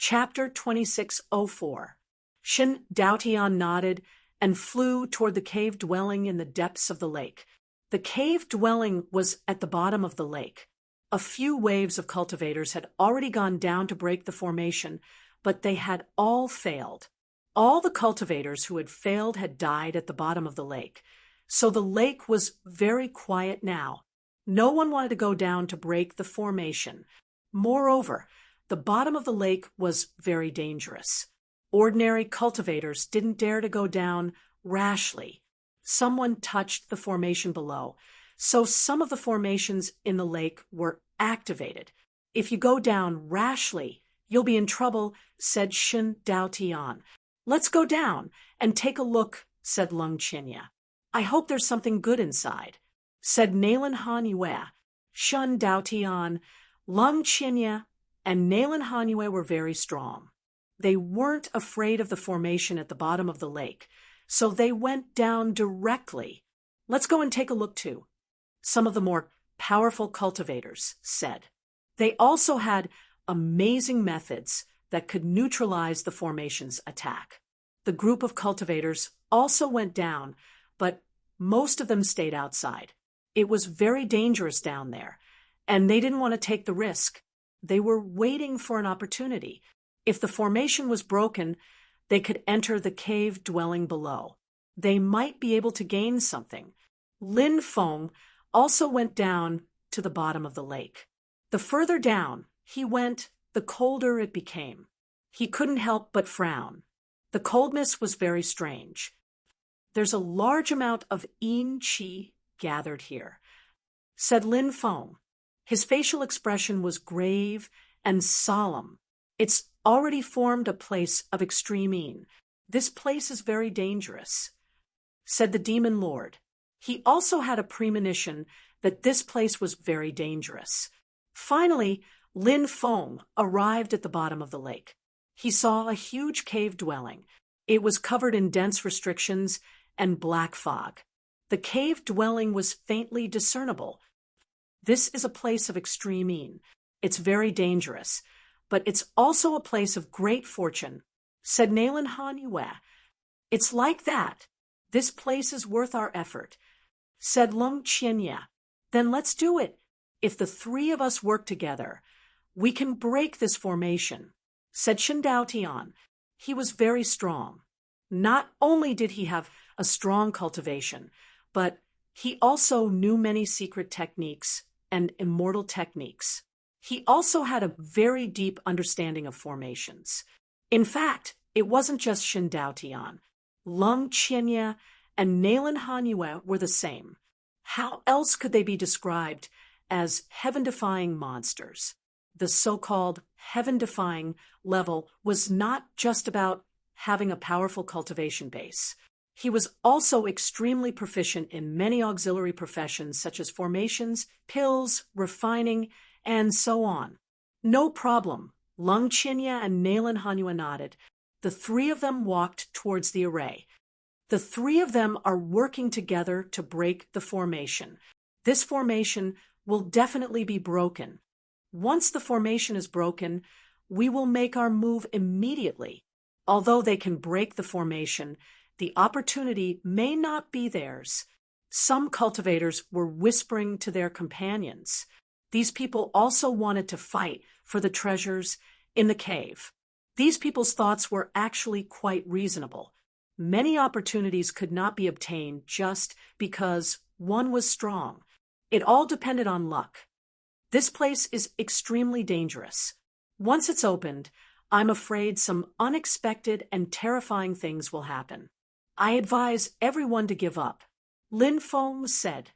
Chapter 2604. Shin Daotian nodded and flew toward the cave dwelling in the depths of the lake. The cave dwelling was at the bottom of the lake. A few waves of cultivators had already gone down to break the formation, but they had all failed. All the cultivators who had failed had died at the bottom of the lake. So the lake was very quiet now. No one wanted to go down to break the formation. Moreover, the bottom of the lake was very dangerous. Ordinary cultivators didn't dare to go down rashly. Someone touched the formation below, so some of the formations in the lake were activated. If you go down rashly, you'll be in trouble, said Shin Daotian. Let's go down and take a look, said Lung Qinya. I hope there's something good inside, said Nalen Han Yue. Shin Daotian, Lung Qinya, and Nalen Han Yue were very strong. They weren't afraid of the formation at the bottom of the lake, so they went down directly. Let's go and take a look too, some of the more powerful cultivators said. They also had amazing methods that could neutralize the formation's attack. The group of cultivators also went down, but most of them stayed outside. It was very dangerous down there, and they didn't want to take the risk. They were waiting for an opportunity. If the formation was broken, they could enter the cave dwelling below. They might be able to gain something. Lin Feng also went down to the bottom of the lake. The further down he went, the colder it became. He couldn't help but frown. The coldness was very strange. There's a large amount of yin qi gathered here, said Lin Feng. His facial expression was grave and solemn. It's already formed a place of extreme yin. This place is very dangerous, said the demon lord. He also had a premonition that this place was very dangerous. Finally, Lin Feng arrived at the bottom of the lake. He saw a huge cave dwelling. It was covered in dense restrictions and black fog. The cave dwelling was faintly discernible. This is a place of extreme yin. It's very dangerous, but it's also a place of great fortune, said Nalen Han Yue. It's like that. This place is worth our effort, said Lung Qinya. Then let's do it. If the three of us work together, we can break this formation, said Shin Daotian. He was very strong. Not only did he have a strong cultivation, but he also knew many secret techniques and immortal techniques. He also had a very deep understanding of formations. In fact, it wasn't just Shin Daotian. Lung Qinya and Nalen Han Yue were the same. How else could they be described as heaven-defying monsters? The so-called heaven-defying level was not just about having a powerful cultivation base. He was also extremely proficient in many auxiliary professions such as formations, pills, refining, and so on. No problem. Lung Qinya and Nalen Han Yue nodded. The three of them walked towards the array. The three of them are working together to break the formation. This formation will definitely be broken. Once the formation is broken, we will make our move immediately. Although they can break the formation, the opportunity may not be theirs. Some cultivators were whispering to their companions. These people also wanted to fight for the treasures in the cave. These people's thoughts were actually quite reasonable. Many opportunities could not be obtained just because one was strong. It all depended on luck. This place is extremely dangerous. Once it's opened, I'm afraid some unexpected and terrifying things will happen. I advise everyone to give up. Lin Feng said,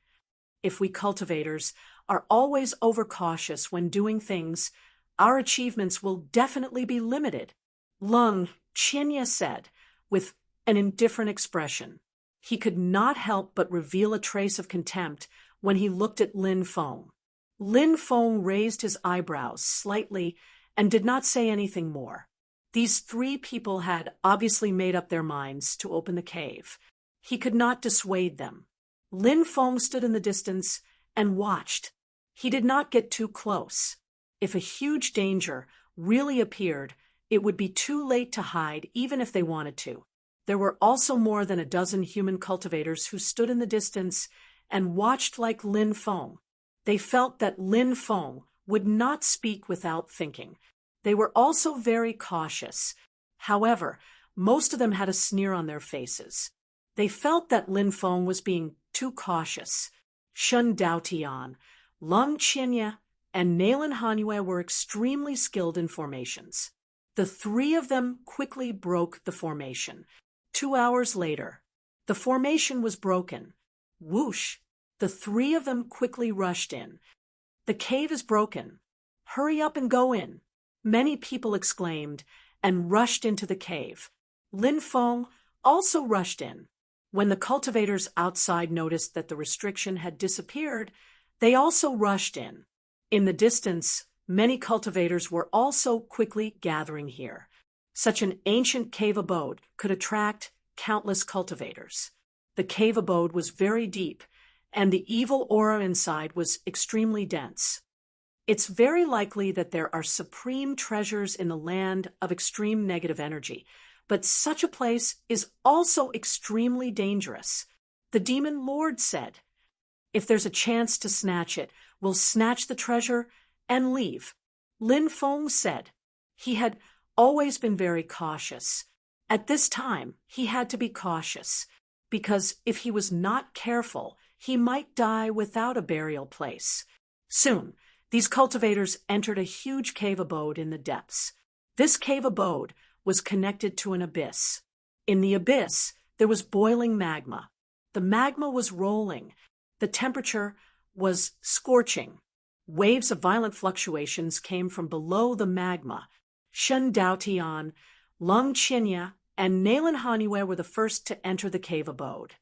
if we cultivators are always overcautious when doing things, our achievements will definitely be limited. Lung Qinya said, with an indifferent expression. He could not help but reveal a trace of contempt when he looked at Lin Feng. Lin Feng raised his eyebrows slightly and did not say anything more. These three people had obviously made up their minds to open the cave. He could not dissuade them. Lin Feng stood in the distance and watched. He did not get too close. If a huge danger really appeared, It would be too late to hide even if they wanted to. There were also more than a dozen human cultivators who stood in the distance and watched like Lin Feng. They felt that Lin Feng would not speak without thinking. They were also very cautious. However, most of them had a sneer on their faces. They felt that Lin Feng was being too cautious. Shun Daotian, Lung Qinya, and Nailan Hanyue were extremely skilled in formations. The three of them quickly broke the formation. 2 hours later, the formation was broken. Whoosh! The three of them quickly rushed in. The cave is broken. Hurry up and go in. Many people exclaimed and rushed into the cave. Lin Feng also rushed in. When the cultivators outside noticed that the restriction had disappeared, they also rushed in. In the distance, many cultivators were also quickly gathering here. Such an ancient cave abode could attract countless cultivators. The cave abode was very deep, and the evil aura inside was extremely dense. It's very likely that there are supreme treasures in the land of extreme negative energy, but such a place is also extremely dangerous. The demon lord said, "If there's a chance to snatch it, we'll snatch the treasure and leave." Lin Feng said. He had always been very cautious. At this time, he had to be cautious, because if he was not careful, he might die without a burial place. Soon, these cultivators entered a huge cave abode in the depths. This cave abode was connected to an abyss. In the abyss, there was boiling magma. The magma was rolling. The temperature was scorching. Waves of violent fluctuations came from below the magma. Shun Daotian, Lung Qinya, and Nailan Hanyue were the first to enter the cave abode.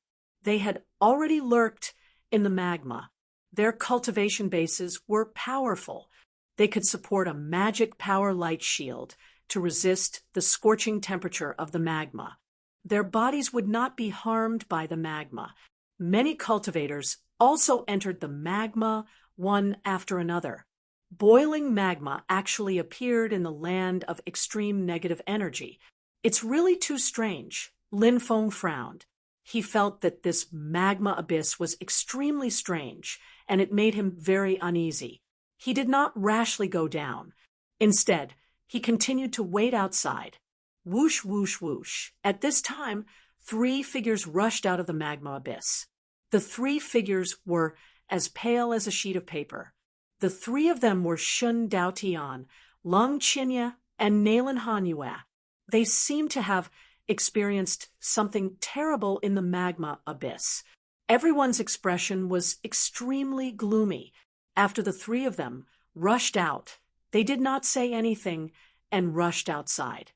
They had already lurked in the magma. Their cultivation bases were powerful. They could support a magic power light shield to resist the scorching temperature of the magma. Their bodies would not be harmed by the magma. Many cultivators also entered the magma one after another. Boiling magma actually appeared in the land of extreme negative energy. It's really too strange. Lin Feng frowned. He felt that this magma abyss was extremely strange, and it made him very uneasy. He did not rashly go down. Instead, he continued to wait outside. Whoosh, whoosh, whoosh. At this time, 3 figures rushed out of the magma abyss. The 3 figures were as pale as a sheet of paper. The 3 of them were Shun Daotian, Lung Qinya, and Nailan Hanyue. They seemed to have experienced something terrible in the magma abyss. Everyone's expression was extremely gloomy. After the 3 of them rushed out, they did not say anything and rushed outside.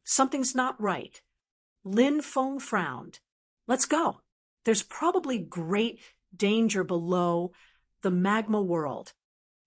Something's not right. Lin Feng frowned. Let's go. There's probably great danger below the magma world.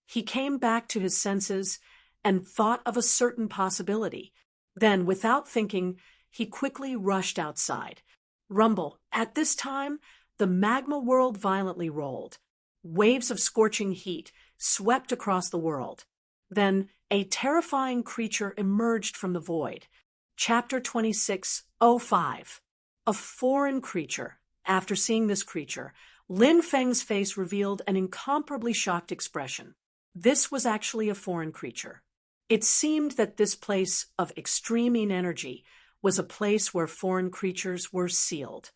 He came back to his senses and thought of a certain possibility. Then, without thinking, he quickly rushed outside. Rumble. At this time, the magma world violently rolled. Waves of scorching heat swept across the world. Then, a terrifying creature emerged from the void. Chapter 26:05. A foreign creature. After seeing this creature, Lin Feng's face revealed an incomparably shocked expression. This was actually a foreign creature. It seemed that this place of extreme energy was a place where foreign creatures were sealed.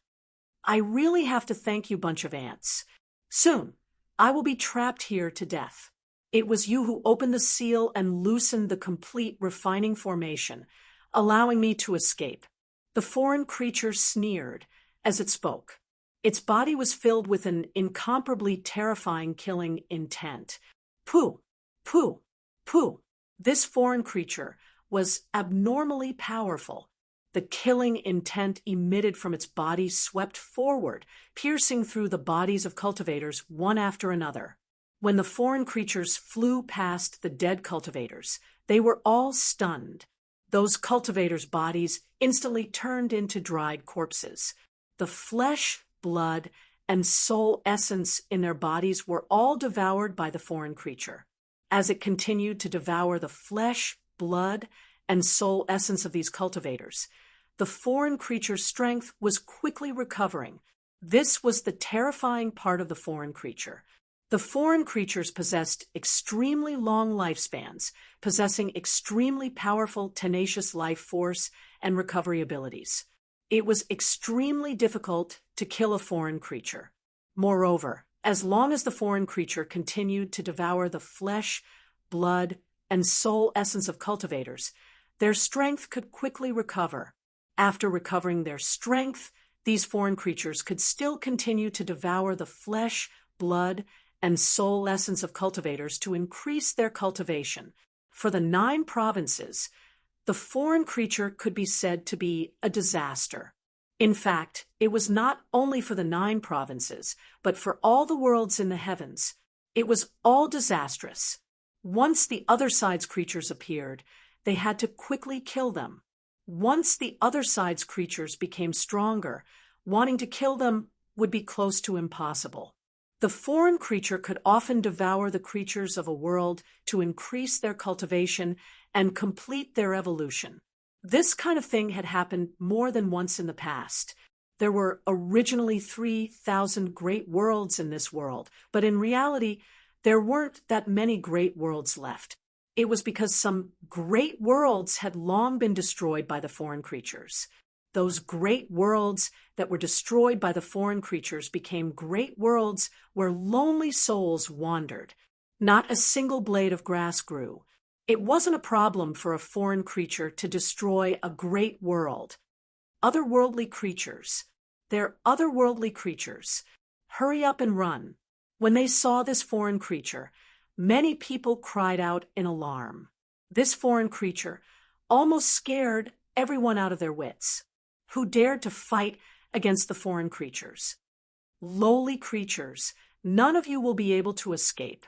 I really have to thank you, bunch of ants. Soon, I will be trapped here to death. It was you who opened the seal and loosened the complete refining formation, allowing me to escape. The foreign creature sneered as it spoke. Its body was filled with an incomparably terrifying killing intent. Pooh, pooh, pooh. This foreign creature was abnormally powerful. The killing intent emitted from its body swept forward, piercing through the bodies of cultivators one after another. When the foreign creatures flew past the dead cultivators, they were all stunned. Those cultivators' bodies instantly turned into dried corpses. The flesh, blood, and soul essence in their bodies were all devoured by the foreign creature. As it continued to devour the flesh, blood, and soul essence of these cultivators, the foreign creature's strength was quickly recovering. This was the terrifying part of the foreign creature. The foreign creatures possessed extremely long lifespans, possessing extremely powerful, tenacious life force and recovery abilities. It was extremely difficult to kill a foreign creature. Moreover, as long as the foreign creature continued to devour the flesh, blood, and soul essence of cultivators, their strength could quickly recover. After recovering their strength, these foreign creatures could still continue to devour the flesh, blood, and soul essence of cultivators to increase their cultivation. For the 9 provinces, the foreign creature could be said to be a disaster. In fact, it was not only for the 9 provinces, but for all the worlds in the heavens. It was all disastrous. Once the other side's creatures appeared, they had to quickly kill them. Once the other side's creatures became stronger, wanting to kill them would be close to impossible. The foreign creature could often devour the creatures of a world to increase their cultivation and complete their evolution. This kind of thing had happened more than once in the past. There were originally 3,000 great worlds in this world, but in reality, there weren't that many great worlds left. It was because some great worlds had long been destroyed by the foreign creatures. Those great worlds that were destroyed by the foreign creatures became great worlds where lonely souls wandered. Not a single blade of grass grew. It wasn't a problem for a foreign creature to destroy a great world. Otherworldly creatures. They're otherworldly creatures. Hurry up and run. When they saw this foreign creature, many people cried out in alarm. This foreign creature almost scared everyone out of their wits. Who dared to fight against the foreign creatures? Lowly creatures, none of you will be able to escape.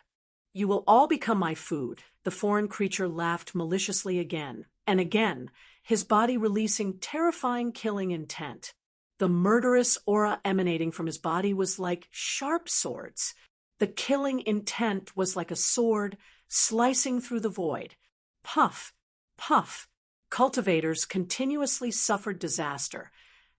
You will all become my food. The foreign creature laughed maliciously again and again, his body releasing terrifying killing intent. The murderous aura emanating from his body was like sharp swords. The killing intent was like a sword slicing through the void. Puff, puff. Cultivators continuously suffered disaster,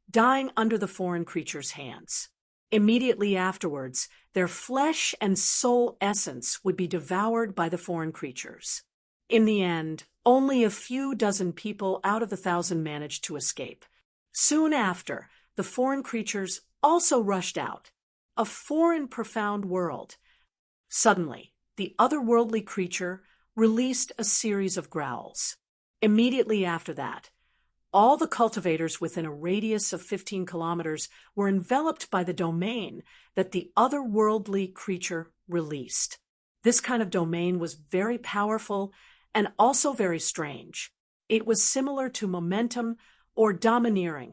dying under the foreign creature's hands. Immediately afterwards, their flesh and soul essence would be devoured by the foreign creatures. In the end, only a few dozen people out of the 1,000 managed to escape. Soon after, the foreign creatures also rushed out. A foreign, profound world. Suddenly, the otherworldly creature released a series of growls. Immediately after that, all the cultivators within a radius of 15 kilometers were enveloped by the domain that the otherworldly creature released. This kind of domain was very powerful and also very strange. It was similar to momentum or domineering.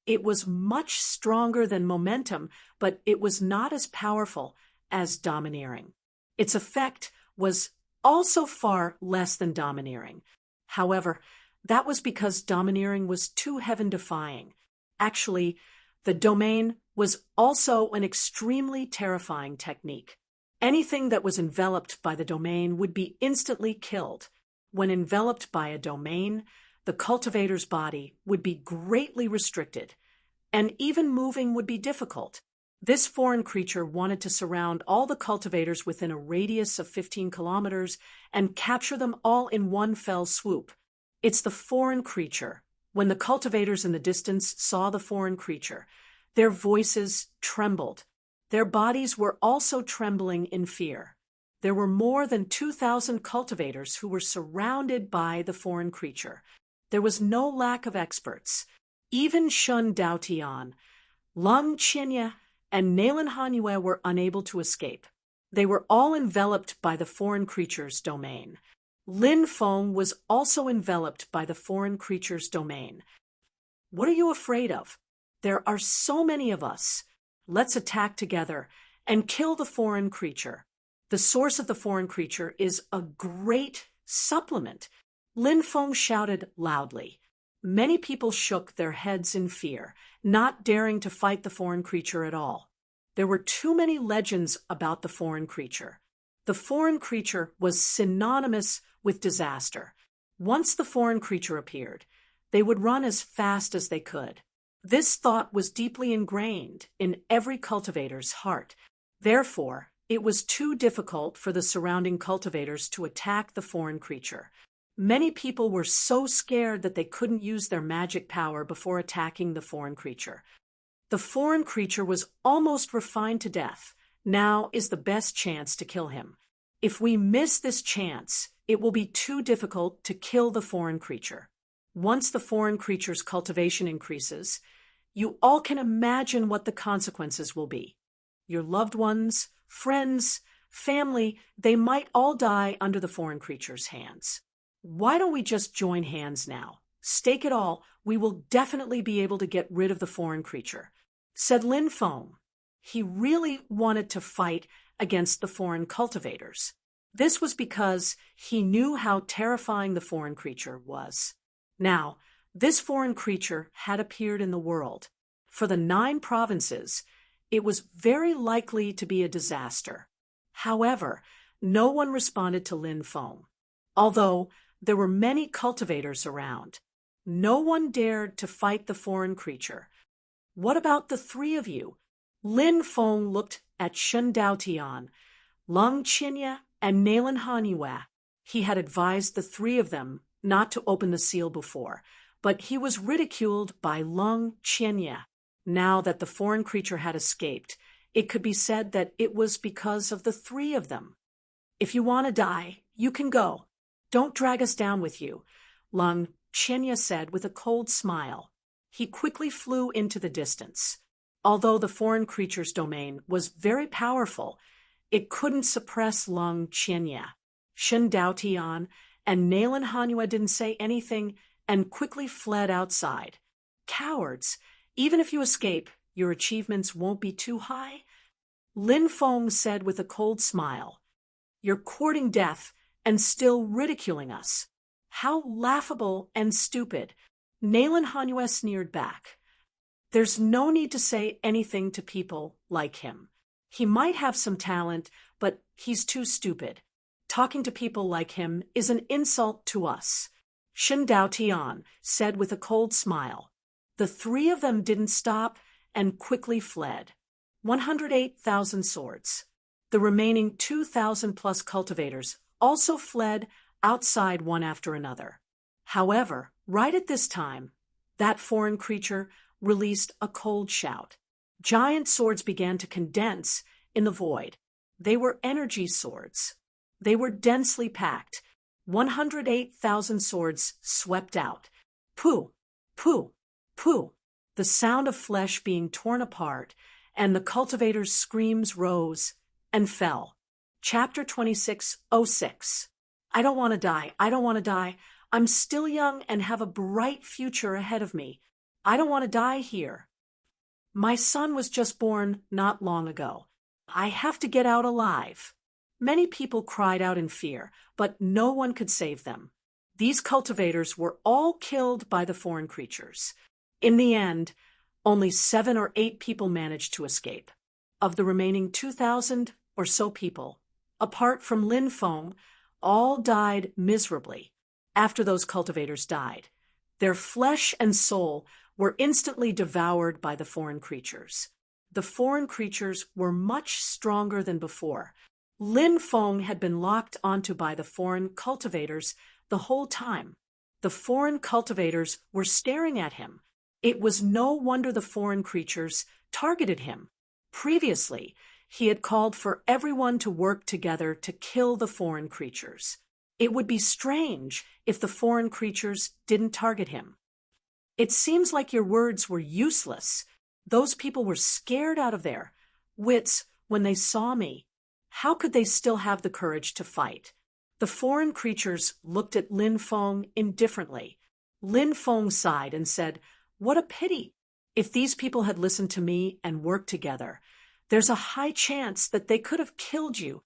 It was much stronger than momentum, but it was not as powerful as domineering. Its effect was also far less than domineering. However, that was because domineering was too heaven-defying. Actually, the domain was also an extremely terrifying technique. Anything that was enveloped by the domain would be instantly killed. When enveloped by a domain, the cultivator's body would be greatly restricted, and even moving would be difficult. This foreign creature wanted to surround all the cultivators within a radius of 15 kilometers and capture them all in one fell swoop. It's the foreign creature. When the cultivators in the distance saw the foreign creature, their voices trembled. Their bodies were also trembling in fear. There were more than 2,000 cultivators who were surrounded by the foreign creature. There was no lack of experts. Even Shun Daotian, Lung Qinya, and Nalen Hanyue were unable to escape. They were all enveloped by the foreign creature's domain. Lin Feng was also enveloped by the foreign creature's domain. What are you afraid of? There are so many of us. Let's attack together and kill the foreign creature. The source of the foreign creature is a great supplement. Lin Feng shouted loudly. Many people shook their heads in fear, not daring to fight the foreign creature at all. There were too many legends about the foreign creature. The foreign creature was synonymous with disaster. Once the foreign creature appeared, they would run as fast as they could. This thought was deeply ingrained in every cultivator's heart. Therefore, it was too difficult for the surrounding cultivators to attack the foreign creature. Many people were so scared that they couldn't use their magic power before attacking the foreign creature. The foreign creature was almost refined to death. Now is the best chance to kill him. If we miss this chance, it will be too difficult to kill the foreign creature. Once the foreign creature's cultivation increases, you all can imagine what the consequences will be. Your loved ones, friends, family, they might all die under the foreign creature's hands. Why don't we just join hands now? Stake it all, we will definitely be able to get rid of the foreign creature, said Lin Feng. He really wanted to fight against the foreign cultivators. This was because he knew how terrifying the foreign creature was. Now, this foreign creature had appeared in the world. For the 9 provinces, it was very likely to be a disaster. However, no one responded to Lin Feng. Although there were many cultivators around, no one dared to fight the foreign creature. What about the 3 of you? Lin Feng looked at Shen Daotian, Lung Qinya, and Nalen Hanyue. He had advised the 3 of them not to open the seal before, but he was ridiculed by Lung Qinya. Now that the foreign creature had escaped, it could be said that it was because of the 3 of them. If you want to die, you can go. Don't drag us down with you, Lung Qinya said with a cold smile. He quickly flew into the distance. Although the foreign creature's domain was very powerful, it couldn't suppress Lung Qinya. Shen Daotian and Nalen Hanyue didn't say anything and quickly fled outside. Cowards! Even if you escape, your achievements won't be too high. Lin Feng said with a cold smile. You're courting death and still ridiculing us. How laughable and stupid. Nalen Hanyue sneered back. There's no need to say anything to people like him. He might have some talent, but he's too stupid. Talking to people like him is an insult to us, Shen Daotian said with a cold smile. The 3 of them didn't stop and quickly fled. 108,000 swords. The remaining 2,000 plus cultivators also fled outside one after another. However, right at this time, that foreign creature released a cold shout. Giant swords began to condense in the void. They were energy swords. They were densely packed. 108,000 swords swept out. Pooh, pooh, pooh. The sound of flesh being torn apart, and the cultivators' screams rose and fell. Chapter 26:06. I don't want to die. I don't want to die. I'm still young and have a bright future ahead of me. I don't want to die here. My son was just born not long ago. I have to get out alive. Many people cried out in fear, but no one could save them. These cultivators were all killed by the foreign creatures. In the end, only 7 or 8 people managed to escape. Of the remaining 2,000 or so people, apart from Lin Feng, all died miserably. After those cultivators died, their flesh and soul were instantly devoured by the foreign creatures. The foreign creatures were much stronger than before. Lin Feng had been locked onto by the foreign cultivators the whole time. The foreign cultivators were staring at him. It was no wonder the foreign creatures targeted him. Previously, he had called for everyone to work together to kill the foreign creatures. It would be strange if the foreign creatures didn't target him. It seems like your words were useless. Those people were scared out of their wits when they saw me. How could they still have the courage to fight? The foreign creatures looked at Lin Feng indifferently. Lin Feng sighed and said, "What a pity. If these people had listened to me and worked together, there's a high chance that they could have killed you.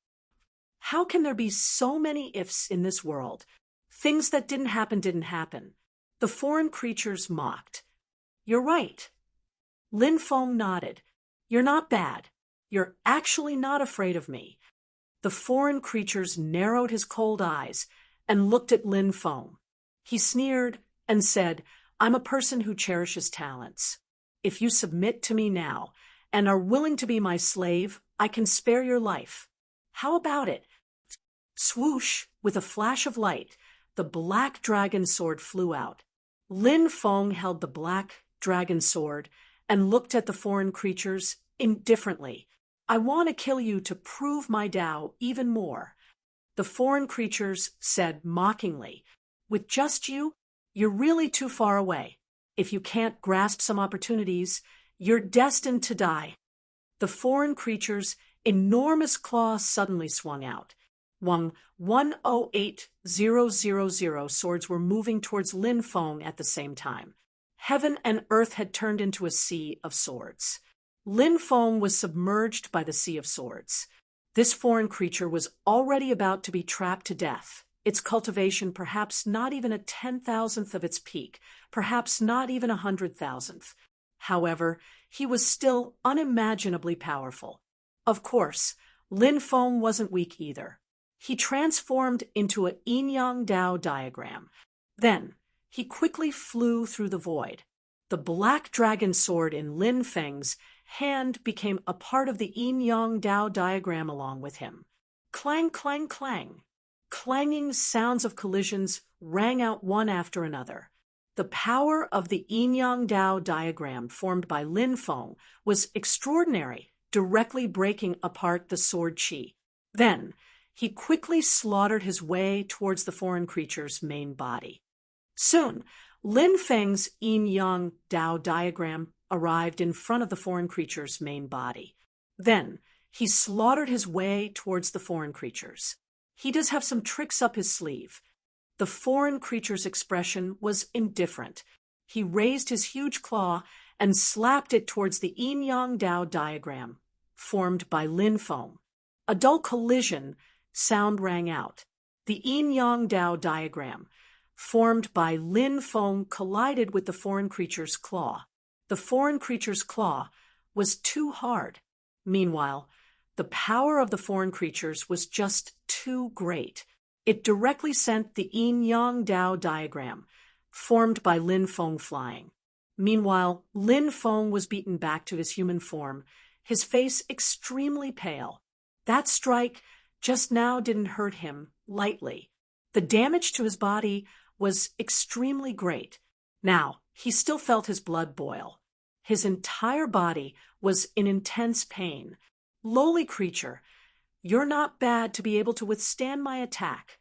How can there be so many ifs in this world? Things that didn't happen. The foreign creatures mocked. You're right. Lin Feng nodded. You're not bad. You're actually not afraid of me. The foreign creatures narrowed his cold eyes and looked at Lin Feng. He sneered and said, "I'm a person who cherishes talents. If you submit to me now and are willing to be my slave, I can spare your life. How about it?" Swoosh, with a flash of light, the black dragon sword flew out. Lin Feng held the black dragon sword and looked at the foreign creatures indifferently. "I want to kill you to prove my Tao even more," the foreign creatures said mockingly. "With just you, you're really too far away. If you can't grasp some opportunities, you're destined to die." The foreign creature's enormous claws suddenly swung out. 108000 swords were moving towards Lin Feng at the same time. Heaven and earth had turned into a sea of swords. Lin Feng was submerged by the sea of swords. This foreign creature was already about to be trapped to death, its cultivation perhaps not even a 10,000th of its peak, perhaps not even 100,000th. However, he was still unimaginably powerful. Of course, Lin Feng wasn't weak either. He transformed into a yin-yang Tao diagram. Then, he quickly flew through the void. The black dragon sword in Lin Feng's hand became a part of the yin-yang Tao diagram along with him. Clang, clang, clang. Clanging sounds of collisions rang out one after another. The power of the yin-yang Tao diagram formed by Lin Feng was extraordinary, directly breaking apart the sword chi. Then, he quickly slaughtered his way towards the foreign creature's main body. Soon, Lin Feng's yin-yang Tao diagram arrived in front of the foreign creature's main body. Then, he slaughtered his way towards the foreign creatures. He does have some tricks up his sleeve. The foreign creature's expression was indifferent. He raised his huge claw and slapped it towards the yin-yang Tao diagram formed by Lin Feng. A dull collision sound rang out. The yin-yang Tao diagram formed by Lin Feng collided with the foreign creature's claw. The foreign creature's claw was too hard. Meanwhile, the power of the foreign creatures was just too great. It directly sent the yin-yang Tao diagram formed by Lin Feng flying. Meanwhile, Lin Feng was beaten back to his human form, his face extremely pale. That strike just now didn't hurt him lightly. The damage to his body was extremely great. Now, he still felt his blood boil. His entire body was in intense pain. "Lowly creature, you're not bad to be able to withstand my attack."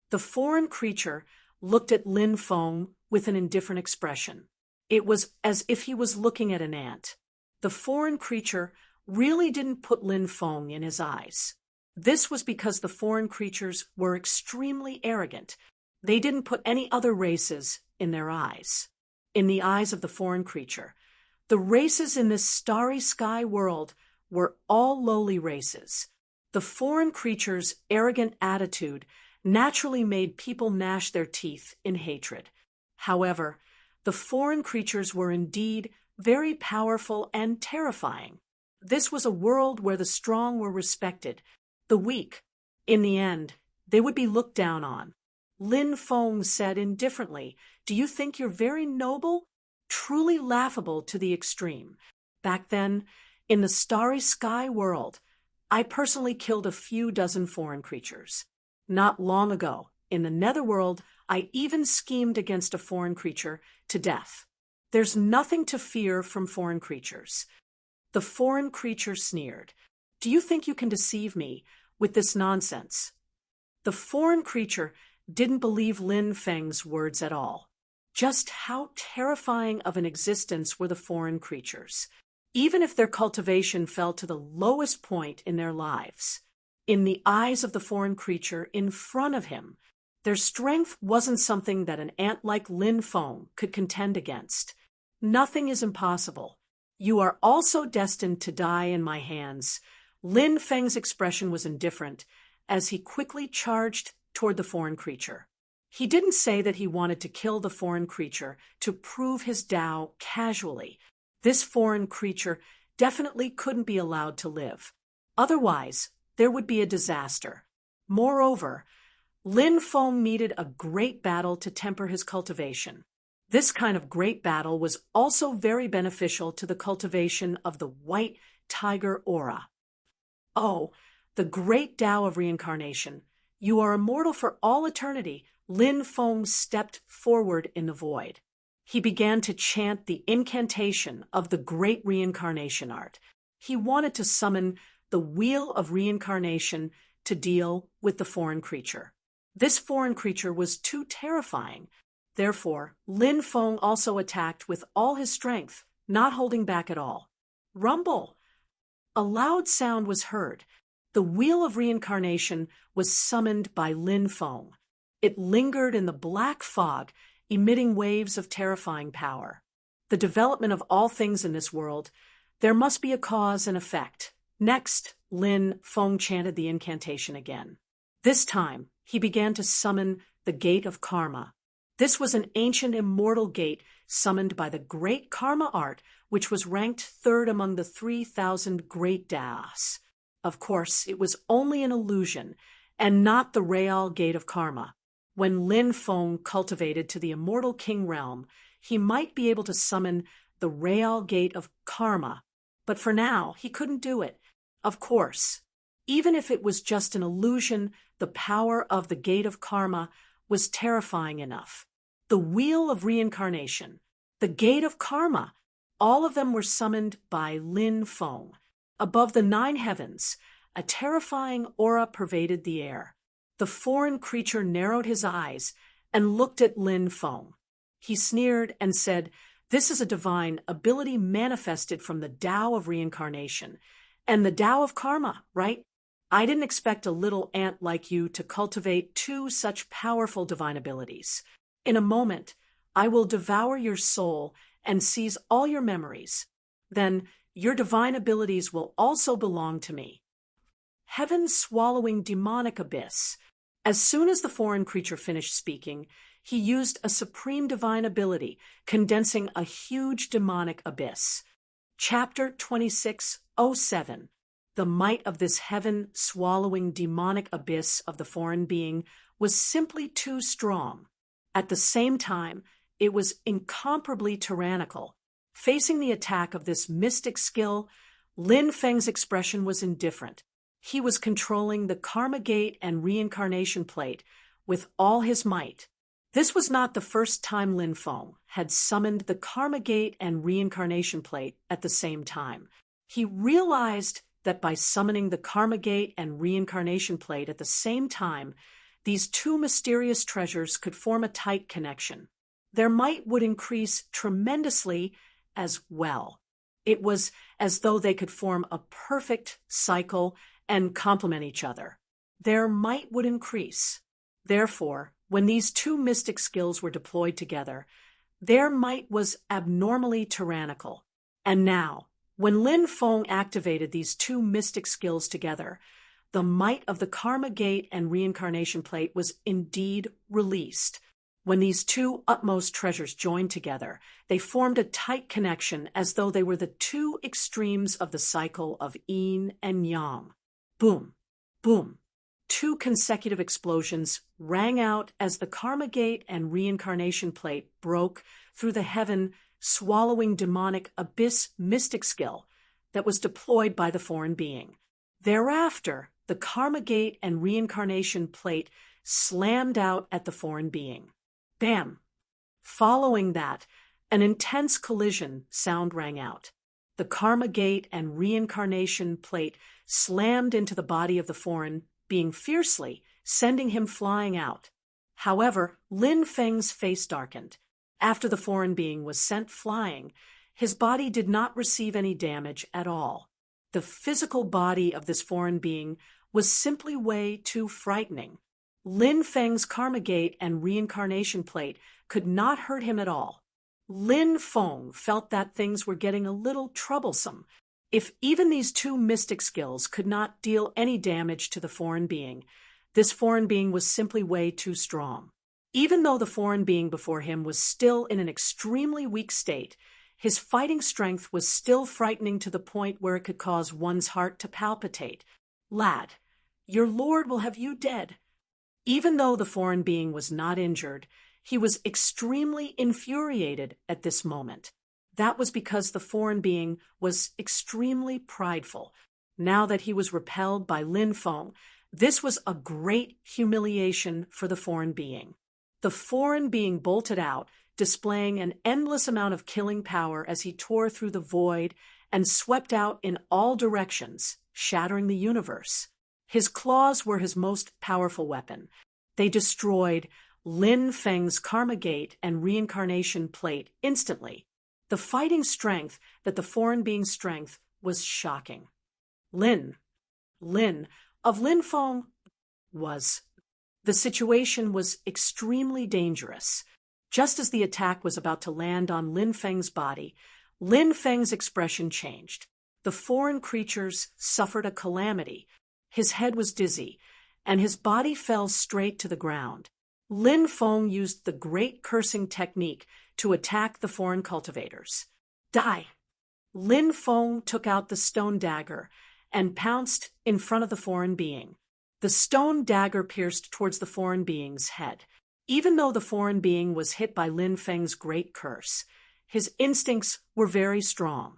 The foreign creature looked at Lin Feng with an indifferent expression. It was as if he was looking at an ant. The foreign creature really didn't put Lin Feng in his eyes. This was because the foreign creatures were extremely arrogant. They didn't put any other races in their eyes. In the eyes of the foreign creature, the races in this starry sky world were all lowly races. The foreign creature's arrogant attitude naturally made people gnash their teeth in hatred. However, the foreign creatures were indeed very powerful and terrifying. This was a world where the strong were respected. The weak, in the end, they would be looked down on. Lin Feng said indifferently, "Do you think you're very noble? Truly laughable to the extreme. Back then, in the starry sky world, I personally killed a few dozen foreign creatures. Not long ago, in the netherworld, I even schemed against a foreign creature to death. There's nothing to fear from foreign creatures." The foreign creature sneered. "Do you think you can deceive me with this nonsense?" The foreign creature didn't believe Lin Feng's words at all. Just how terrifying of an existence were the foreign creatures, even if their cultivation fell to the lowest point in their lives. In the eyes of the foreign creature in front of him, their strength wasn't something that an ant like Lin Feng could contend against. "Nothing is impossible. You are also destined to die in my hands." Lin Feng's expression was indifferent as he quickly charged toward the foreign creature. He didn't say that he wanted to kill the foreign creature to prove his Tao casually. This foreign creature definitely couldn't be allowed to live. Otherwise, there would be a disaster. Moreover, Lin Feng needed a great battle to temper his cultivation. This kind of great battle was also very beneficial to the cultivation of the white tiger aura. Oh, the great Tao of reincarnation. You are immortal for all eternity. Lin Feng stepped forward in the void. He began to chant the incantation of the great reincarnation art. He wanted to summon the wheel of reincarnation to deal with the foreign creature. This foreign creature was too terrifying. Therefore, Lin Feng also attacked with all his strength, not holding back at all. Rumble! A loud sound was heard. The wheel of reincarnation was summoned by Lin Feng. It lingered in the black fog, emitting waves of terrifying power. The development of all things in this world, there must be a cause and effect. Next, Lin Feng chanted the incantation again. This time, he began to summon the gate of karma. This was an ancient immortal gate summoned by the great karma art, which was ranked third among the 3,000 great Daos. Of course, it was only an illusion, and not the real gate of karma. When Lin Feng cultivated to the immortal king realm, he might be able to summon the real gate of karma, but for now, he couldn't do it. Of course, even if it was just an illusion, the power of the gate of karma was terrifying enough. The wheel of reincarnation, the gate of karma, all of them were summoned by Lin Feng. Above the 9 heavens, a terrifying aura pervaded the air. The foreign creature narrowed his eyes and looked at Lin Feng. He sneered and said, "This is a divine ability manifested from the Tao of reincarnation and the Tao of karma, right? I didn't expect a little ant like you to cultivate 2 such powerful divine abilities. In a moment, I will devour your soul and seize all your memories. Then your divine abilities will also belong to me." Heaven-swallowing demonic abyss. As soon as the foreign creature finished speaking, he used a supreme divine ability, condensing a huge demonic abyss. Chapter 26:07. The might of this heaven-swallowing demonic abyss of the foreign being was simply too strong. At the same time, it was incomparably tyrannical. Facing the attack of this mystic skill, Lin Feng's expression was indifferent. He was controlling the karma gate and reincarnation plate with all his might. This was not the first time Lin Feng had summoned the karma gate and reincarnation plate at the same time. He realized that by summoning the karma gate and reincarnation plate at the same time, these 2 mysterious treasures could form a tight connection. Their might would increase tremendously as well. It was as though they could form a perfect cycle and complement each other. Their might would increase. Therefore, when these 2 mystic skills were deployed together, their might was abnormally tyrannical. And now, when Lin Feng activated these 2 mystic skills together, the might of the karma gate and reincarnation plate was indeed released. When these 2 utmost treasures joined together, they formed a tight connection as though they were the 2 extremes of the cycle of yin and yang. Boom, boom. 2 consecutive explosions rang out as the karma gate and reincarnation plate broke through the heaven-swallowing demonic abyss mystic skill that was deployed by the foreign being. Thereafter, the karma gate and reincarnation plate slammed out at the foreign being. Bam! Following that, an intense collision sound rang out. The karma gate and reincarnation plate slammed into the body of the foreign being fiercely, sending him flying out. However, Lin Feng's face darkened. After the foreign being was sent flying, his body did not receive any damage at all. The physical body of this foreign being was simply way too frightening. Lin Feng's karma gate and reincarnation plate could not hurt him at all. Lin Feng felt that things were getting a little troublesome. If even these 2 mystic skills could not deal any damage to the foreign being, this foreign being was simply way too strong. Even though the foreign being before him was still in an extremely weak state, his fighting strength was still frightening to the point where it could cause one's heart to palpitate. "Lad, your lord will have you dead." Even though the foreign being was not injured, he was extremely infuriated at this moment. That was because the foreign being was extremely prideful. Now that he was repelled by Lin Feng, this was a great humiliation for the foreign being. The foreign being bolted out, displaying an endless amount of killing power as he tore through the void and swept out in all directions, shattering the universe. His claws were his most powerful weapon. They destroyed Lin Feng's Karma Gate and Reincarnation Plate instantly. The fighting strength that the foreign being's strength was shocking. Lin of Lin Feng was. The situation was extremely dangerous. Just as the attack was about to land on Lin Feng's body, Lin Feng's expression changed. The foreign creatures suffered a calamity. His head was dizzy, and his body fell straight to the ground. Lin Feng used the great cursing technique to attack the foreign cultivators. Die! Lin Feng took out the stone dagger and pounced in front of the foreign being. The stone dagger pierced towards the foreign being's head. Even though the foreign being was hit by Lin Feng's great curse, his instincts were very strong.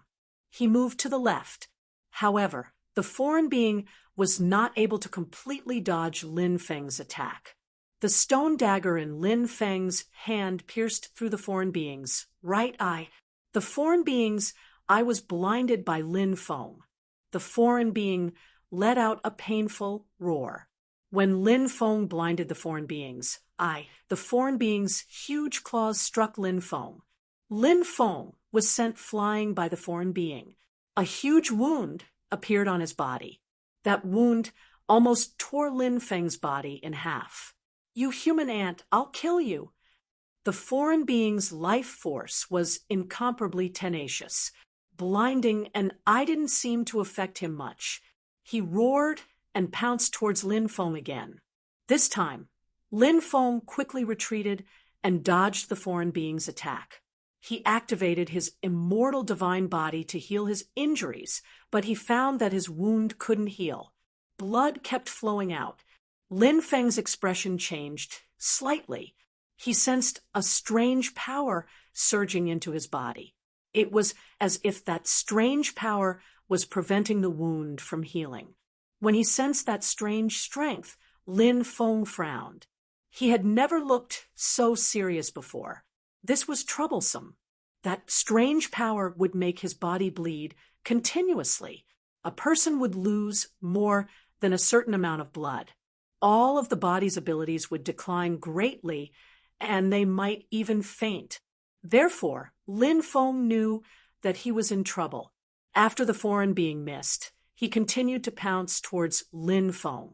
He moved to the left. However, the foreign being was not able to completely dodge Lin Feng's attack. The stone dagger in Lin Feng's hand pierced through the foreign being's right eye. The foreign being's eye was blinded by Lin Feng. The foreign being let out a painful roar. When Lin Feng blinded the foreign being's eye, the foreign being's huge claws struck Lin Feng. Lin Feng was sent flying by the foreign being. A huge wound appeared on his body. That wound almost tore Lin Feng's body in half. "You human ant, I'll kill you." The foreign being's life force was incomparably tenacious. Blinding and eye didn't seem to affect him much. He roared and pounced towards Lin Feng again. This time, Lin Feng quickly retreated and dodged the foreign being's attack. He activated his immortal divine body to heal his injuries, but he found that his wound couldn't heal. Blood kept flowing out. Lin Feng's expression changed slightly. He sensed a strange power surging into his body. It was as if that strange power was preventing the wound from healing. When he sensed that strange strength, Lin Feng frowned. He had never looked so serious before. This was troublesome. That strange power would make his body bleed continuously. A person would lose more than a certain amount of blood. All of the body's abilities would decline greatly, and they might even faint. Therefore, Lin Feng knew that he was in trouble. After the foreign being missed, he continued to pounce towards Lin Feng.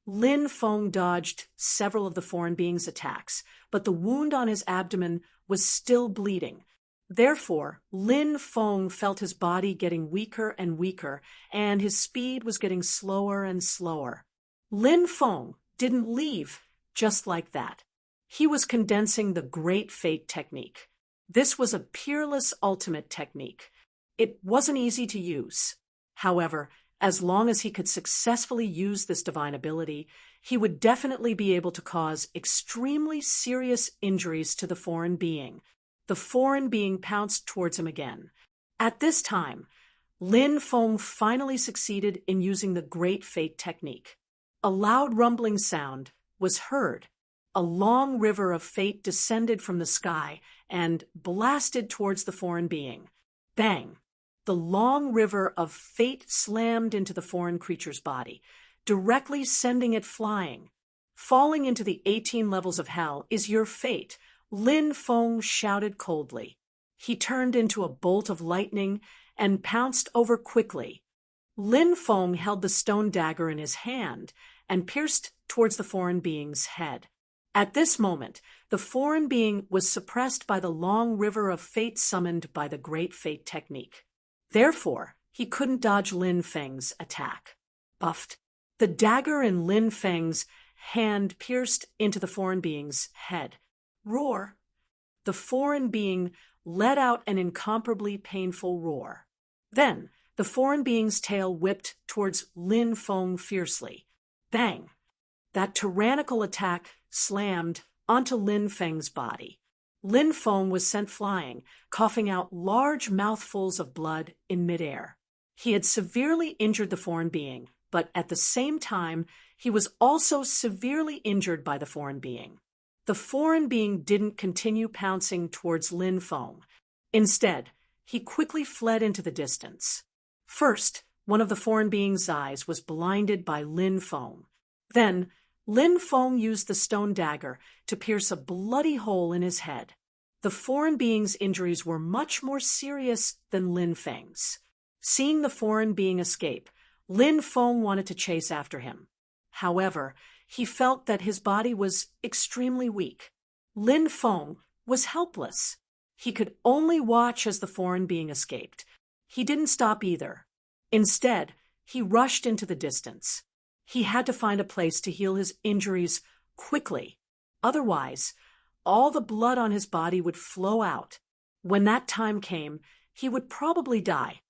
Lin Feng dodged several of the foreign being's attacks, but the wound on his abdomen was still bleeding. Therefore, Lin Feng felt his body getting weaker and weaker, and his speed was getting slower and slower. Lin Feng didn't leave just like that. He was condensing the Great Fate technique. This was a peerless ultimate technique. It wasn't easy to use. However, as long as he could successfully use this divine ability, he would definitely be able to cause extremely serious injuries to the foreign being. The foreign being pounced towards him again. At this time, Lin Feng finally succeeded in using the Great Fate technique. A loud rumbling sound was heard. A long river of fate descended from the sky and blasted towards the foreign being. Bang! The long river of fate slammed into the foreign creature's body, directly sending it flying. "Falling into the 18 levels of hell is your fate," Lin Feng shouted coldly. He turned into a bolt of lightning and pounced over quickly. Lin Feng held the stone dagger in his hand and pierced towards the foreign being's head. At this moment, the foreign being was suppressed by the long river of fate summoned by the Great Fate technique. Therefore, he couldn't dodge Lin Feng's attack. Buffed. The dagger in Lin Feng's hand pierced into the foreign being's head. Roar. The foreign being let out an incomparably painful roar. Then, the foreign being's tail whipped towards Lin Feng fiercely. Bang! that tyrannical attack slammed onto Lin Feng's body. Lin Feng was sent flying, coughing out large mouthfuls of blood in midair. He had severely injured the foreign being, but at the same time, he was also severely injured by the foreign being. The foreign being didn't continue pouncing towards Lin Feng. Instead, he quickly fled into the distance. First, one of the foreign being's eyes was blinded by Lin Feng. Then, Lin Feng used the stone dagger to pierce a bloody hole in his head. The foreign being's injuries were much more serious than Lin Feng's. Seeing the foreign being escape, Lin Feng wanted to chase after him. However, he felt that his body was extremely weak. Lin Feng was helpless. He could only watch as the foreign being escaped. He didn't stop either. Instead, he rushed into the distance. He had to find a place to heal his injuries quickly. Otherwise, all the blood on his body would flow out. When that time came, he would probably die.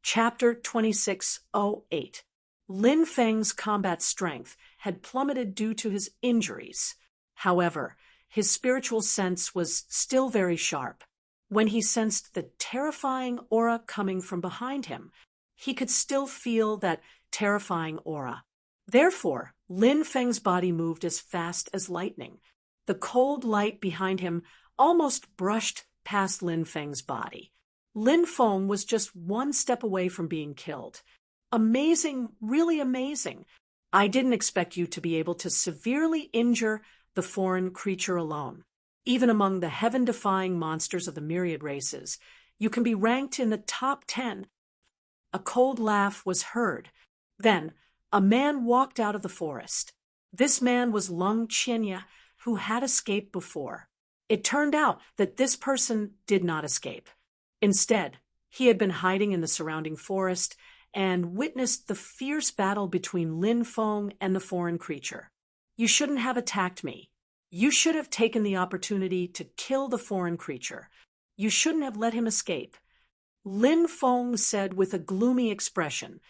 Chapter 2608. Lin Feng's combat strength had plummeted due to his injuries. However, his spiritual sense was still very sharp. When he sensed the terrifying aura coming from behind him, he could still feel that terrifying aura. Therefore, Lin Feng's body moved as fast as lightning. The cold light behind him almost brushed past Lin Feng's body. Lin Feng was just one step away from being killed. Amazing, really amazing. I didn't expect you to be able to severely injure the foreign creature alone. Even among the heaven-defying monsters of the myriad races, you can be ranked in the top 10. A cold laugh was heard. Then, a man walked out of the forest. This man was Lung Qianya, who had escaped before. It turned out that this person did not escape. Instead, he had been hiding in the surrounding forest and witnessed the fierce battle between Lin Feng and the foreign creature. You shouldn't have attacked me. You should have taken the opportunity to kill the foreign creature. You shouldn't have let him escape. Lin Feng said with a gloomy expression.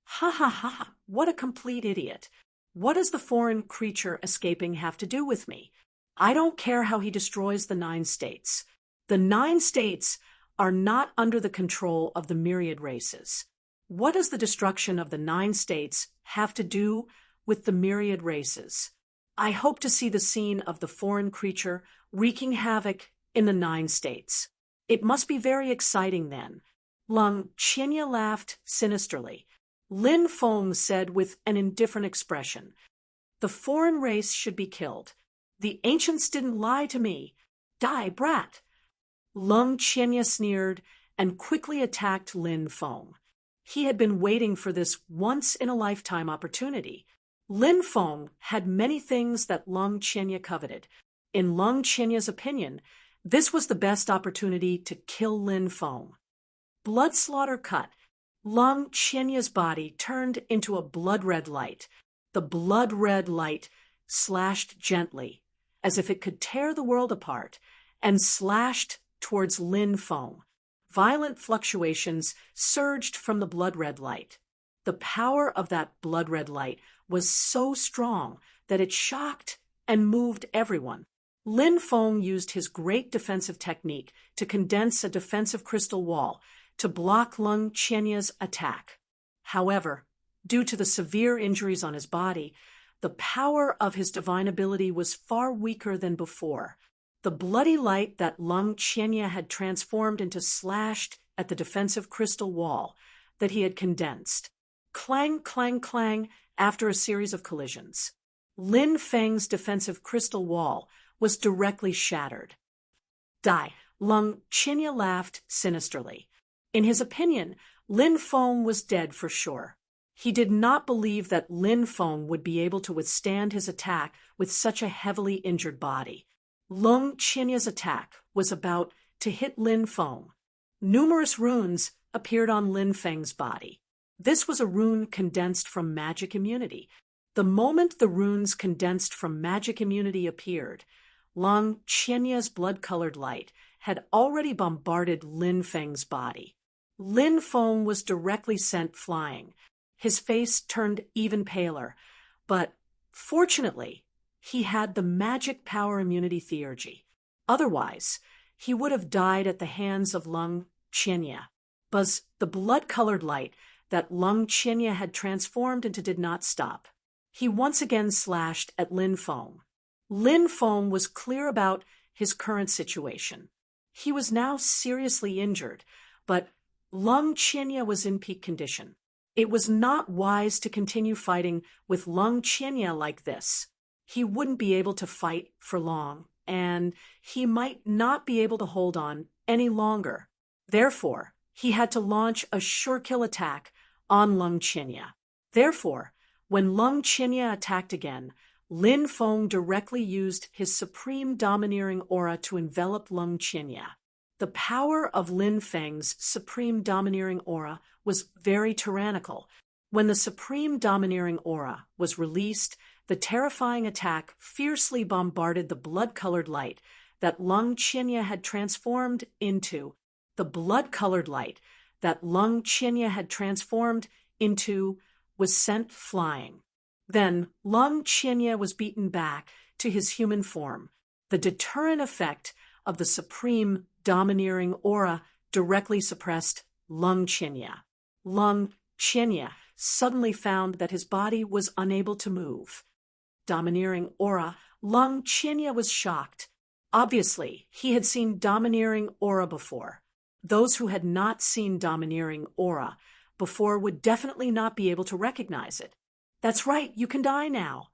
Ha ha ha, what a complete idiot. What does the foreign creature escaping have to do with me? I don't care how he destroys the 9 states. The 9 states are not under the control of the myriad races. What does the destruction of the 9 states have to do with the myriad races? I hope to see the scene of the foreign creature wreaking havoc in the 9 states. It must be very exciting then. Lung Qianya laughed sinisterly. Lin Feng said with an indifferent expression, The foreign race should be killed. The ancients didn't lie to me. Die, brat. Lung Qianya sneered and quickly attacked Lin Feng. He had been waiting for this once-in-a-lifetime opportunity. Lin Feng had many things that Lung Qianya coveted. In Lung Qianya's opinion, this was the best opportunity to kill Lin Feng. Blood slaughter cut. Lung Qianya's body turned into a blood-red light. The blood-red light slashed gently, as if it could tear the world apart, and slashed towards Lin Feng. Violent fluctuations surged from the blood-red light. The power of that blood-red light was so strong that it shocked and moved everyone. Lin Feng used his great defensive technique to condense a defensive crystal wall to block Lung Qianya's attack. However, due to the severe injuries on his body, the power of his divine ability was far weaker than before. The bloody light that Lung Qianya had transformed into slashed at the defensive crystal wall that he had condensed. Clang, clang, clang after a series of collisions. Lin Feng's defensive crystal wall was directly shattered. Die, Lung Qianya laughed sinisterly. In his opinion, Lin Feng was dead for sure. He did not believe that Lin Feng would be able to withstand his attack with such a heavily injured body. Lung Qianya's attack was about to hit Lin Feng. Numerous runes appeared on Lin Feng's body. This was a rune condensed from magic immunity. The moment the runes condensed from magic immunity appeared, Lung Qianya's blood-colored light had already bombarded Lin Feng's body. Lin Feng was directly sent flying. His face turned even paler, but Fortunately, he had the magic power immunity theurgy. Otherwise, he would have died at the hands of Lung Chinya. But the blood-colored light that Lung Chinya had transformed into did not stop. He once again slashed at Lin Feng. Lin Feng was clear about his current situation. He was now seriously injured, but Lung Chinya was in peak condition. It was not wise to continue fighting with Lung Chinya like this. He wouldn't be able to fight for long, and he might not be able to hold on any longer. Therefore, he had to launch a sure-kill attack on Lung Chinya. Therefore, when Lung Chinya attacked again, Lin Feng directly used his supreme domineering aura to envelop Lung Chinya. The power of Lin Feng's supreme domineering aura was very tyrannical. When the supreme domineering aura was released, the terrifying attack fiercely bombarded the blood-colored light that Lung Chinya had transformed into. The blood-colored light that Lung Chinya had transformed into was sent flying. Then Lung Chinya was beaten back to his human form. The deterrent effect of the supreme domineering aura directly suppressed Lung Chinya. Lung Chinya suddenly found that his body was unable to move. Domineering aura, Lung Chinya was shocked. Obviously, he had seen domineering aura before. Those who had not seen domineering aura before would definitely not be able to recognize it. "That's right, you can die now."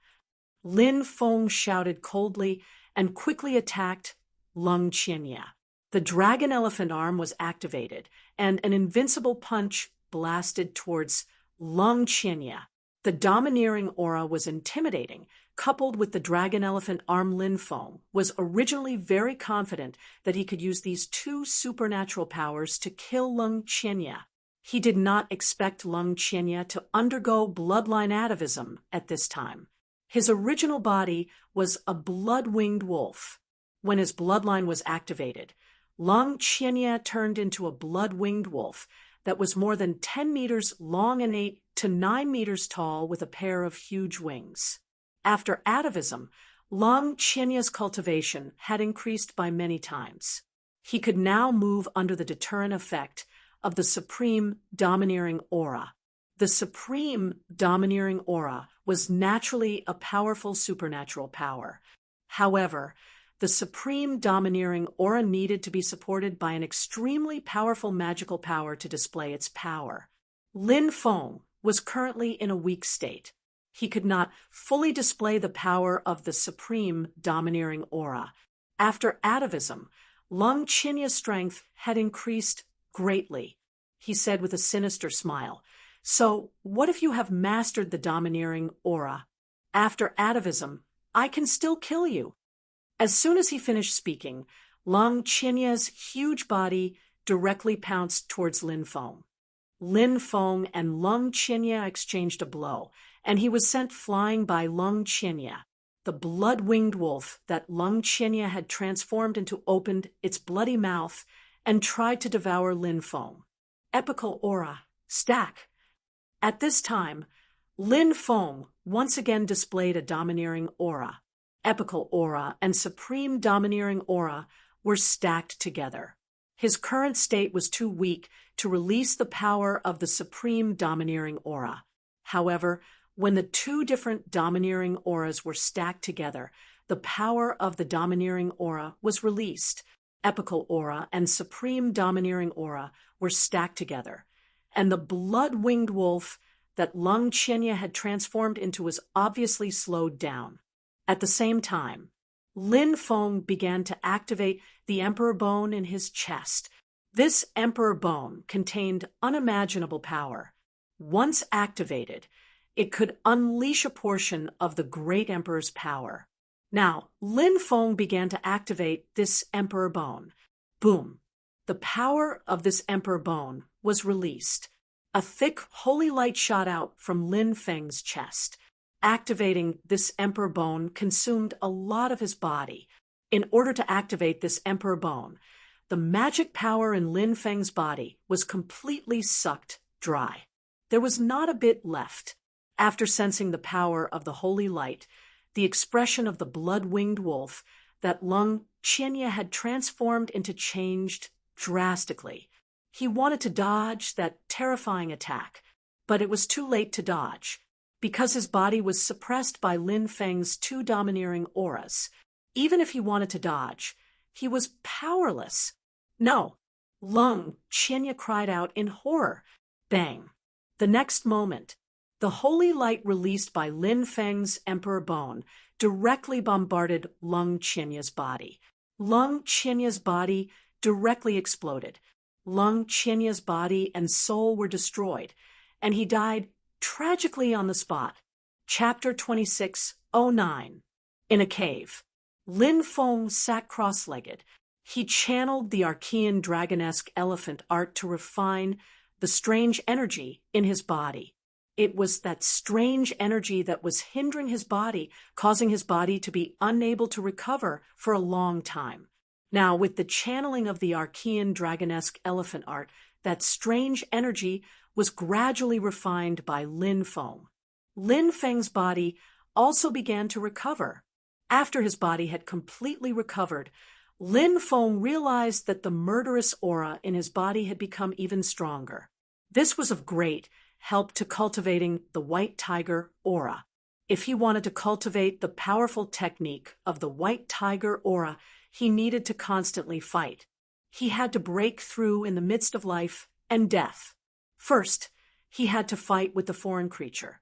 Lin Feng shouted coldly and quickly attacked Lung Chinya. The dragon elephant arm was activated, and an invincible punch blasted towards Lung Chinya. The domineering aura was intimidating, coupled with the dragon elephant arm. Lin Feng was originally very confident that he could use these two supernatural powers to kill Lung Chinya. He did not expect Lung Chinya to undergo bloodline atavism at this time. His original body was a blood-winged wolf. When his bloodline was activated, Lung Chinya turned into a blood-winged wolf that was more than 10 meters long and 8 to 9 meters tall with a pair of huge wings. After atavism, Lung Chinya's cultivation had increased by many times. He could now move under the deterrent effect of the supreme domineering aura. The supreme domineering aura was naturally a powerful supernatural power. However, the supreme domineering aura needed to be supported by an extremely powerful magical power to display its power. Lin Feng was currently in a weak state. He could not fully display the power of the supreme domineering aura. After atavism, Lung Chinya's strength had increased greatly. He said with a sinister smile, "So, what if you have mastered the domineering aura? After atavism, I can still kill you." As soon as he finished speaking, Lung Chinya's huge body directly pounced towards Lin Feng. Lin Feng and Lung Chinya exchanged a blow, and he was sent flying by Lung Chinya. The blood-winged wolf that Lung Chinya had transformed into opened its bloody mouth and tried to devour Lin Feng. Epical aura, stack. At this time, Lin Feng once again displayed a domineering aura. Epical aura and supreme domineering aura were stacked together. His current state was too weak to release the power of the supreme domineering aura. However, when the two different domineering auras were stacked together, the power of the domineering aura was released. Epical aura and supreme domineering aura were stacked together, and the blood-winged wolf that Lung Chinya had transformed into was obviously slowed down. At the same time, Lin Feng began to activate the emperor bone in his chest. This emperor bone contained unimaginable power. Once activated, it could unleash a portion of the great emperor's power. Now, Lin Feng began to activate this emperor bone. Boom! The power of this emperor bone was released. A thick holy light shot out from Lin Feng's chest. Activating this emperor bone consumed a lot of his body. In order to activate this emperor bone, the magic power in Lin Feng's body was completely sucked dry. There was not a bit left. After sensing the power of the holy light, the expression of the blood-winged wolf, that Lung Qianye had transformed into changed drastically. He wanted to dodge that terrifying attack, but it was too late to dodge, because his body was suppressed by Lin Feng's two domineering auras. Even if he wanted to dodge, he was powerless. No! Lung Qianye cried out in horror. Bang! The next moment, the holy light released by Lin Feng's Emperor Bone directly bombarded Lung Qianye's body. Lung Qianye's body directly exploded. Lung Qianye's body and soul were destroyed, and he died tragically on the spot. Chapter 26:09. In a cave, Lin Feng sat cross-legged. He channeled the Archean dragonesque elephant art to refine the strange energy in his body. It was that strange energy that was hindering his body, causing his body to be unable to recover for a long time. Now, with the channeling of the Archean dragonesque elephant art, that strange energy was gradually refined by Lin Feng. Lin Feng's body also began to recover. After his body had completely recovered, Lin Feng realized that the murderous aura in his body had become even stronger. This was of great help to cultivating the white tiger aura. If he wanted to cultivate the powerful technique of the white tiger aura, he needed to constantly fight. He had to break through in the midst of life and death. First, he had to fight with the foreign creature.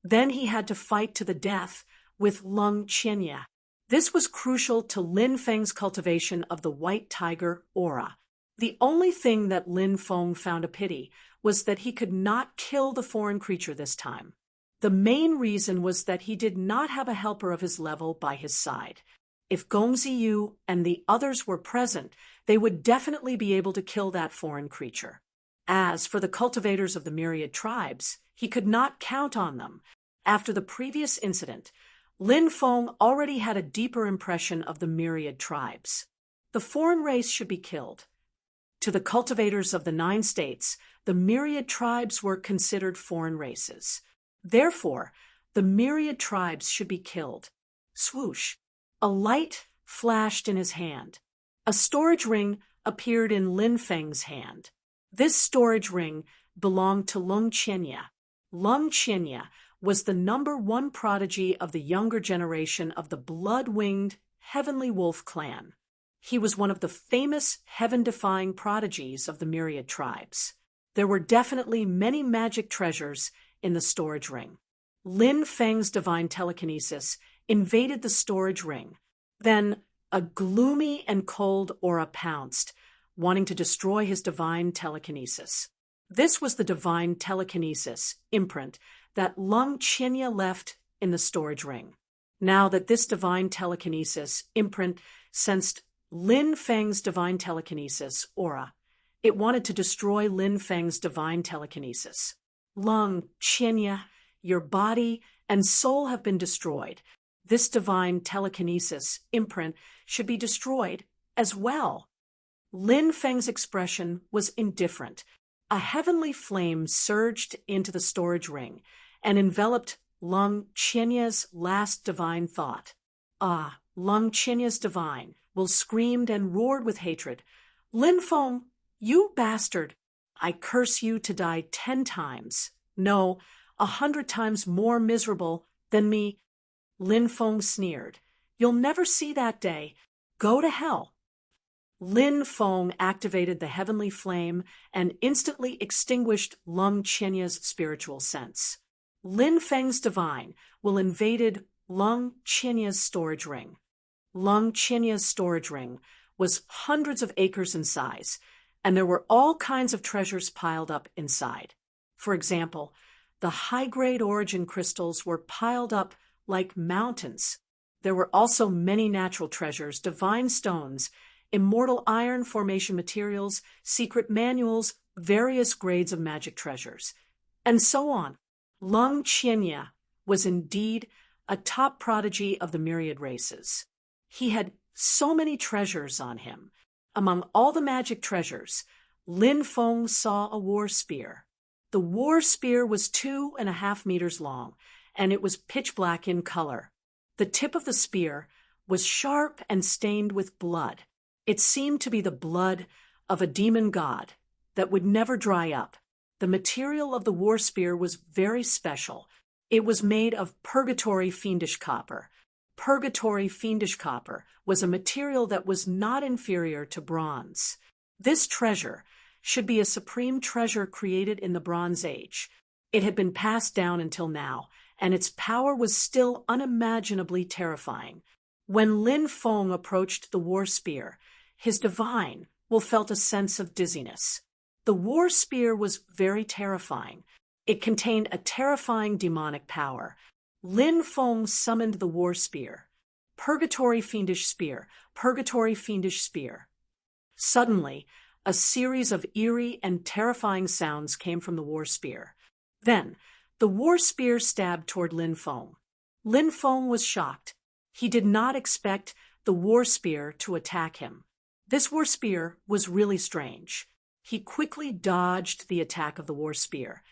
Then he had to fight to the death with Lung Qianye. This was crucial to Lin Feng's cultivation of the white tiger aura. The only thing that Lin Feng found a pity was that he could not kill the foreign creature this time. The main reason was that he did not have a helper of his level by his side. If Gong Ziyu and the others were present, they would definitely be able to kill that foreign creature. As for the cultivators of the myriad tribes, he could not count on them. After the previous incident, Lin Feng already had a deeper impression of the myriad tribes. The foreign race should be killed. To the cultivators of the 9 states, the myriad tribes were considered foreign races. Therefore, the myriad tribes should be killed. Swoosh! A light flashed in his hand. A storage ring appeared in Lin Feng's hand. This storage ring belonged to Lung Qianye. Lung Qianye was the #1 prodigy of the younger generation of the blood-winged Heavenly Wolf clan. He was one of the famous heaven-defying prodigies of the myriad tribes. There were definitely many magic treasures in the storage ring. Lin Feng's divine telekinesis invaded the storage ring. Then a gloomy and cold aura pounced, wanting to destroy his divine telekinesis. This was the divine telekinesis imprint that Lung Qianye left in the storage ring. Now that this divine telekinesis imprint sensed Lin Feng's divine telekinesis aura, it wanted to destroy Lin Feng's divine telekinesis. Lung Qianye, your body and soul have been destroyed. This divine telekinesis imprint should be destroyed as well. Lin Feng's expression was indifferent. A heavenly flame surged into the storage ring and enveloped Lung Qianye's last divine thought. Ah, Lung Qianye's divine will screamed and roared with hatred. Lin Feng, you bastard! I curse you to die 10 times. No, 100 times more miserable than me. Lin Feng sneered. You'll never see that day. Go to hell. Lin Feng activated the heavenly flame and instantly extinguished Lung Qianye's spiritual sense. Lin Feng's divine will invaded Lung Qianye's storage ring. Lung Qianye's storage ring was hundreds of acres in size, and there were all kinds of treasures piled up inside. For example, the high-grade origin crystals were piled up like mountains. There were also many natural treasures, divine stones, immortal iron formation materials, secret manuals, various grades of magic treasures, and so on. Lung Qianye was indeed a top prodigy of the myriad races. He had so many treasures on him. Among all the magic treasures, Lin Feng saw a war spear. The war spear was 2.5 meters long, and it was pitch black in color. The tip of the spear was sharp and stained with blood. It seemed to be the blood of a demon god that would never dry up. The material of the war spear was very special. It was made of purgatory fiendish copper. Purgatory fiendish copper was a material that was not inferior to bronze. This treasure should be a supreme treasure created in the Bronze Age. It had been passed down until now, and its power was still unimaginably terrifying. When Lin Feng approached the war spear, his divine will felt a sense of dizziness. The war spear was very terrifying. It contained a terrifying demonic power. Lin Feng summoned the war spear. Purgatory fiendish spear, purgatory fiendish spear. Suddenly, a series of eerie and terrifying sounds came from the war spear. Then, the war spear stabbed toward Lin Feng. Lin Feng was shocked. He did not expect the war spear to attack him. This war spear was really strange. He quickly dodged the attack of the war spear,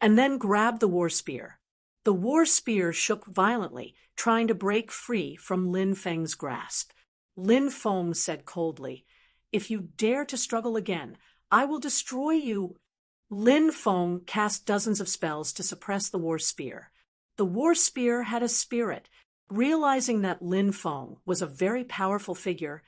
and then grabbed the war spear. The war spear shook violently, trying to break free from Lin Feng's grasp. Lin Feng said coldly, "If you dare to struggle again, I will destroy you." Lin Feng cast dozens of spells to suppress the war spear. The war spear had a spirit. Realizing that Lin Feng was a very powerful figure,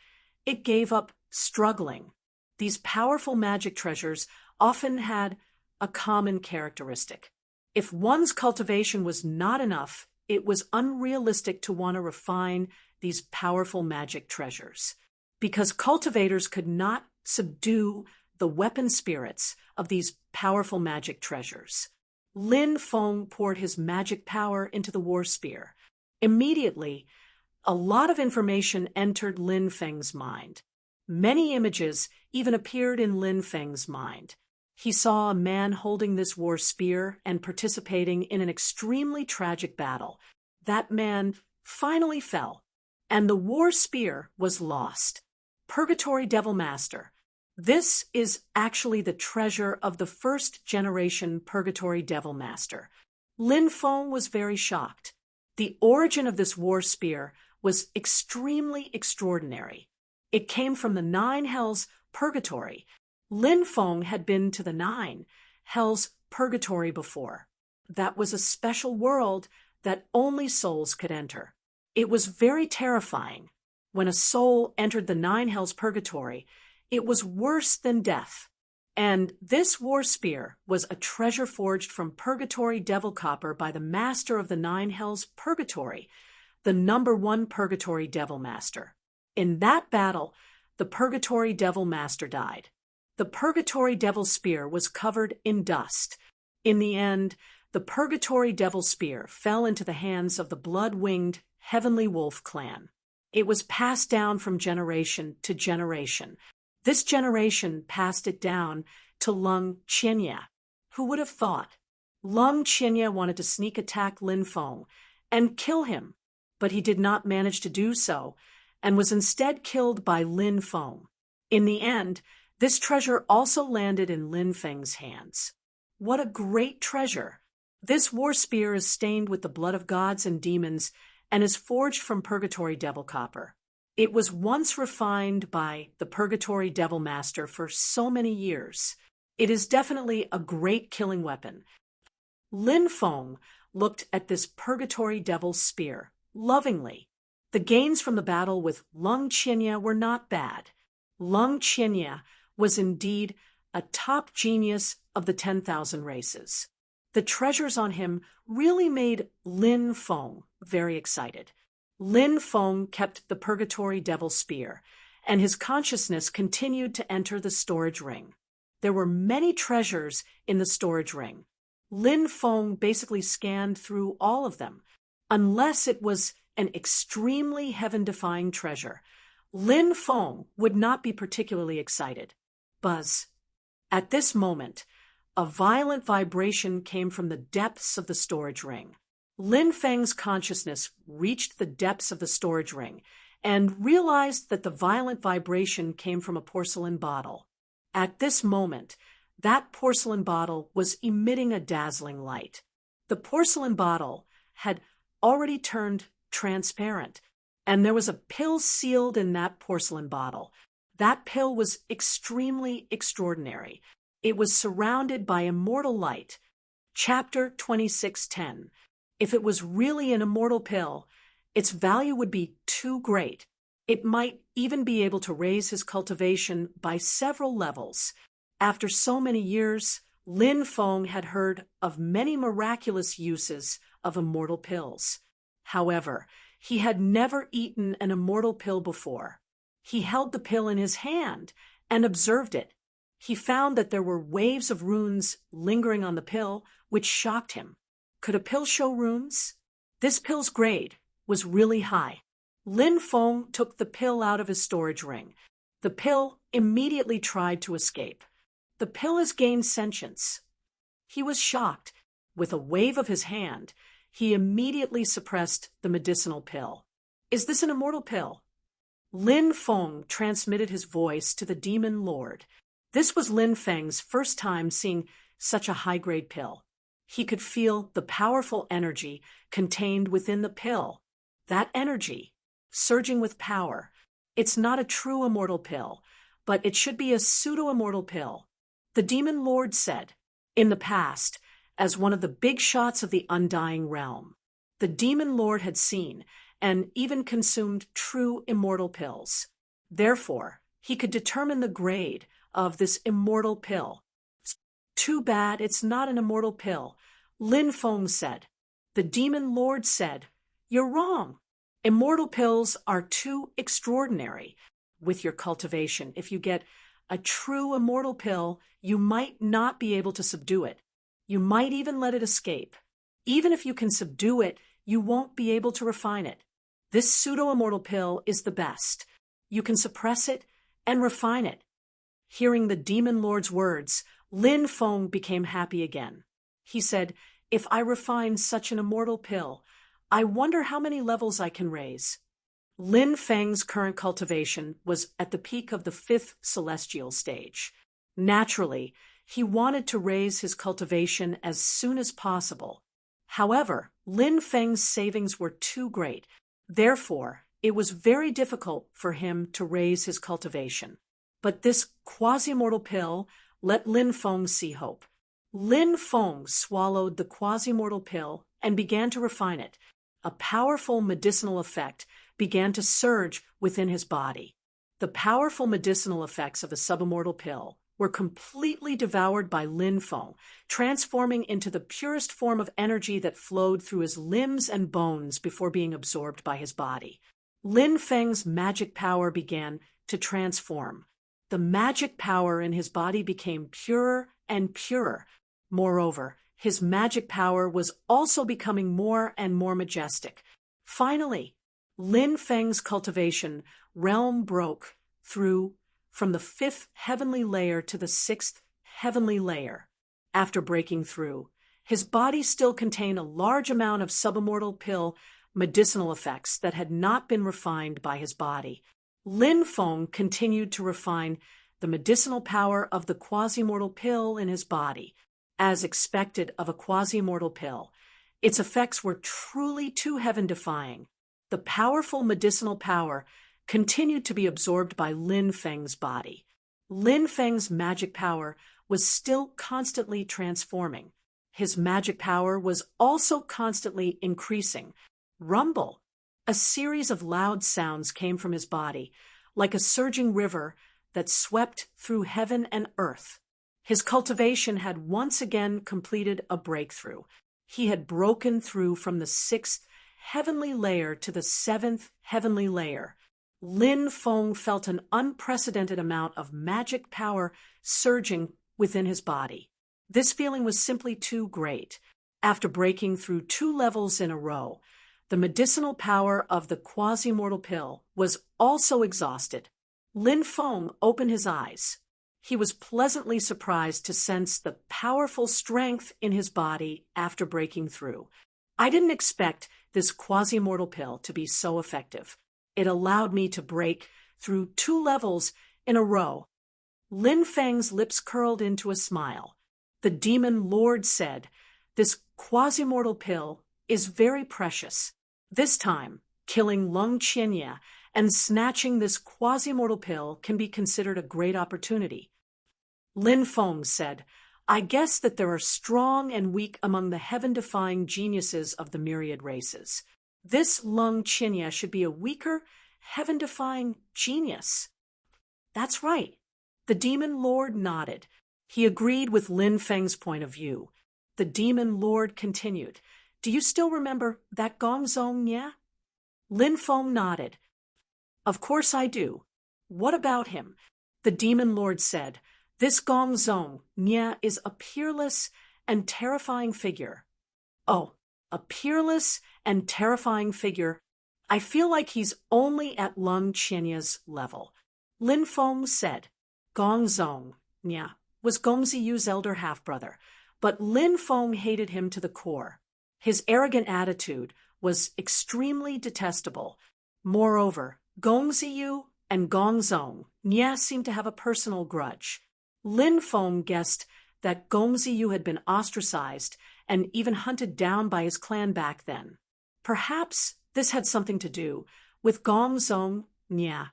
it gave up struggling. These powerful magic treasures often had a common characteristic. If one's cultivation was not enough, it was unrealistic to want to refine these powerful magic treasures, because cultivators could not subdue the weapon spirits of these powerful magic treasures. Lin Feng poured his magic power into the war spear. Immediately, a lot of information entered Lin Feng's mind. Many images even appeared in Lin Feng's mind. He saw a man holding this war spear and participating in an extremely tragic battle. That man finally fell, and the war spear was lost. Purgatory Devil Master. This is actually the treasure of the first generation Purgatory Devil Master. Lin Feng was very shocked. The origin of this war spear was extremely extraordinary. It came from the 9 hells purgatory. Lin Feng had been to the 9 hells purgatory before. That was a special world that only souls could enter. It was very terrifying. When a soul entered the 9 hells purgatory, it was worse than death. And this war spear was a treasure forged from purgatory devil copper by the master of the 9 hells purgatory, the #1 purgatory devil master. In that battle, the purgatory devil master died. The purgatory devil spear was covered in dust. In the end, the purgatory devil spear fell into the hands of the blood-winged Heavenly Wolf clan. It was passed down from generation to generation. This generation passed it down to Lung Qinya. Who would have thought? Lung Qinya wanted to sneak attack Lin Feng and kill him, but he did not manage to do so and was instead killed by Lin Feng. In the end, this treasure also landed in Lin Feng's hands. What a great treasure! This war spear is stained with the blood of gods and demons and is forged from purgatory devil copper. It was once refined by the Purgatory Devil Master for so many years. It is definitely a great killing weapon. Lin Feng looked at this Purgatory Devil spear lovingly. The gains from the battle with Lung Qinya were not bad. Lung Qinya was indeed a top genius of the 10,000 races. The treasures on him really made Lin Feng very excited. Lin Feng kept the Purgatory Devil Spear, and his consciousness continued to enter the storage ring. There were many treasures in the storage ring. Lin Feng basically scanned through all of them. Unless it was an extremely heaven-defying treasure, Lin Feng would not be particularly excited. Buzz. At this moment, a violent vibration came from the depths of the storage ring. Lin Feng's consciousness reached the depths of the storage ring and realized that the violent vibration came from a porcelain bottle. At this moment, That porcelain bottle was emitting a dazzling light. The porcelain bottle had already turned transparent, and there was a pill sealed in that porcelain bottle. That pill was extremely extraordinary. It was surrounded by immortal light. Chapter 26:10. If it was really an immortal pill, its value would be too great. It might even be able to raise his cultivation by several levels. After so many years, Lin Feng had heard of many miraculous uses of immortal pills. However, he had never eaten an immortal pill before. He held the pill in his hand and observed it. He found that there were waves of runes lingering on the pill, which shocked him. Could a pill show runes? This pill's grade was really high. Lin Feng took the pill out of his storage ring. The pill immediately tried to escape. The pill has gained sentience. He was shocked. With a wave of his hand, he immediately suppressed the medicinal pill. Is this an immortal pill? Lin Feng transmitted his voice to the demon lord. This was Lin Feng's first time seeing such a high-grade pill. He could feel the powerful energy contained within the pill. That energy, surging with power. It's not a true immortal pill, but it should be a pseudo-immortal pill. The demon lord said, in the past, as one of the big shots of the undying realm. The demon lord had seen and even consumed true immortal pills. Therefore, he could determine the grade of this immortal pill. Too bad it's not an immortal pill, Lin Feng said. The demon lord said, you're wrong. Immortal pills are too extraordinary. With your cultivation, if you get a true immortal pill, you might not be able to subdue it. You might even let it escape. Even if you can subdue it, you won't be able to refine it. This pseudo-immortal pill is the best. You can suppress it and refine it. Hearing the demon lord's words, Lin Feng became happy again. He said, if I refine such an immortal pill, I wonder how many levels I can raise. Lin Feng's current cultivation was at the peak of the 5th celestial stage. Naturally, he wanted to raise his cultivation as soon as possible. However, Lin Feng's savings were too great. Therefore, it was very difficult for him to raise his cultivation. But this quasi-mortal pill let Lin Feng see hope. Lin Feng swallowed the quasi-mortal pill and began to refine it. A powerful medicinal effect began to surge within his body. The powerful medicinal effects of the subimmortal pill were completely devoured by Lin Feng, transforming into the purest form of energy that flowed through his limbs and bones before being absorbed by his body. Lin Feng's magic power began to transform. The magic power in his body became purer and purer. Moreover, his magic power was also becoming more and more majestic. Finally, Lin Feng's cultivation realm broke through from the 5th heavenly layer to the 6th heavenly layer. After breaking through, his body still contained a large amount of subimmortal pill medicinal effects that had not been refined by his body. Lin Feng continued to refine the medicinal power of the quasi-mortal pill in his body. As expected of a quasi-mortal pill, its effects were truly too heaven-defying. The powerful medicinal power continued to be absorbed by Lin Feng's body. Lin Feng's magic power was still constantly transforming. His magic power was also constantly increasing. Rumble! A series of loud sounds came from his body, like a surging river that swept through heaven and earth. His cultivation had once again completed a breakthrough. He had broken through from the 6th heavenly layer to the 7th heavenly layer. Lin Feng felt an unprecedented amount of magic power surging within his body. This feeling was simply too great. After breaking through 2 levels in a row, the medicinal power of the quasi-mortal pill was also exhausted. Lin Feng opened his eyes. He was pleasantly surprised to sense the powerful strength in his body after breaking through. I didn't expect this quasi-mortal pill to be so effective. It allowed me to break through 2 levels in a row. Lin Feng's lips curled into a smile. The demon lord said, "This quasi-mortal pill is very precious. This time, killing Lung Qianye and snatching this quasi-mortal pill can be considered a great opportunity." Lin Feng said, "I guess that there are strong and weak among the heaven-defying geniuses of the myriad races. This Lung Qianye should be a weaker, heaven-defying genius." "That's right." The demon lord nodded. He agreed with Lin Feng's point of view. The demon lord continued, "Do you still remember that Gongzong Nye?" Lin Feng nodded. "Of course I do. What about him?" The demon lord said, "This Gongzong Nye is a peerless and terrifying figure." "Oh, a peerless and terrifying figure. I feel like he's only at Lung Qianye's level." Lin Feng said. Gongzong Nye was Gongziyu's elder half-brother, but Lin Feng hated him to the core. His arrogant attitude was extremely detestable. Moreover, Gongziyu and Gongzong Nye seemed to have a personal grudge. Lin Feng guessed that Gongziyu had been ostracized and even hunted down by his clan back then. Perhaps this had something to do with Gongzong Nye.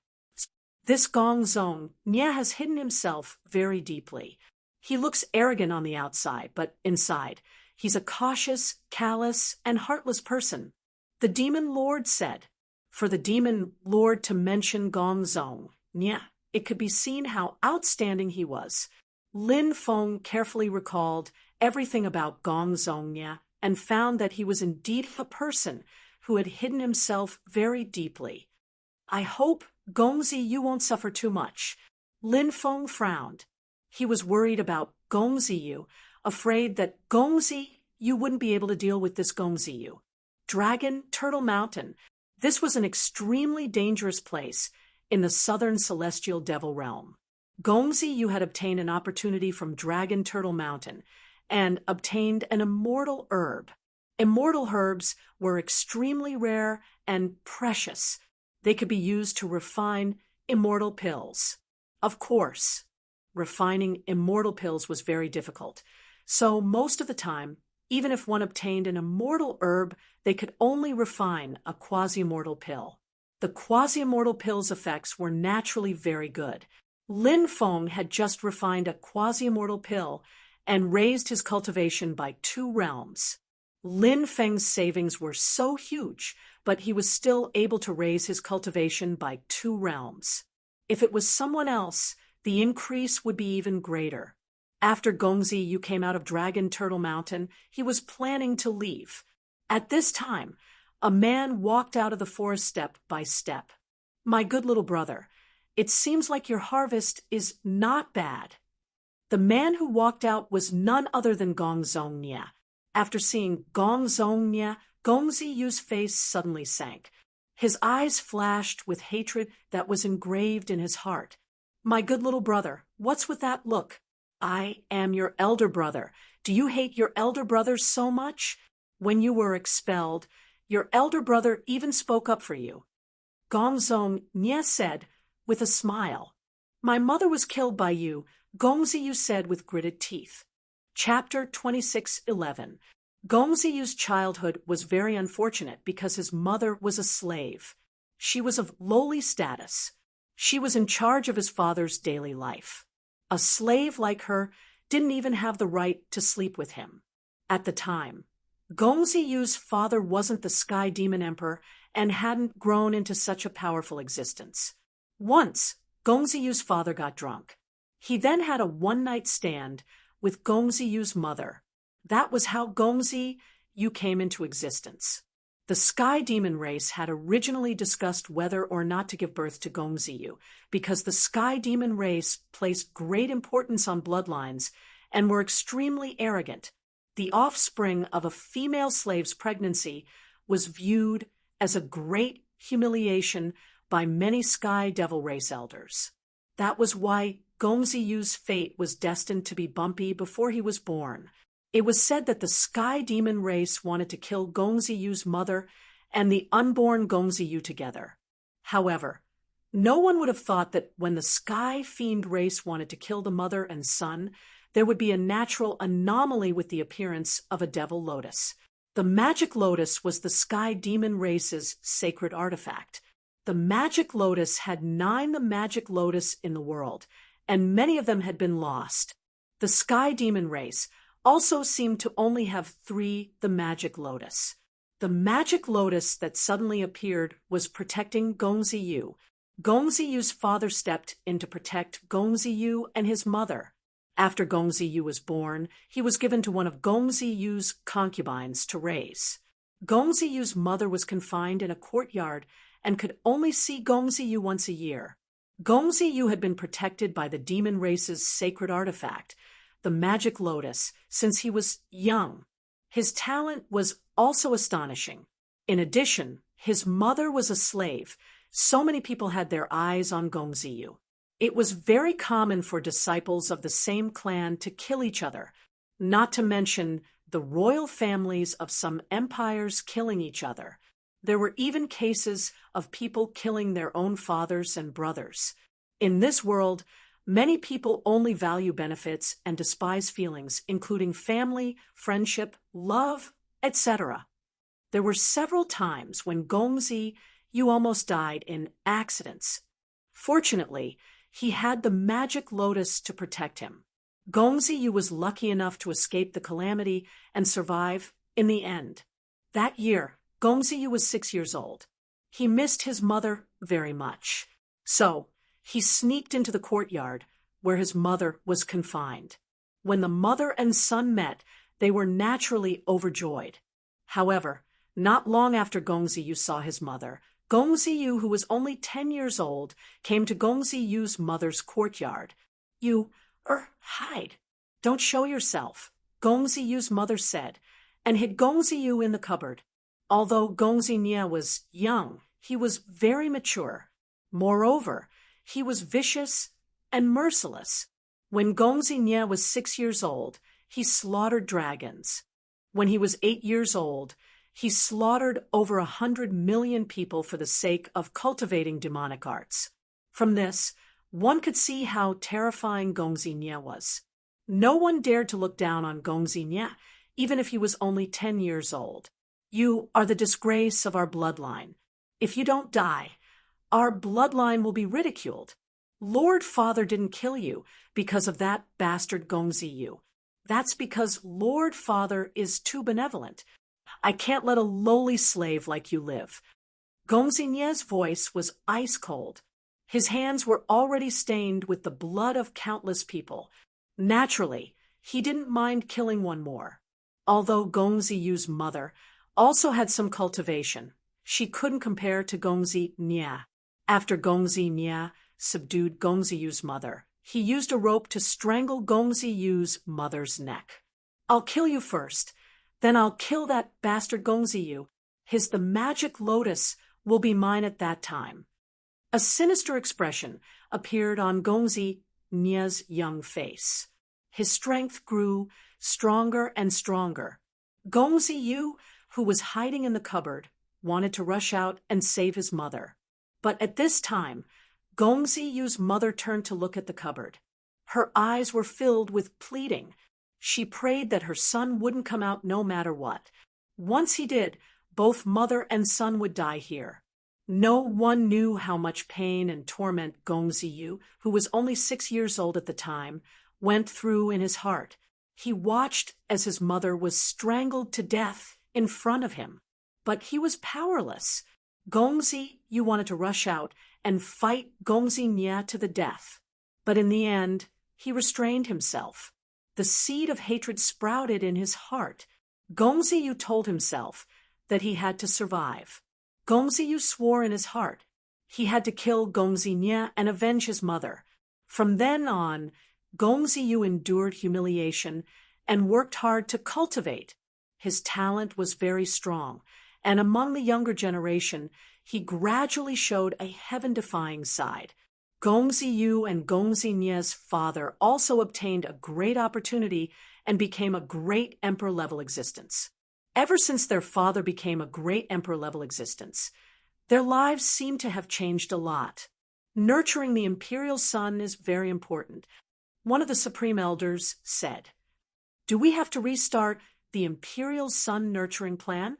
This Gongzong Nye has hidden himself very deeply. He looks arrogant on the outside, but inside, he's a cautious, callous, and heartless person. The demon lord said. For the demon lord to mention Gongzong Nye, it could be seen how outstanding he was. Lin Feng carefully recalled everything about Gongzong Nye and found that he was indeed a person who had hidden himself very deeply. "I hope Gongziyu won't suffer too much." Lin Feng frowned. He was worried about Gongziyu, afraid that Gongziyu wouldn't be able to deal with this Gongziyu. Dragon Turtle Mountain. This was an extremely dangerous place in the southern celestial devil realm. Gongziyu had obtained an opportunity from Dragon Turtle Mountain and obtained an immortal herb. Immortal herbs were extremely rare and precious. They could be used to refine immortal pills. Of course, refining immortal pills was very difficult. So most of the time, even if one obtained an immortal herb, they could only refine a quasi-immortal pill. The quasi-immortal pill's effects were naturally very good. Lin Feng had just refined a quasi-immortal pill and raised his cultivation by 2 realms. Lin Feng's savings were so huge, but he was still able to raise his cultivation by 2 realms. If it was someone else, the increase would be even greater. After Gongziyu came out of Dragon Turtle Mountain, he was planning to leave. At this time, a man walked out of the forest step by step. "My good little brother, it seems like your harvest is not bad." The man who walked out was none other than Gongzong Nye. After seeing Gongzong Nye, Gongziyu's face suddenly sank. His eyes flashed with hatred that was engraved in his heart. "My good little brother, what's with that look? I am your elder brother. Do you hate your elder brother so much? When you were expelled, your elder brother even spoke up for you." Gongzong Nye said with a smile. "My mother was killed by you," Gongziyu said with gritted teeth. Chapter 26:11. Gongziyu's childhood was very unfortunate because his mother was a slave. She was of lowly status. She was in charge of his father's daily life. A slave like her didn't even have the right to sleep with him. At the time, Gongziyu's father wasn't the Sky Demon Emperor and hadn't grown into such a powerful existence. Once, Gongziyu's father got drunk. He then had a one-night stand with Gongziyu's mother. That was how Gongziyu came into existence. The Sky Demon race had originally discussed whether or not to give birth to Gongziyu, because the Sky Demon race placed great importance on bloodlines and were extremely arrogant. The offspring of a female slave's pregnancy was viewed as a great humiliation by many Sky Devil race elders. That was why Gongziyu's fate was destined to be bumpy before he was born. It was said that the Sky Demon race wanted to kill Gongziyu's mother and the unborn Gongziyu together. However, No one would have thought that when the sky fiend race wanted to kill the mother and son, there would be a natural anomaly with the appearance of a devil lotus. The magic lotus was the sky demon race's sacred artifact. The magic lotus had 9 the magic lotus in the world, and many of them had been lost. The sky demon race also seemed to only have 3 the magic lotus. The magic lotus that suddenly appeared was protecting Gongzi. Gongzi's father stepped in to protect Gongzi and his mother. After Gongzi was born, he was given to one of Gongzi's concubines to raise. Gongzi's mother was confined in a courtyard and could only see Gongzi once a year. Gongzi had been protected by the demon race's sacred artifact, the magic lotus, since he was young. His talent was also astonishing. In addition, his mother was a slave. So many people had their eyes on Gongzi. It was very common for disciples of the same clan to kill each other, not to mention the royal families of some empires killing each other. There were even cases of people killing their own fathers and brothers. In this world, many people only value benefits and despise feelings, including family, friendship, love, etc. There were several times when Gongzi almost died in accidents. Fortunately, he had the magic lotus to protect him. Gongzi was lucky enough to escape the calamity and survive in the end. That year, Gongzi was 6 years old. He missed his mother very much. So, he sneaked into the courtyard where his mother was confined. When the mother and son met, they were naturally overjoyed. However, not long after Gongzi saw his mother, Gongzi, who was only 10 years old, came to Gongzi's mother's courtyard. Hide. Don't show yourself, Gongzi's mother said, and hid Gongzi in the cupboard. Although Gongzi was young, he was very mature. Moreover, he was vicious and merciless. When Gongzi was 6 years old, he slaughtered dragons. When he was 8 years old, he slaughtered over 100 million people for the sake of cultivating demonic arts. From this, one could see how terrifying Gongzi was. No one dared to look down on Gongzi, even if he was only 10 years old. You are the disgrace of our bloodline. If you don't die, our bloodline will be ridiculed. Lord Father didn't kill you because of that bastard Gongzi. That's because Lord Father is too benevolent. I can't let a lowly slave like you live. Gongzi's voice was ice cold. His hands were already stained with the blood of countless people. Naturally, he didn't mind killing one more. Although Gongzi's mother also had some cultivation, she couldn't compare to Gongzi. After Gongzi subdued Gongzi's mother, he used a rope to strangle Gongzi's mother's neck. I'll kill you first. Then I'll kill that bastard Gongzi. The magic lotus will be mine at that time. A sinister expression appeared on Gongzi's young face. His strength grew stronger and stronger. Gongzi, who was hiding in the cupboard, wanted to rush out and save his mother. But at this time, Gongzi's mother turned to look at the cupboard. Her eyes were filled with pleading. She prayed that her son wouldn't come out no matter what. Once he did, both mother and son would die here. No one knew how much pain and torment Gongzi, who was only 6 years old at the time, went through in his heart. He watched as his mother was strangled to death in front of him. But he was powerless. Gongzi wanted to rush out and fight Gongzi to the death. But in the end, he restrained himself. The seed of hatred sprouted in his heart. Gongzi told himself that he had to survive. Gongzi swore in his heart he had to kill Gongzi and avenge his mother. From then on, Gongzi endured humiliation and worked hard to cultivate. His talent was very strong, and among the younger generation, he gradually showed a heaven-defying side. Gongzi and Gongzi's father also obtained a great opportunity and became a great emperor-level existence. Ever since their father became a great emperor-level existence, their lives seem to have changed a lot. Nurturing the imperial son is very important. One of the supreme elders said, "Do we have to restart the imperial son nurturing plan?"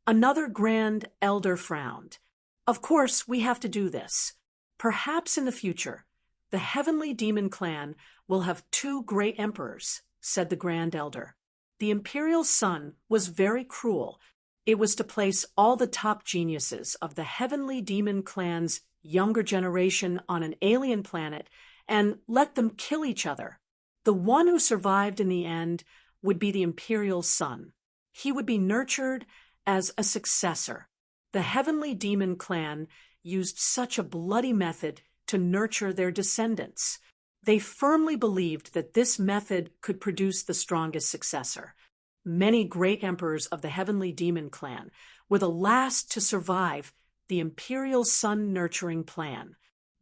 Another grand elder frowned. "Of course, we have to do this. Perhaps in the future, the heavenly demon clan will have two great emperors," said the grand elder. The imperial son was very cruel. It was to place all the top geniuses of the heavenly demon clan's younger generation on an alien planet and let them kill each other. The one who survived in the end would be the imperial son. He would be nurtured as a successor. The heavenly demon clan used such a bloody method to nurture their descendants. They firmly believed that this method could produce the strongest successor. Many great emperors of the heavenly demon clan were the last to survive the imperial son nurturing plan.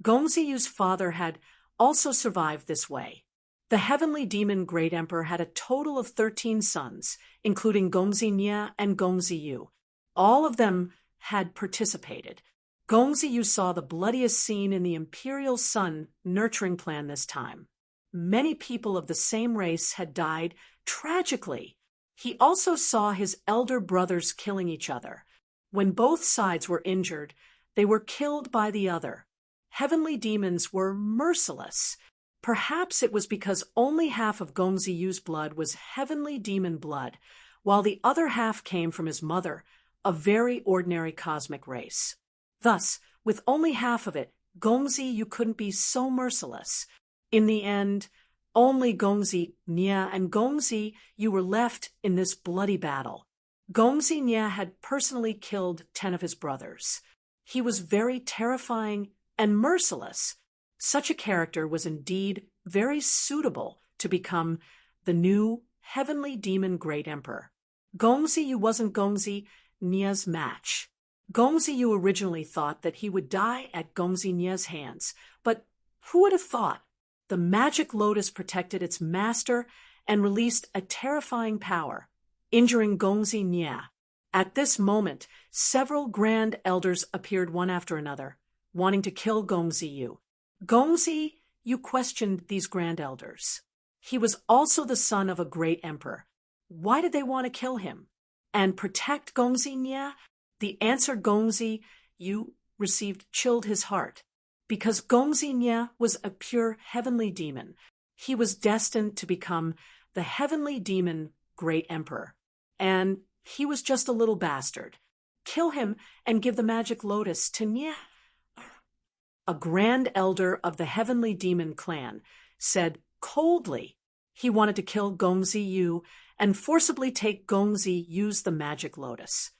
Gongziyu's father had also survived this way. The heavenly demon great emperor had a total of 13 sons, including Gongzi Nye and Gongziyu. All of them had participated. Gongziyu saw the bloodiest scene in the imperial son nurturing plan this time. Many people of the same race had died tragically. He also saw his elder brothers killing each other. When both sides were injured, they were killed by the other. Heavenly demons were merciless. Perhaps it was because only half of Gongziyu's blood was heavenly demon blood, while the other half came from his mother, a very ordinary cosmic race. Thus, with only half of it, Gongziyu couldn't be so merciless. In the end, only Gongzi Nye and Gongziyu were left in this bloody battle. Gongzi Nye had personally killed 10 of his brothers. He was very terrifying and merciless. Such a character was indeed very suitable to become the new heavenly demon great emperor. Gongziyu wasn't Gongzi Nye's match. Gongziyu originally thought that he would die at Gongzi Nye's hands, but who would have thought? The magic lotus protected its master and released a terrifying power, injuring Gongzi Nye. At this moment, several grand elders appeared one after another, wanting to kill Gongziyu. Gongziyu questioned these grand elders. He was also the son of a great emperor. Why did they want to kill him and protect Gongzi Nye? The answer Gongziyu received chilled his heart. Because Gongzi Nye was a pure heavenly demon, he was destined to become the heavenly demon great emperor. And he was just a little bastard. Kill him and give the magic lotus to Nye. A grand elder of the heavenly demon clan said coldly he wanted to kill Gongziyu and forcibly take Gongziyu's the magic lotus.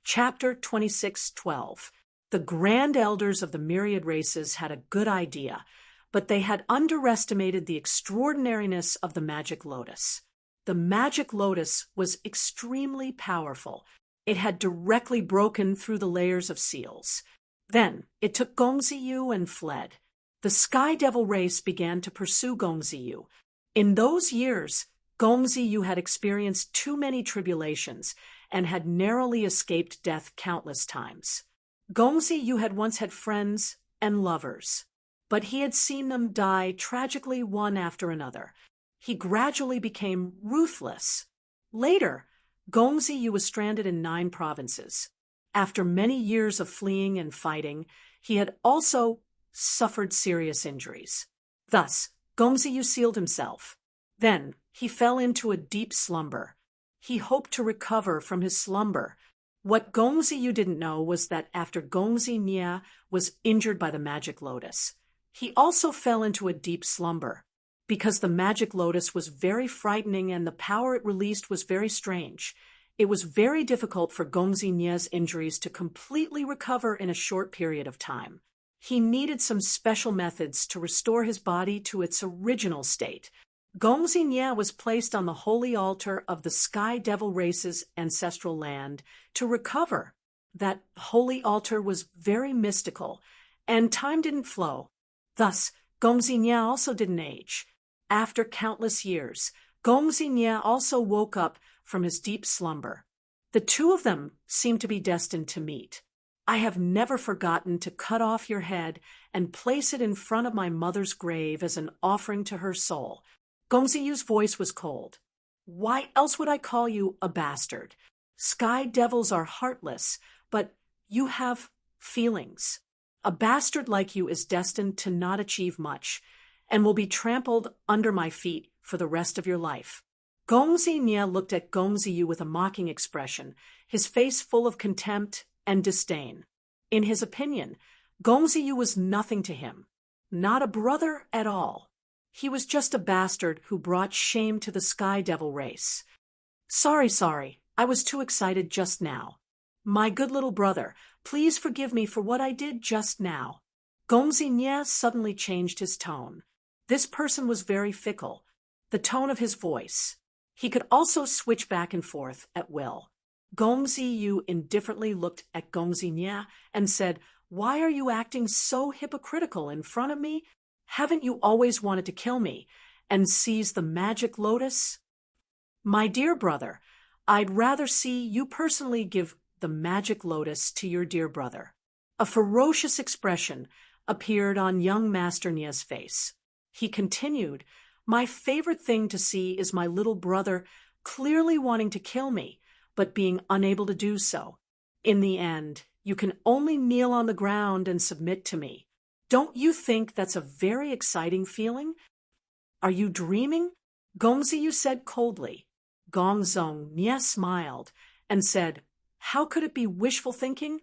Chapter 26:12. The grand elders of the myriad races had a good idea, but they had underestimated the extraordinariness of the magic lotus. The magic lotus was extremely powerful. It had directly broken through the layers of seals. Then it took Gongziyu and fled. The Sky Devil race began to pursue Gongziyu. In those years, Gongziyu had experienced too many tribulations and had narrowly escaped death countless times. Gongziyu had once had friends and lovers, but he had seen them die tragically one after another. He gradually became ruthless. Later, Gongziyu was stranded in 9 provinces. After many years of fleeing and fighting, he had also suffered serious injuries. Thus, Gongziyu sealed himself. Then he fell into a deep slumber. He hoped to recover from his slumber. What Gongziyu didn't know was that after Gongzi Nye was injured by the magic lotus, he also fell into a deep slumber. Because the magic lotus was very frightening and the power it released was very strange, it was very difficult for Gongzi Nye's injuries to completely recover in a short period of time. He needed some special methods to restore his body to its original state. Gongzi Nye was placed on the holy altar of the Sky Devil race's ancestral land to recover. That holy altar was very mystical, and time didn't flow. Thus, Gongzi Nye also didn't age. After countless years, Gongzi Nye also woke up from his deep slumber. The two of them seemed to be destined to meet. I have never forgotten to cut off your head and place it in front of my mother's grave as an offering to her soul. Gongziyu's voice was cold. Why else would I call you a bastard? Sky devils are heartless, but you have feelings. A bastard like you is destined to not achieve much, and will be trampled under my feet for the rest of your life. Gongzi Nye looked at Gongziyu with a mocking expression, his face full of contempt and disdain. In his opinion, Gongziyu was nothing to him, not a brother at all. He was just a bastard who brought shame to the Sky Devil race. Sorry, I was too excited just now. My good little brother, please forgive me for what I did just now. Gongzi Nye suddenly changed his tone. This person was very fickle. The tone of his voice. He could also switch back and forth at will. Gongziyu indifferently looked at Gongzi Nye and said, "Why are you acting so hypocritical in front of me? Haven't you always wanted to kill me and seize the magic lotus?" My dear brother, I'd rather see you personally give the magic lotus to your dear brother. A ferocious expression appeared on young Master Nye's face. He continued, "My favorite thing to see is my little brother clearly wanting to kill me, but being unable to do so. In the end, you can only kneel on the ground and submit to me. Don't you think that's a very exciting feeling?" "Are you dreaming?" Gongziyu said coldly. Gongzong Nye smiled and said, "How could it be wishful thinking?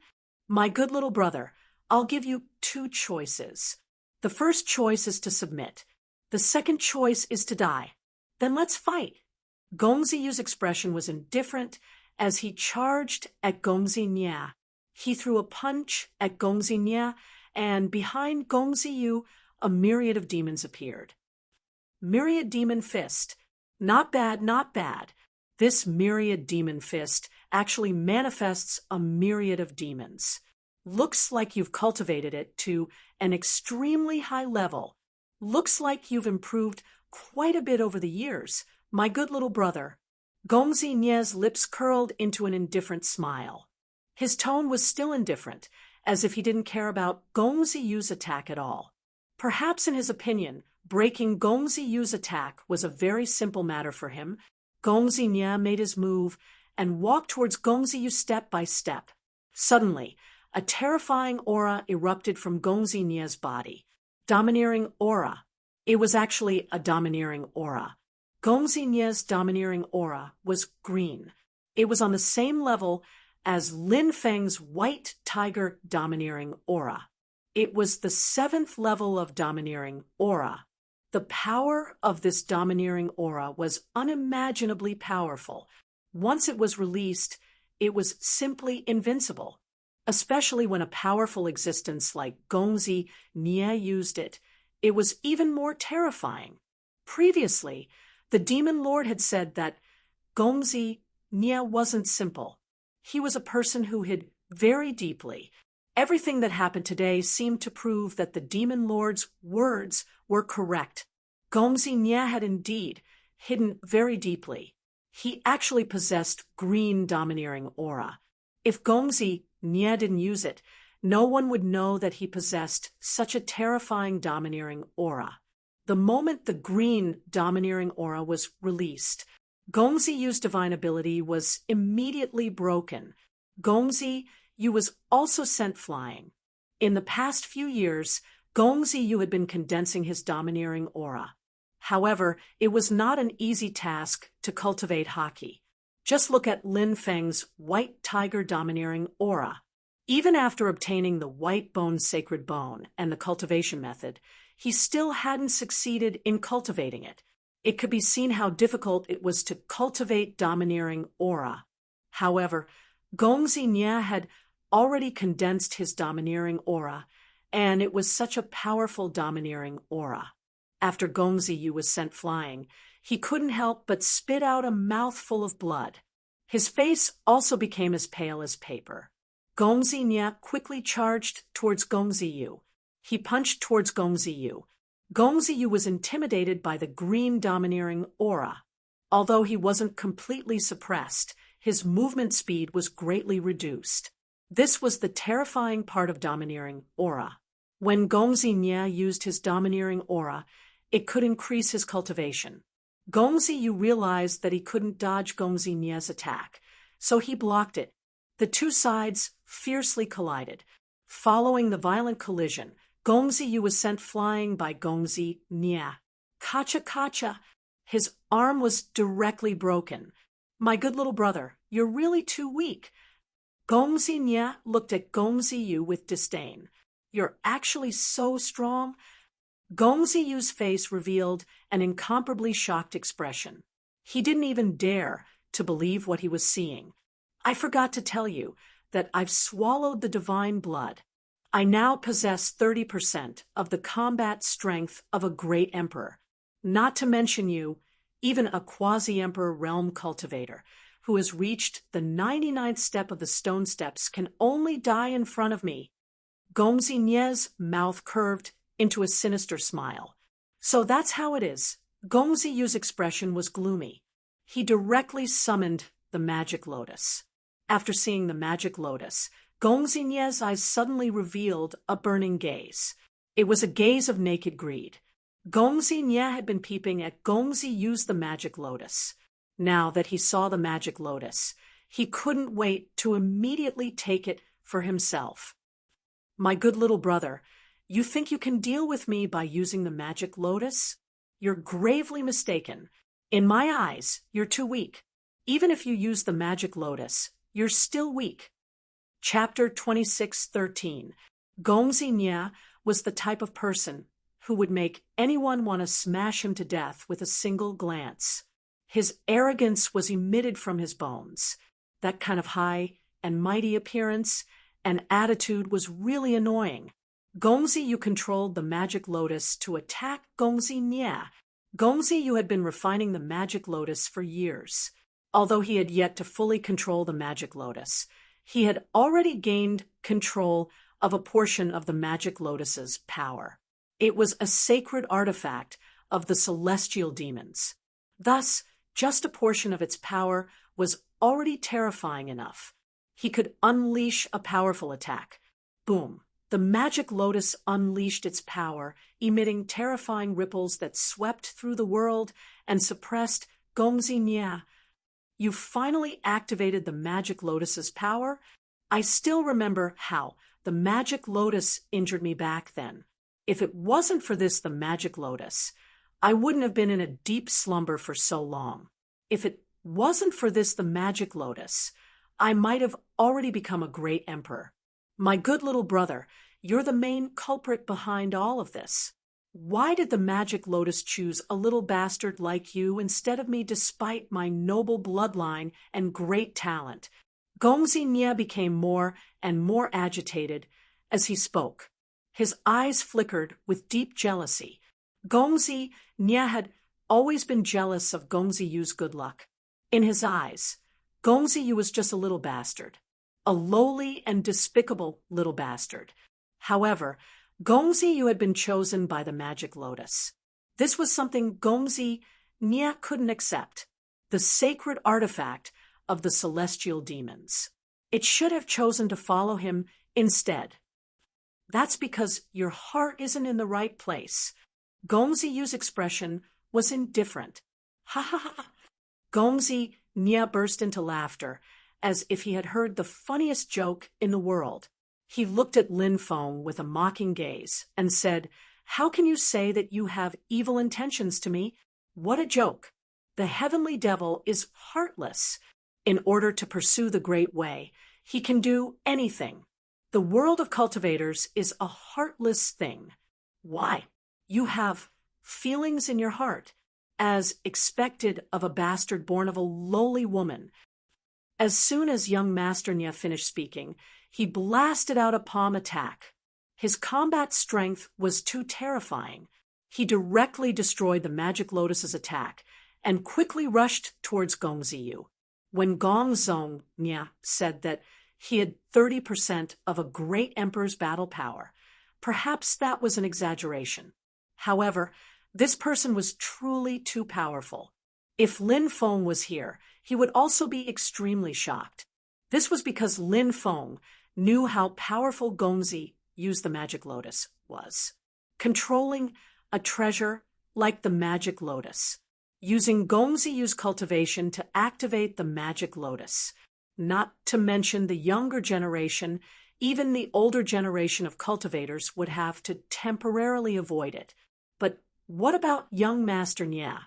My good little brother, I'll give you two choices. The first choice is to submit. The second choice is to die. Then let's fight." Gongziyu's expression was indifferent as he charged at Gongzi Nye. He threw a punch at Gongzi Nye, and behind Gongziyu, a myriad of demons appeared. Myriad Demon Fist. Not bad, not bad. This myriad demon fist actually manifests a myriad of demons. Looks like you've cultivated it to an extremely high level. Looks like you've improved quite a bit over the years, my good little brother. Gongzi Nye's lips curled into an indifferent smile. His tone was still indifferent, as if he didn't care about Gongziyu's attack at all. Perhaps in his opinion, breaking Gongziyu's attack was a very simple matter for him. Gongzi Nye made his move and walked towards Gongziyu step by step. Suddenly, a terrifying aura erupted from Gongzi Nye's body. Domineering aura. It was actually a domineering aura. Gongzi Nye's domineering aura was green. It was on the same level as Lin Feng's white tiger domineering aura. It was the 7th level of domineering aura. The power of this domineering aura was unimaginably powerful. Once it was released, it was simply invincible, especially when a powerful existence like Gongzi Nye used it. It was even more terrifying. Previously, the Demon Lord had said that Gongzi Nye wasn't simple. He was a person who hid very deeply. Everything that happened today seemed to prove that the Demon Lord's words were correct. Gongzi Nye had indeed hidden very deeply. He actually possessed green domineering aura. If Gongzi Nye didn't use it, no one would know that he possessed such a terrifying domineering aura. The moment the green domineering aura was released, Gongziyu's divine ability was immediately broken. Gongziyu was also sent flying. In the past few years, Gongziyu had been condensing his domineering aura. However, it was not an easy task to cultivate haki. Just look at Lin Feng's white tiger domineering aura. Even after obtaining the white bone sacred bone and the cultivation method, he still hadn't succeeded in cultivating it. It could be seen how difficult it was to cultivate domineering aura. However, Gongzi Nye had already condensed his domineering aura, and it was such a powerful domineering aura. After Gongziyu was sent flying, he couldn't help but spit out a mouthful of blood. His face also became as pale as paper. Gongzi Nye quickly charged towards Gongziyu. He punched towards Gongziyu. Gongziyu was intimidated by the green domineering aura. Although he wasn't completely suppressed, his movement speed was greatly reduced. This was the terrifying part of domineering aura. When Gongzi Nye used his domineering aura, it could increase his cultivation. Gongzi Yu realized that he couldn't dodge Gongzi Nye's attack, so he blocked it. The two sides fiercely collided. Following the violent collision, Gongzi Yu was sent flying by Gongzi Nye. Kacha kacha! His arm was directly broken. My good little brother, you're really too weak. Gongzi Nye looked at Gongzi Yu with disdain. You're actually so strong? Gongzi Yu's face revealed an incomparably shocked expression. He didn't even dare to believe what he was seeing. I forgot to tell you that I've swallowed the divine blood. I now possess 30% of the combat strength of a great emperor. Not to mention you, even a quasi-emperor realm cultivator, who has reached the 99th step of the stone steps can only die in front of me. Gongzi Nye's mouth curved into a sinister smile. So that's how it is. Gongzi Yu's expression was gloomy. He directly summoned the magic lotus. After seeing the magic lotus, Gongzi Nye's eyes suddenly revealed a burning gaze. It was a gaze of naked greed. Gongzi Nye had been peeping at Gongzi Yu's the magic lotus. Now that he saw the magic lotus, he couldn't wait to immediately take it for himself. My good little brother, you think you can deal with me by using the magic lotus? You're gravely mistaken. In my eyes, you're too weak. Even if you use the magic lotus, you're still weak. Chapter 26:13. Gongzi Nye was the type of person who would make anyone want to smash him to death with a single glance. His arrogance was emitted from his bones. That kind of high and mighty appearance and attitude was really annoying. Gongzi Yu controlled the magic lotus to attack Gongzi Nye. Gongzi Yu had been refining the magic lotus for years. Although he had yet to fully control the magic lotus, he had already gained control of a portion of the magic lotus's power. It was a sacred artifact of the celestial demons. Thus, just a portion of its power was already terrifying enough. He could unleash a powerful attack. Boom! The magic lotus unleashed its power, emitting terrifying ripples that swept through the world and suppressed Gongzi Nye. You finally activated the magic lotus's power? I still remember how the magic lotus injured me back then. If it wasn't for the magic lotus, I wouldn't have been in a deep slumber for so long. If it wasn't for the magic lotus, I might have already become a great emperor. My good little brother, you're the main culprit behind all of this. Why did the magic lotus choose a little bastard like you instead of me despite my noble bloodline and great talent? Gongzi Nye became more and more agitated as he spoke. His eyes flickered with deep jealousy. Gongzi Nye had always been jealous of Gongzi Yu's good luck. In his eyes, Gongzi Yu was just a little bastard. A lowly and despicable little bastard. However, Gongzi Yu had been chosen by the magic lotus. This was something Gongzi Nye couldn't accept. The sacred artifact of the celestial demons. It should have chosen to follow him instead. That's because your heart isn't in the right place. Gongzi Yu's expression was indifferent. Ha ha ha! Gongzi Nye burst into laughter, as if he had heard the funniest joke in the world. He looked at Lin Feng with a mocking gaze and said, "How can you say that you have evil intentions to me? What a joke! The heavenly devil is heartless. In order to pursue the great way, he can do anything. The world of cultivators is a heartless thing. Why? You have feelings in your heart, as expected of a bastard born of a lowly woman." As soon as young Master Nye finished speaking, he blasted out a palm attack. His combat strength was too terrifying. He directly destroyed the magic lotus's attack and quickly rushed towards Gongzi Yu. When Gongzi Nye said that he had 30% of a great emperor's battle power, perhaps that was an exaggeration. However, this person was truly too powerful. If Lin Feng was here, he would also be extremely shocked. This was because Lin Feng knew how powerful Gongzi used the magic lotus was. Controlling a treasure like the magic lotus. Using Gongzi Yu's cultivation to activate the magic lotus. Not to mention the younger generation, even the older generation of cultivators would have to temporarily avoid it. But what about young Master Nya?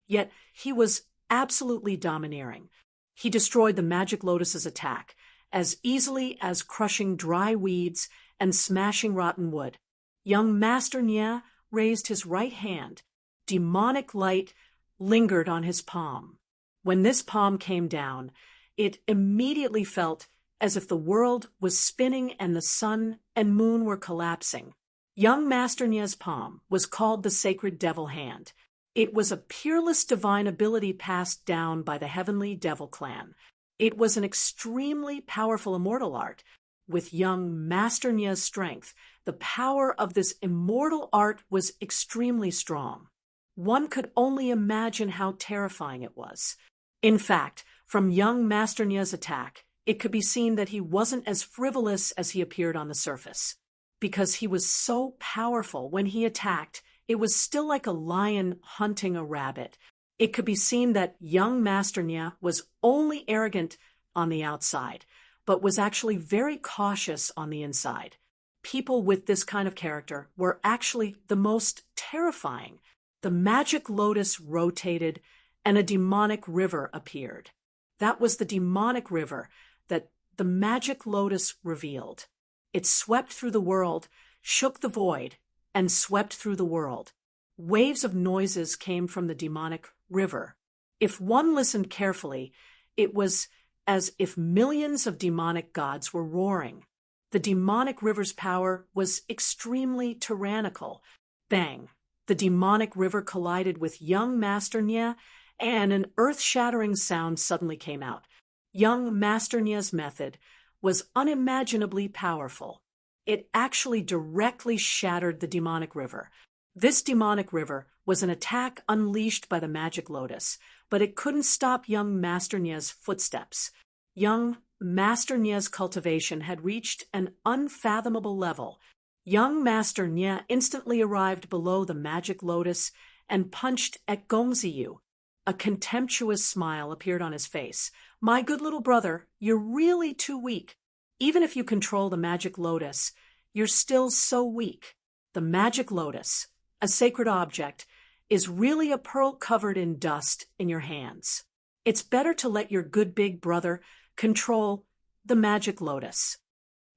Yet he was absolutely domineering. He destroyed the magic lotus's attack as easily as crushing dry weeds and smashing rotten wood. Young Master Nya raised his right hand. Demonic light lingered on his palm. When this palm came down, it immediately felt as if the world was spinning and the sun and moon were collapsing. Young Master Nya's palm was called the Sacred Devil Hand. It was a peerless divine ability passed down by the heavenly devil clan. It was an extremely powerful immortal art. With young Master Nya's strength, the power of this immortal art was extremely strong. One could only imagine how terrifying it was. In fact, from young Master Nya's attack, it could be seen that he wasn't as frivolous as he appeared on the surface. Because he was so powerful when he attacked, it was still like a lion hunting a rabbit. It could be seen that young Master Nya was only arrogant on the outside, but was actually very cautious on the inside. People with this kind of character were actually the most terrifying. The magic lotus rotated, and a demonic river appeared. That was the demonic river that the magic lotus revealed. It swept through the world, shook the void, and swept through the world. Waves of noises came from the demonic river. If one listened carefully, it was as if millions of demonic gods were roaring. The demonic river's power was extremely tyrannical. Bang! The demonic river collided with young Master Nya, and an earth-shattering sound suddenly came out. Young Master Nya's method was unimaginably powerful. It actually directly shattered the demonic river. This demonic river was an attack unleashed by the magic lotus, but it couldn't stop young Master Nya's footsteps. Young Master Nya's cultivation had reached an unfathomable level. Young Master Nya instantly arrived below the magic lotus and punched at Gongzi Yu. A contemptuous smile appeared on his face. "My good little brother, you're really too weak. Even if you control the magic lotus, you're still so weak. The magic lotus, a sacred object, is really a pearl covered in dust in your hands. It's better to let your good big brother control the magic lotus."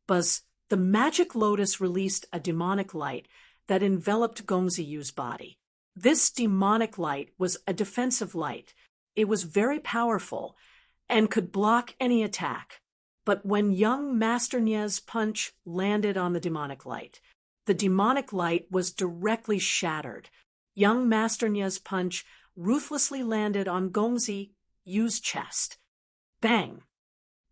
Buzz, the magic lotus released a demonic light that enveloped Gongzi Yu's body. This demonic light was a defensive light. It was very powerful and could block any attack. But when young Master Nya's punch landed on the demonic light was directly shattered. Young Master Nya's punch ruthlessly landed on Gongzi Yu's chest. Bang!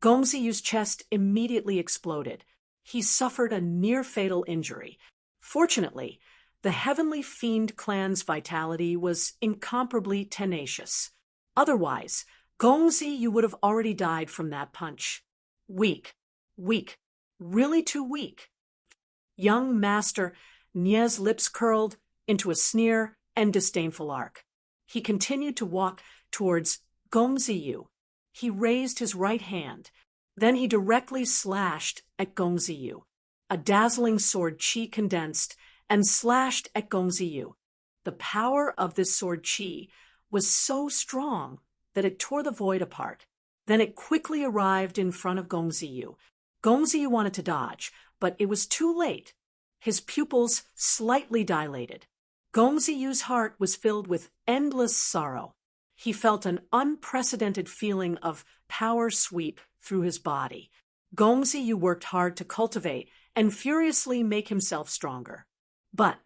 Gongzi Yu's chest immediately exploded. He suffered a near-fatal injury. Fortunately, the Heavenly Fiend clan's vitality was incomparably tenacious. Otherwise, Gongzi Yu would have already died from that punch. Weak, really too weak. Young Master Nya's lips curled into a sneer and disdainful arc. He continued to walk towards Gongzi Yu. He raised his right hand. Then he directly slashed at Gongzi Yu. A dazzling sword chi condensed and slashed at Gongzi Yu. The power of this sword chi was so strong that it tore the void apart. Then it quickly arrived in front of Gongzi Yu. Gongzi Yu wanted to dodge, but it was too late. His pupils slightly dilated. Gongzi Yu's heart was filled with endless sorrow. He felt an unprecedented feeling of power sweep through his body. Gongzi Yu worked hard to cultivate and furiously make himself stronger. But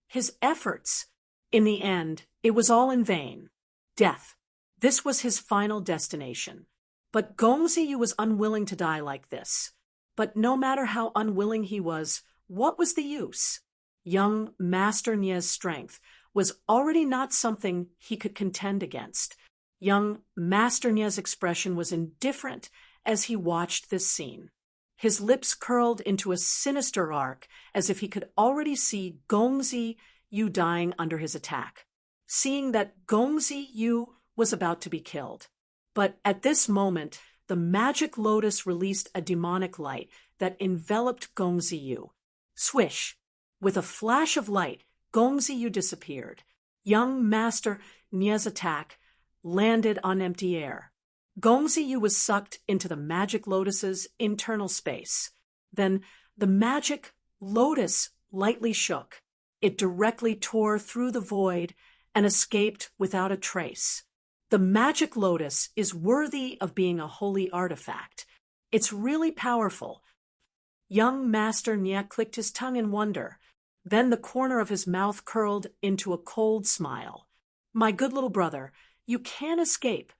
his efforts, in the end, it was all in vain. Death. This was his final destination. But Gongzi Yu was unwilling to die like this. But no matter how unwilling he was, what was the use? Young Master Nya's strength was already not something he could contend against. Young Master Nya's expression was indifferent as he watched this scene. His lips curled into a sinister arc, as if he could already see Gongzi Yu dying under his attack, seeing that Gongzi Yu was about to be killed. But at this moment, the magic lotus released a demonic light that enveloped Gongzi Yu. Swish! With a flash of light, Gongzi Yu disappeared. Young Master Nie's attack landed on empty air. Gongzi Yu was sucked into the magic lotus's internal space. Then the magic lotus lightly shook. It directly tore through the void and escaped without a trace. The magic lotus is worthy of being a holy artifact. It's really powerful. Young Master Nie clicked his tongue in wonder. Then the corner of his mouth curled into a cold smile. My good little brother, you can't escape.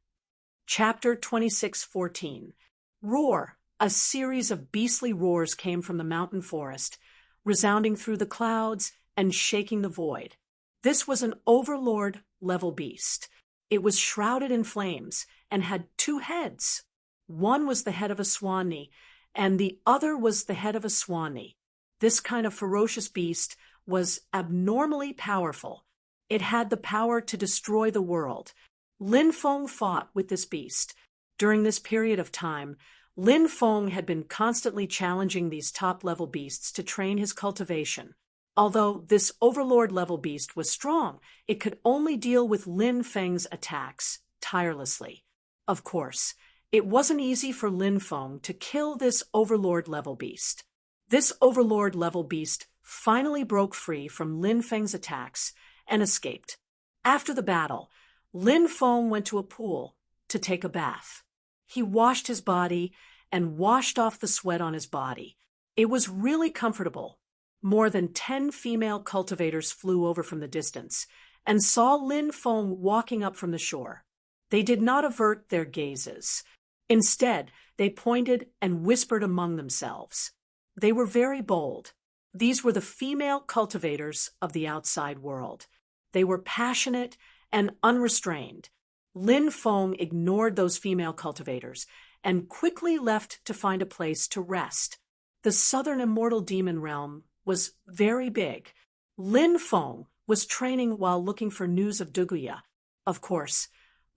Chapter 26:14. Roar! A series of beastly roars came from the mountain forest, resounding through the clouds and shaking the void. This was an overlord-level beast. It was shrouded in flames and had two heads. One was the head of a swanee, and the other was the head of a swanee. This kind of ferocious beast was abnormally powerful. It had the power to destroy the world. Lin Feng fought with this beast. During this period of time, Lin Feng had been constantly challenging these top-level beasts to train his cultivation. Although this overlord-level beast was strong, it could only deal with Lin Feng's attacks tirelessly. Of course, it wasn't easy for Lin Feng to kill this overlord-level beast. This overlord-level beast finally broke free from Lin Feng's attacks and escaped. After the battle, Lin Feng went to a pool to take a bath. He washed his body and washed off the sweat on his body. It was really comfortable. More than 10 female cultivators flew over from the distance and saw Lin Feng walking up from the shore. They did not avert their gazes. Instead, they pointed and whispered among themselves. They were very bold. These were the female cultivators of the outside world. They were passionate and unrestrained. Lin Feng ignored those female cultivators and quickly left to find a place to rest. The southern immortal demon realm was very big. Lin Feng was training while looking for news of Duguya. Of course,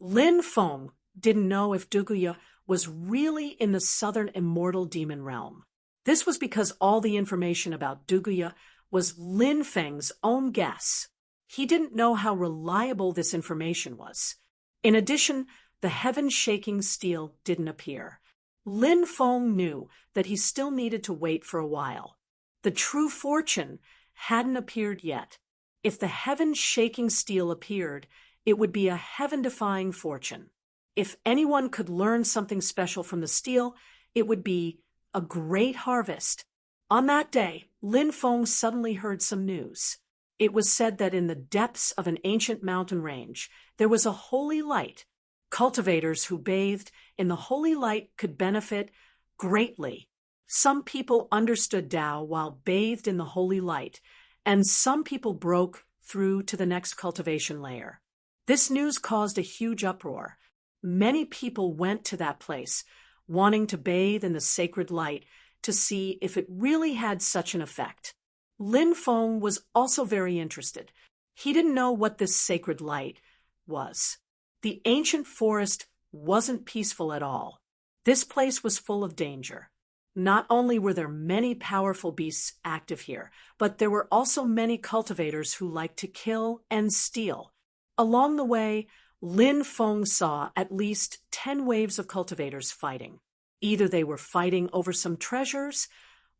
Lin Feng didn't know if Duguya was really in the southern immortal demon realm. This was because all the information about Duguya was Lin Feng's own guess. He didn't know how reliable this information was. In addition, the heaven-shaking steel didn't appear. Lin Feng knew that he still needed to wait for a while. The true fortune hadn't appeared yet. If the heaven-shaking steel appeared, it would be a heaven-defying fortune. If anyone could learn something special from the steel, it would be a great harvest. On that day, Lin Feng suddenly heard some news. It was said that in the depths of an ancient mountain range, there was a holy light. Cultivators who bathed in the holy light could benefit greatly. Some people understood Tao while bathed in the holy light, and some people broke through to the next cultivation layer. This news caused a huge uproar. Many people went to that place, wanting to bathe in the sacred light to see if it really had such an effect. Lin Feng was also very interested. He didn't know what this sacred light was. The ancient forest wasn't peaceful at all. This place was full of danger. Not only were there many powerful beasts active here, but there were also many cultivators who liked to kill and steal. Along the way, Lin Feng saw at least 10 waves of cultivators fighting. Either they were fighting over some treasures,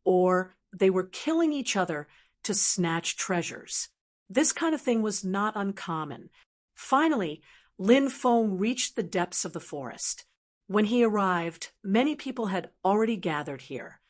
or they were killing each other to snatch treasures. This kind of thing was not uncommon. Finally, Lin Feng reached the depths of the forest. When he arrived, many people had already gathered here.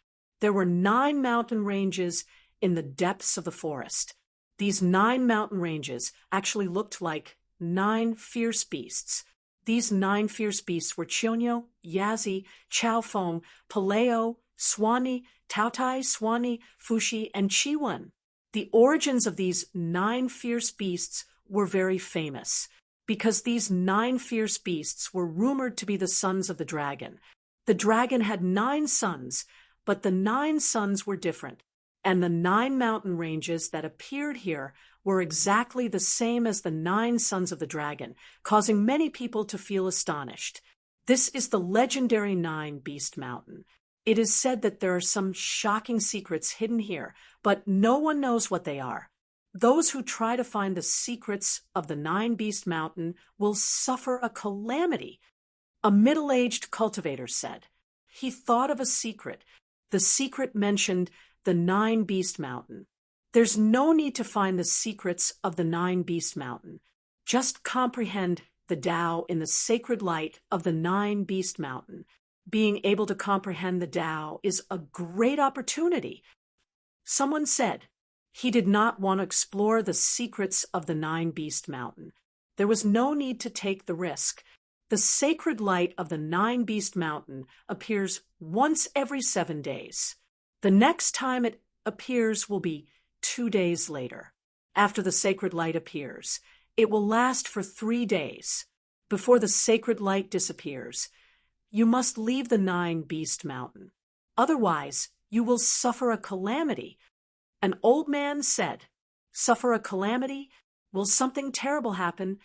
There were 9 mountain ranges in the depths of the forest. These 9 mountain ranges actually looked like 9 fierce beasts. These 9 fierce beasts were Chionyo, Yazi, Chaofeng, Paleo, Swanee, Taotai, Swanee, Fushi, and Chiwen. The origins of these 9 fierce beasts were very famous, because these 9 fierce beasts were rumored to be the sons of the dragon. The dragon had 9 sons, but the 9 suns were different, and the 9 mountain ranges that appeared here were exactly the same as the 9 sons of the dragon, causing many people to feel astonished. This is the legendary 9 Beast Mountain. It is said that there are some shocking secrets hidden here, but no one knows what they are. Those who try to find the secrets of the 9 Beast Mountain will suffer a calamity. A middle-aged cultivator said. He thought of a secret. The secret mentioned the 9 Beast Mountain. There's no need to find the secrets of the 9 Beast Mountain. Just comprehend the Tao in the sacred light of the 9 Beast Mountain. Being able to comprehend the Tao is a great opportunity. Someone said he did not want to explore the secrets of the 9 Beast Mountain. There was no need to take the risk. The sacred light of the 9 Beast Mountain appears once every 7 days. The next time it appears will be 2 days later. After the sacred light appears, it will last for 3 days. Before the sacred light disappears, you must leave the 9 Beast Mountain. Otherwise, you will suffer a calamity. An old man said, "Suffer a calamity? Will something terrible happen?"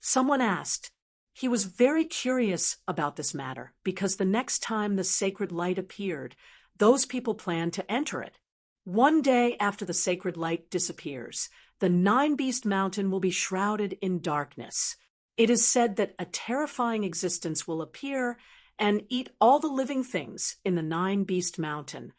Someone asked. He was very curious about this matter because the next time the sacred light appeared, those people planned to enter it. One day after the sacred light disappears, the 9 Beast Mountain will be shrouded in darkness. It is said that a terrifying existence will appear and eat all the living things in the 9 Beast Mountain.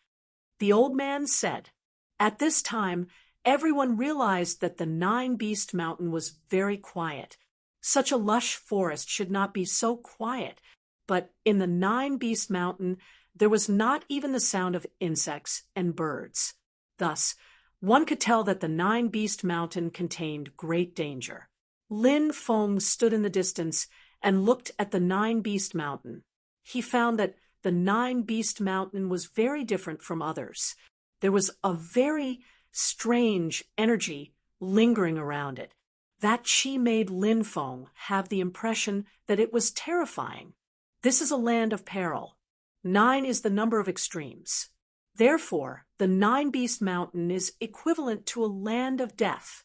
The old man said, at this time, everyone realized that the 9 Beast Mountain was very quiet. Such a lush forest should not be so quiet, but in the 9 Beast Mountain, there was not even the sound of insects and birds. Thus, one could tell that the 9 Beast Mountain contained great danger. Lin Feng stood in the distance and looked at the 9 Beast Mountain. He found that the 9 Beast Mountain was very different from others. There was a very strange energy lingering around it. That chi made Lin Feng have the impression that it was terrifying. This is a land of peril. 9 is the number of extremes. Therefore, the 9 Beast Mountain is equivalent to a land of death.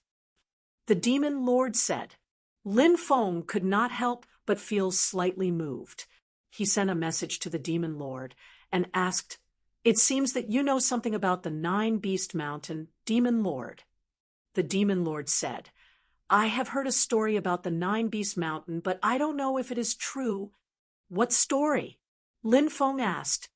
The demon lord said. Lin Feng could not help but feel slightly moved. He sent a message to the demon lord and asked, "It seems that you know something about the 9 Beast Mountain, demon lord." The demon lord said, "I have heard a story about the 9 Beast Mountain, but I don't know if it is true." "What story?" Lin Feng asked.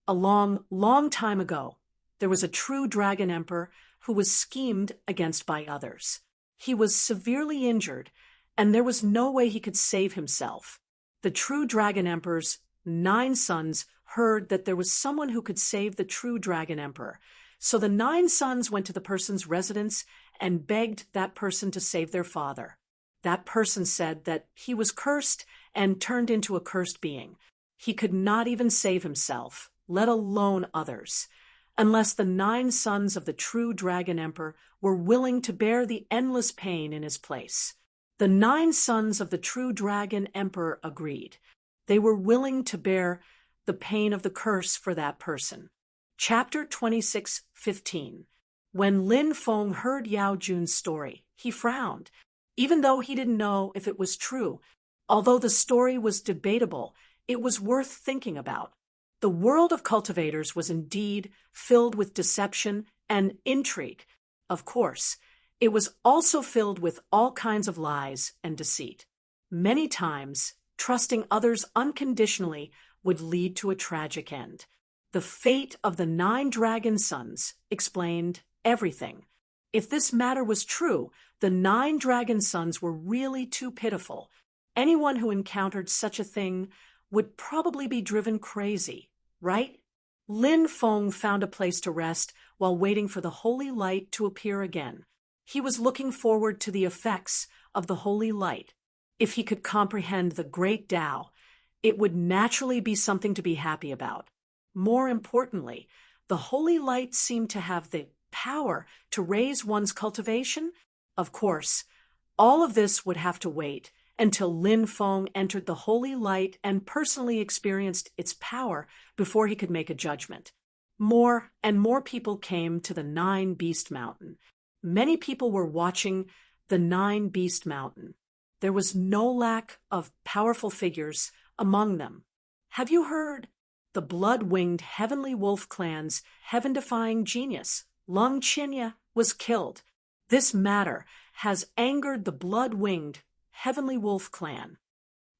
"A long, long time ago, there was a true dragon emperor who was schemed against by others. He was severely injured, and there was no way he could save himself. The true dragon emperor's 9 sons heard that there was someone who could save the true dragon emperor. So the 9 sons went to the person's residence and begged that person to save their father. That person said that he was cursed and turned into a cursed being. He could not even save himself, let alone others, unless the 9 sons of the true dragon emperor were willing to bear the endless pain in his place. The 9 sons of the true dragon emperor agreed. They were willing to bear the pain of the curse for that person." Chapter 26:15. When Lin Feng heard Yao Jun's story, he frowned, even though he didn't know if it was true. Although the story was debatable, it was worth thinking about. The world of cultivators was indeed filled with deception and intrigue. Of course, it was also filled with all kinds of lies and deceit. Many times, trusting others unconditionally would lead to a tragic end. The fate of the 9 dragon sons explained everything. If this matter was true, the 9 dragon sons were really too pitiful. Anyone who encountered such a thing would probably be driven crazy, right? Lin Feng found a place to rest while waiting for the holy light to appear again. He was looking forward to the effects of the holy light. If he could comprehend the great Tao, it would naturally be something to be happy about. More importantly, the holy light seemed to have the power to raise one's cultivation. Of course, all of this would have to wait until Lin Feng entered the holy light and personally experienced its power before he could make a judgment. More and more people came to the Nine Beast Mountain. Many people were watching the Nine Beast Mountain. There was no lack of powerful figures among them. Have you heard? The blood-winged Heavenly Wolf clan's heaven-defying genius, Lung Chinya, was killed. This matter has angered the blood-winged Heavenly Wolf clan.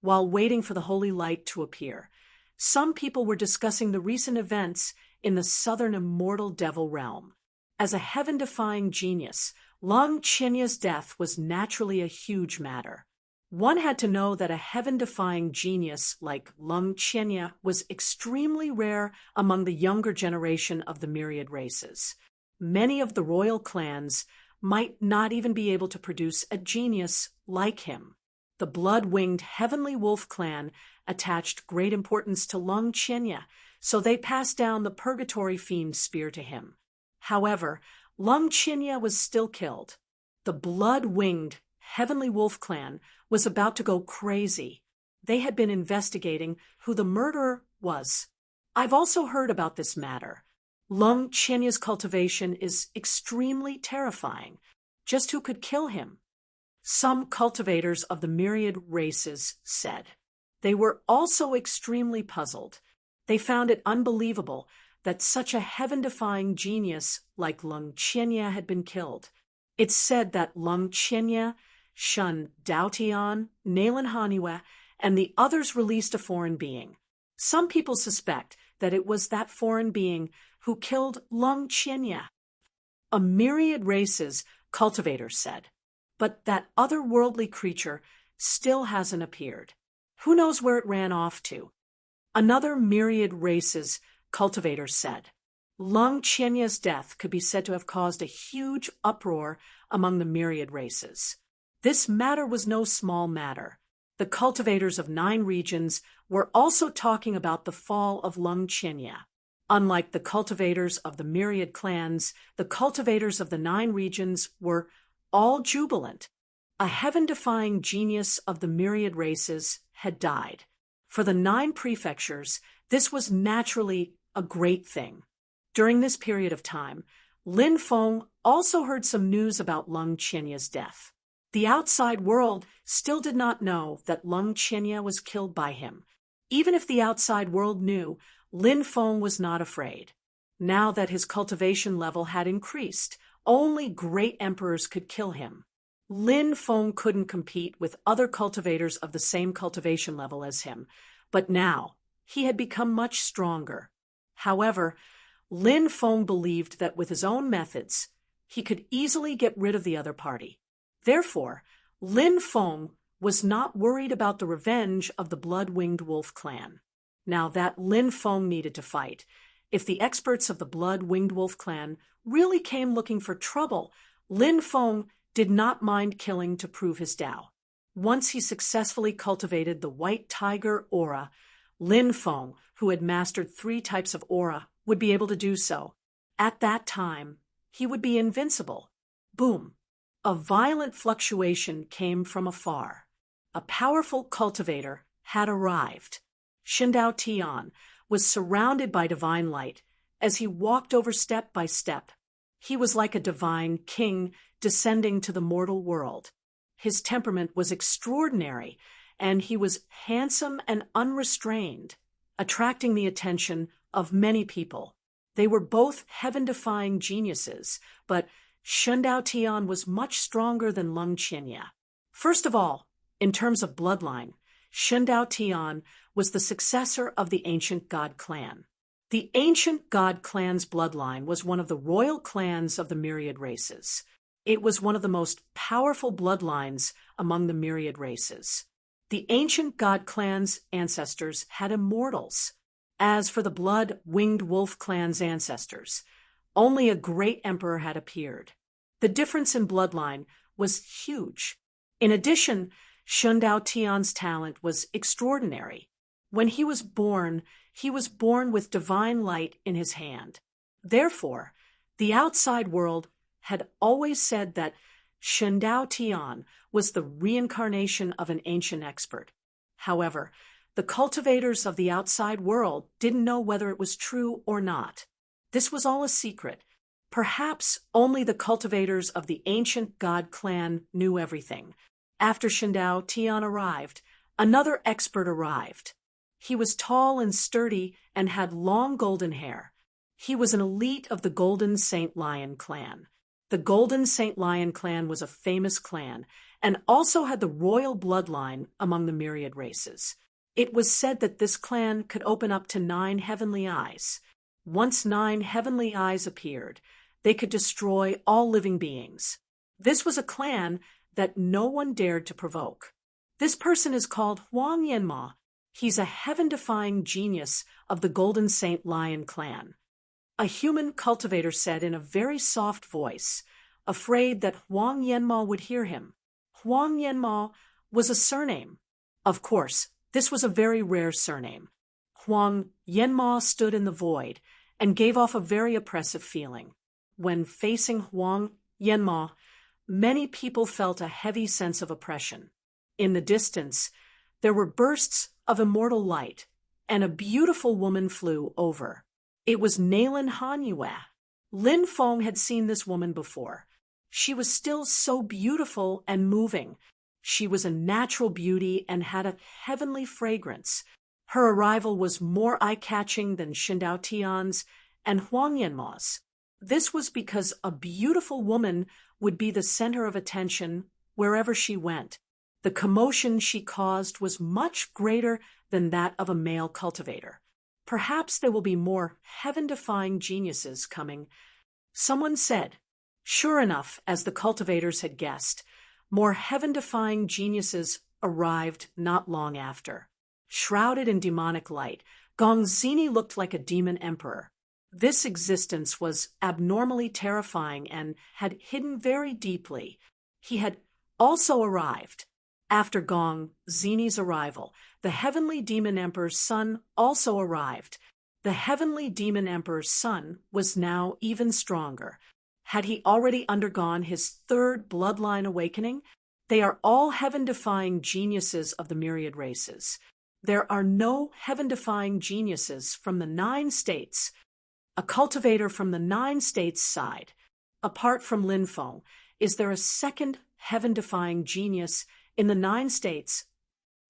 While waiting for the holy light to appear, some people were discussing the recent events in the southern immortal devil realm. As a heaven-defying genius, Lung Chinya's death was naturally a huge matter. One had to know that a heaven-defying genius like Lung Chinya was extremely rare among the younger generation of the myriad races. Many of the royal clans might not even be able to produce a genius like him. The blood-winged Heavenly Wolf clan attached great importance to Lung Chinya, so they passed down the Purgatory Fiend spear to him. However, Lung Chinya was still killed. The blood-winged Heavenly Wolf clan was about to go crazy. They had been investigating who the murderer was. I've also heard about this matter. Lung Chinya's cultivation is extremely terrifying. Just who could kill him? Some cultivators of the myriad races said. They were also extremely puzzled. They found it unbelievable that such a heaven-defying genius like Lung Chinya had been killed. It's said that Lung Chinya, Shun Daotian, Nalen Haniwa, and the others released a foreign being. Some people suspect that it was that foreign being who killed Lung Chinya. A myriad races, cultivators said. But that otherworldly creature still hasn't appeared. Who knows where it ran off to? Another myriad races, cultivators said. Lung Chinya's death could be said to have caused a huge uproar among the myriad races. This matter was no small matter. The cultivators of 9 regions were also talking about the fall of Lung Chinya. Unlike the cultivators of the myriad clans, the cultivators of the 9 regions were all jubilant. A heaven-defying genius of the myriad races had died. For the 9 prefectures, this was naturally a great thing. During this period of time, Lin Feng also heard some news about Lung Chinya's death. The outside world still did not know that Lung Chinya was killed by him. Even if the outside world knew, Lin Feng was not afraid. Now that his cultivation level had increased, only great emperors could kill him. Lin Feng couldn't compete with other cultivators of the same cultivation level as him, but now he had become much stronger. However, Lin Feng believed that with his own methods, he could easily get rid of the other party. Therefore, Lin Feng was not worried about the revenge of the blood-winged wolf clan. Now that Lin Feng needed to fight, if the experts of the blood-winged wolf clan really came looking for trouble, Lin Feng did not mind killing to prove his Tao. Once he successfully cultivated the white tiger aura, Lin Feng, who had mastered 3 types of aura, would be able to do so. At that time, he would be invincible. Boom! A violent fluctuation came from afar. A powerful cultivator had arrived. Shindao Tian was surrounded by divine light as he walked over step by step. He was like a divine king descending to the mortal world. His temperament was extraordinary, and he was handsome and unrestrained, attracting the attention of many people. They were both heaven-defying geniuses, but Shindao Tian was much stronger than Lung Chinya. First of all, in terms of bloodline, Shindao Tian was the successor of the ancient god clan. The ancient god clan's bloodline was one of the royal clans of the myriad races. It was one of the most powerful bloodlines among the myriad races. The ancient god clan's ancestors had immortals. As for the blood-winged wolf clan's ancestors, only a great emperor had appeared. The difference in bloodline was huge. In addition, Shindao Tian's talent was extraordinary. When he was born with divine light in his hand. Therefore, the outside world had always said that Shindao Tian was the reincarnation of an ancient expert. However, the cultivators of the outside world didn't know whether it was true or not. This was all a secret. Perhaps only the cultivators of the ancient god clan knew everything. After Shindao Tian arrived, another expert arrived. He was tall and sturdy and had long golden hair. He was an elite of the Golden Saint Lion clan. The Golden Saint Lion clan was a famous clan and also had the royal bloodline among the myriad races. It was said that this clan could open up to 9 heavenly eyes. Once 9 heavenly eyes appeared, they could destroy all living beings. This was a clan that no one dared to provoke. This person is called Huang Yanma. He's a heaven-defying genius of the Golden Saint Lion clan. A human cultivator said in a very soft voice, afraid that Huang Yanma would hear him. Huang Yanma was a surname. Of course, this was a very rare surname. Huang Yanma stood in the void and gave off a very oppressive feeling. When facing Huang Yanma, many people felt a heavy sense of oppression. In the distance, there were bursts of immortal light, and a beautiful woman flew over. It was Nailin Hanyue. Lin Feng had seen this woman before. She was still so beautiful and moving. She was a natural beauty and had a heavenly fragrance. Her arrival was more eye-catching than Shindao Tian's and Huang Yanma's. This was because a beautiful woman would be the center of attention wherever she went. The commotion she caused was much greater than that of a male cultivator. Perhaps there will be more heaven-defying geniuses coming. Someone said. Sure enough, as the cultivators had guessed, more heaven-defying geniuses arrived not long after. Shrouded in demonic light, Gongzini looked like a demon emperor. This existence was abnormally terrifying and had hidden very deeply. He had also arrived. After Gong Zini's arrival, the heavenly demon emperor's son also arrived. The heavenly demon emperor's son was now even stronger. Had he already undergone his 3rd bloodline awakening? They are all heaven-defying geniuses of the myriad races. There are no heaven-defying geniuses from the 9 states. A cultivator from the 9 states side. Apart from Lin Feng, is there a second heaven-defying genius in the 9 states?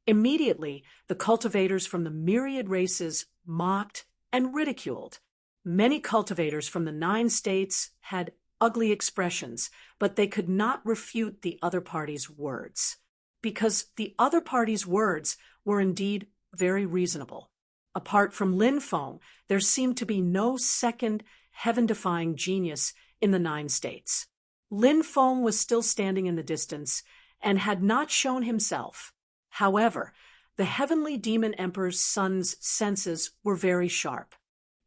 Immediately, the cultivators from the myriad races mocked and ridiculed. Many cultivators from the 9 states had ugly expressions, but they could not refute the other party's words, because the other party's words were indeed very reasonable. Apart from Lin Feng, there seemed to be no second heaven-defying genius in the 9 states. Lin Feng was still standing in the distance and had not shown himself. However, the heavenly demon emperor's son's senses were very sharp.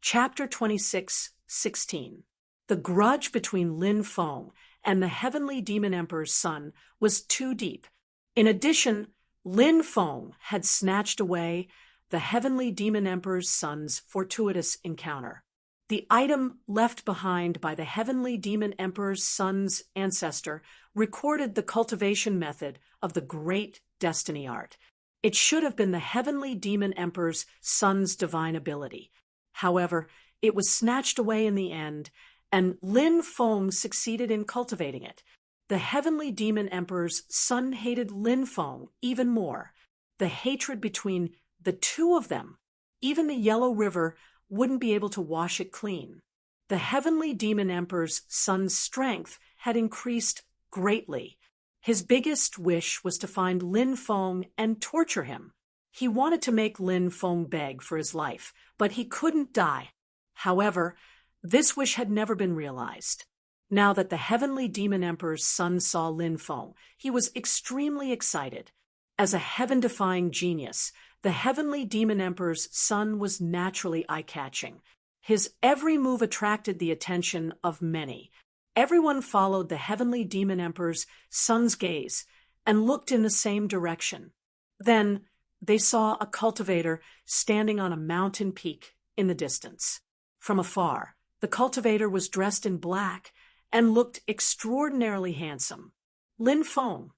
Chapter 26:16. The grudge between Lin Feng and the heavenly demon emperor's son was too deep. In addition, Lin Feng had snatched away the heavenly demon emperor's son's fortuitous encounter. The item left behind by the heavenly demon emperor's son's ancestor recorded the cultivation method of the great destiny art. It should have been the heavenly demon emperor's son's divine ability. However, it was snatched away in the end, and Lin Feng succeeded in cultivating it. The heavenly demon emperor's son hated Lin Feng even more. The hatred between the two of them, even the Yellow River wouldn't be able to wash it clean. The heavenly demon emperor's son's strength had increased greatly. His biggest wish was to find Lin Feng and torture him. He wanted to make Lin Feng beg for his life, but he couldn't die. However, this wish had never been realized. Now that the heavenly demon emperor's son saw Lin Feng, he was extremely excited. As a heaven-defying genius, the heavenly demon emperor's son was naturally eye-catching. His every move attracted the attention of many. Everyone followed the heavenly demon emperor's son's gaze and looked in the same direction. Then they saw a cultivator standing on a mountain peak in the distance. From afar, the cultivator was dressed in black and looked extraordinarily handsome. Lin Feng!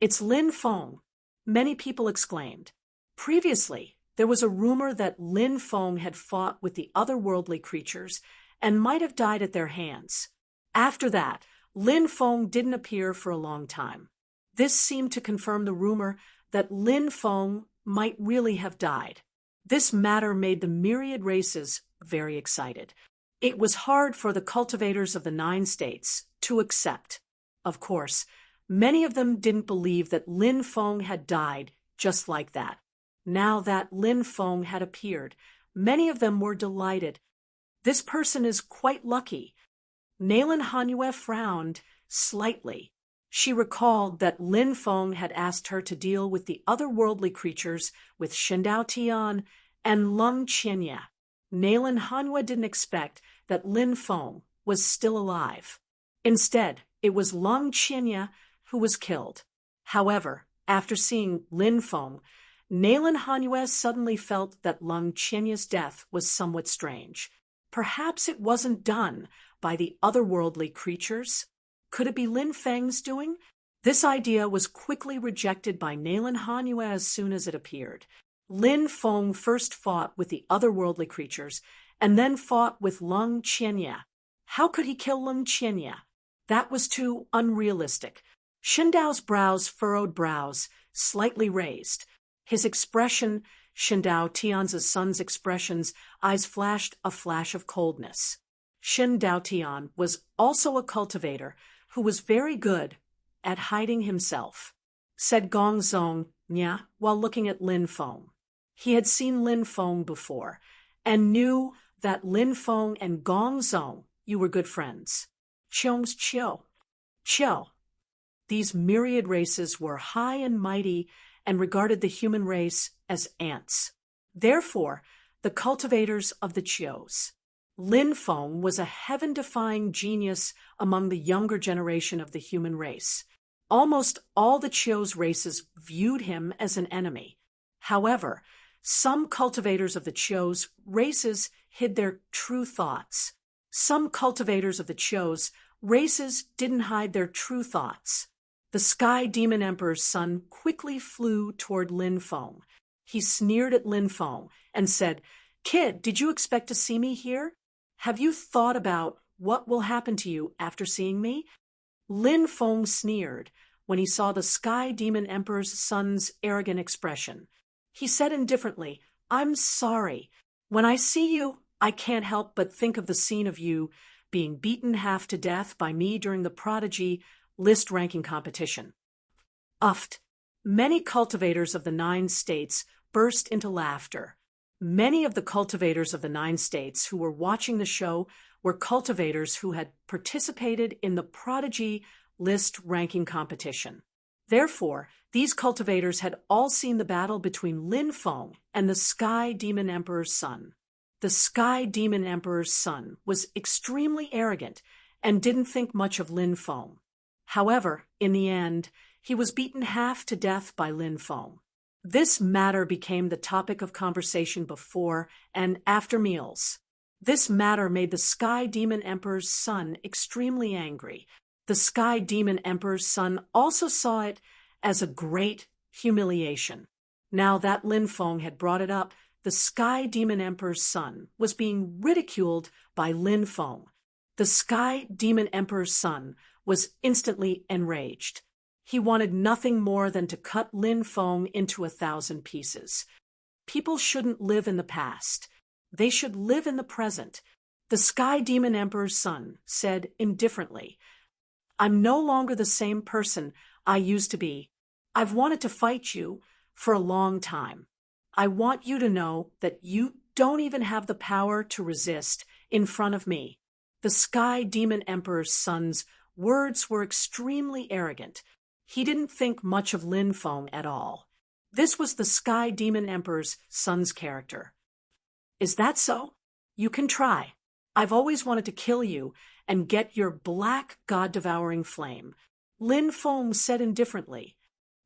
It's Lin Feng! Many people exclaimed. Previously, there was a rumor that Lin Feng had fought with the otherworldly creatures and might have died at their hands. After that, Lin Feng didn't appear for a long time. This seemed to confirm the rumor that Lin Feng might really have died. This matter made the myriad races very excited. It was hard for the cultivators of the 9 states to accept. Of course, many of them didn't believe that Lin Feng had died just like that. Now that Lin Feng had appeared, many of them were delighted. This person is quite lucky. Naylan Hanyue frowned slightly. She recalled that Lin Feng had asked her to deal with the otherworldly creatures with Shindao Tian and Lung Qianye. Naylan Hanyue didn't expect that Lin Feng was still alive. Instead, it was Lung Qianye who was killed. However, after seeing Lin Feng, Naylan Hanyue suddenly felt that Lung Qianye's death was somewhat strange. Perhaps it wasn't done by the otherworldly creatures. Could it be Lin Feng's doing? This idea was quickly rejected by Naylan Hanyue as soon as it appeared. Lin Feng first fought with the otherworldly creatures, and then fought with Lung Qianye. How could he kill Lung Qianye? That was too unrealistic. Shindao's furrowed brows, slightly raised. His expression, Shindao Tian's son's expression's eyes flashed a flash of coldness. Shindao Tian was also a cultivator who was very good at hiding himself, said Gong Zong Nya while looking at Lin Feng. He had seen Lin Feng before and knew that Lin Feng and Gong Zong, you were good friends. Cheong's Chiu. These myriad races were high and mighty and regarded the human race as ants. Therefore, the cultivators of the Chius. Lin Feng was a heaven-defying genius among the younger generation of the human race. Almost all the Chiu's races viewed him as an enemy. However, some cultivators of the Chiu's races hid their true thoughts. Some cultivators of the Chiu's races didn't hide their true thoughts. The Sky Demon Emperor's son quickly flew toward Lin Feng. He sneered at Lin Feng and said, "Kid, did you expect to see me here? Have you thought about what will happen to you after seeing me?" Lin Feng sneered when he saw the Sky Demon Emperor's son's arrogant expression. He said indifferently, "I'm sorry. When I see you, I can't help but think of the scene of you being beaten half to death by me during the Prodigy list ranking competition." Uffed. Many cultivators of the 9 states burst into laughter. Many of the cultivators of the 9 states who were watching the show were cultivators who had participated in the Prodigy list ranking competition. Therefore, these cultivators had all seen the battle between Lin Feng and the Sky Demon Emperor's son. The Sky Demon Emperor's son was extremely arrogant and didn't think much of Lin Feng. However, in the end, he was beaten half to death by Lin Feng. This matter became the topic of conversation before and after meals. This matter made the Sky Demon Emperor's son extremely angry. The Sky Demon Emperor's son also saw it as a great humiliation. Now that Lin Feng had brought it up, the Sky Demon Emperor's son was being ridiculed by Lin Feng. The Sky Demon Emperor's son was instantly enraged. He wanted nothing more than to cut Lin Feng into 1,000 pieces. People shouldn't live in the past. They should live in the present. The Sky Demon Emperor's son said indifferently, "I'm no longer the same person I used to be. I've wanted to fight you for a long time. I want you to know that you don't even have the power to resist in front of me." The Sky Demon Emperor's son's words were extremely arrogant. He didn't think much of Lin Feng at all. This was the Sky Demon Emperor's son's character. "Is that so? You can try. I've always wanted to kill you and get your black god-devouring flame," Lin Feng said indifferently.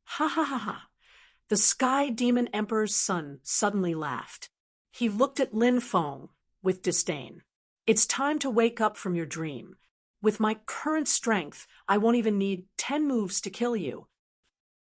"Ha ha ha ha." The Sky Demon Emperor's son suddenly laughed. He looked at Lin Feng with disdain. "It's time to wake up from your dream. With my current strength, I won't even need 10 moves to kill you."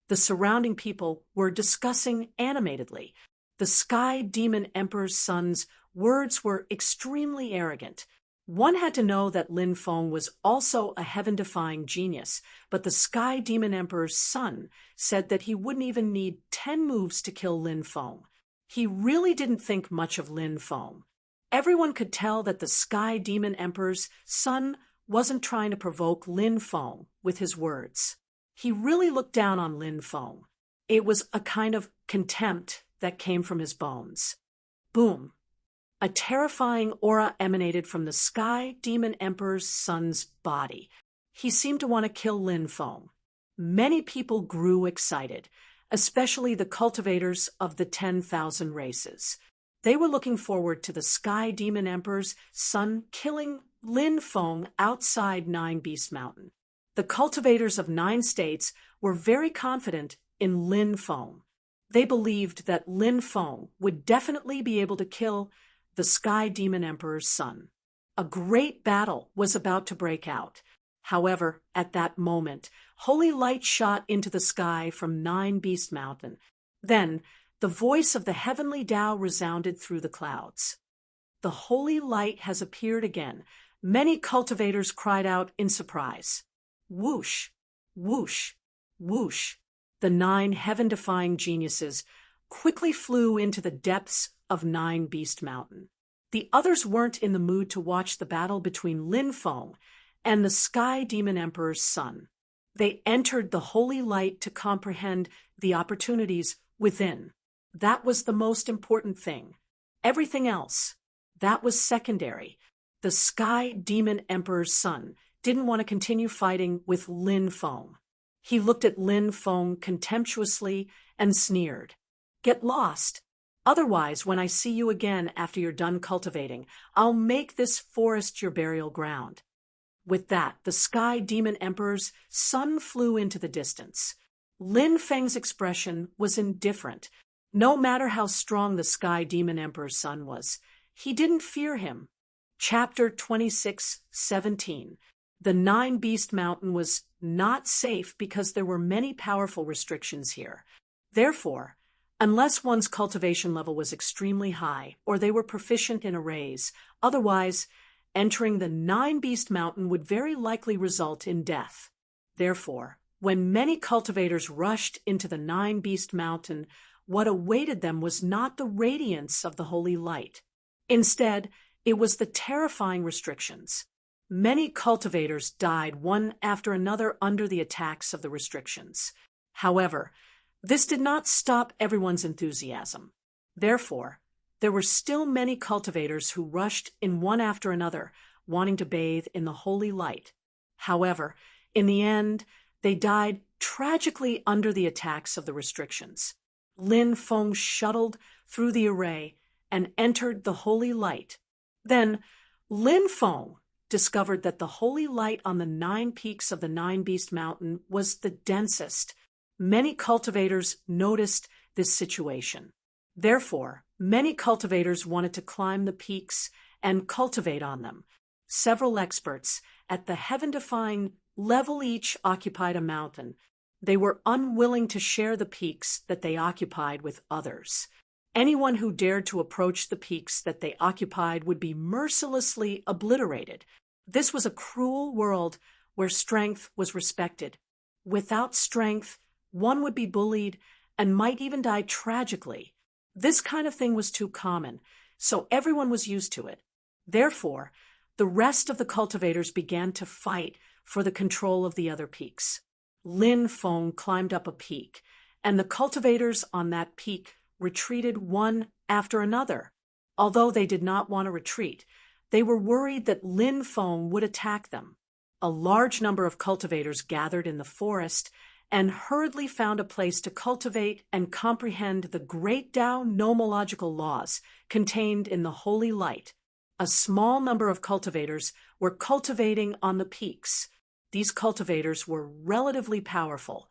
The surrounding people were discussing animatedly. The Sky Demon Emperor's son's words were extremely arrogant. One had to know that Lin Feng was also a heaven-defying genius, but the Sky Demon Emperor's son said that he wouldn't even need 10 moves to kill Lin Feng. He really didn't think much of Lin Feng. Everyone could tell that the Sky Demon Emperor's son wasn't trying to provoke Lin Feng with his words. He really looked down on Lin Feng. It was a kind of contempt that came from his bones. Boom! A terrifying aura emanated from the Sky Demon Emperor's son's body. He seemed to want to kill Lin Feng. Many people grew excited, especially the cultivators of the 10,000 races. They were looking forward to the Sky Demon Emperor's son killing Lin Feng outside Nine Beast Mountain. The cultivators of 9 states were very confident in Lin Feng. They believed that Lin Feng would definitely be able to kill the Sky Demon Emperor's son. A great battle was about to break out. However, at that moment, holy light shot into the sky from Nine Beast Mountain. Then, the voice of the heavenly Tao resounded through the clouds. The holy light has appeared again. Many cultivators cried out in surprise. Whoosh! Whoosh! Whoosh! The 9 heaven-defying geniuses quickly flew into the depths of Nine Beast Mountain. The others weren't in the mood to watch the battle between Lin Feng and the Sky Demon Emperor's son. They entered the holy light to comprehend the opportunities within. That was the most important thing. Everything else, that was secondary. The Sky Demon Emperor's son didn't want to continue fighting with Lin Feng. He looked at Lin Feng contemptuously and sneered. Get lost. Otherwise, when I see you again after you're done cultivating, I'll make this forest your burial ground. With that, the Sky Demon Emperor's son flew into the distance. Lin Feng's expression was indifferent. No matter how strong the Sky Demon Emperor's son was, he didn't fear him. Chapter 26:17. The Nine Beast Mountain was not safe because there were many powerful restrictions here. Therefore, unless one's cultivation level was extremely high or they were proficient in arrays, otherwise, entering the Nine Beast Mountain would very likely result in death. Therefore, when many cultivators rushed into the Nine Beast Mountain, what awaited them was not the radiance of the holy light. Instead, it was the terrifying restrictions. Many cultivators died one after another under the attacks of the restrictions. However, this did not stop everyone's enthusiasm. Therefore, there were still many cultivators who rushed in one after another, wanting to bathe in the holy light. However, in the end, they died tragically under the attacks of the restrictions. Lin Feng shuttled through the array and entered the holy light. Then, Lin Feng discovered that the holy light on the 9 peaks of the Nine Beast Mountain was the densest. Many cultivators noticed this situation. Therefore, many cultivators wanted to climb the peaks and cultivate on them. Several experts at the heaven-defying level each occupied a mountain. They were unwilling to share the peaks that they occupied with others. Anyone who dared to approach the peaks that they occupied would be mercilessly obliterated. This was a cruel world where strength was respected. Without strength, one would be bullied and might even die tragically. This kind of thing was too common, so everyone was used to it. Therefore, the rest of the cultivators began to fight for the control of the other peaks. Lin Feng climbed up a peak, and the cultivators on that peak retreated one after another. Although they did not want to retreat, they were worried that Lin Feng would attack them. A large number of cultivators gathered in the forest and hurriedly found a place to cultivate and comprehend the great Tao nomological laws contained in the holy light. A small number of cultivators were cultivating on the peaks. These cultivators were relatively powerful,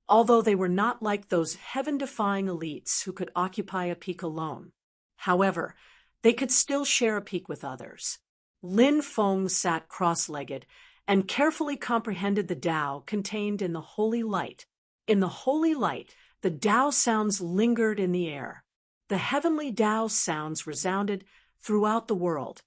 although they were not like those heaven-defying elites who could occupy a peak alone. However, they could still share a peak with others. Lin Feng sat cross-legged and carefully comprehended the Tao contained in the holy light. In the holy light, the Tao sounds lingered in the air. The heavenly Tao sounds resounded throughout the world.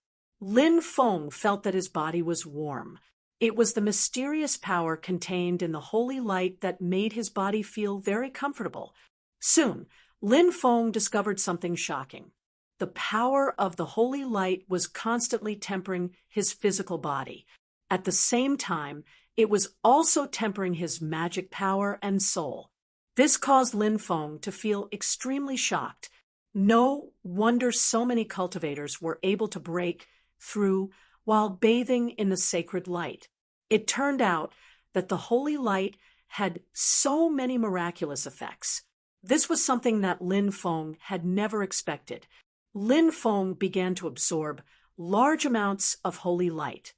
Lin Feng felt that his body was warm. It was the mysterious power contained in the holy light that made his body feel very comfortable. Soon, Lin Feng discovered something shocking. The power of the holy light was constantly tempering his physical body. At the same time, it was also tempering his magic power and soul. This caused Lin Feng to feel extremely shocked. No wonder so many cultivators were able to break through while bathing in the sacred light. It turned out that the holy light had so many miraculous effects. This was something that Lin Feng had never expected. Lin Feng began to absorb large amounts of holy light.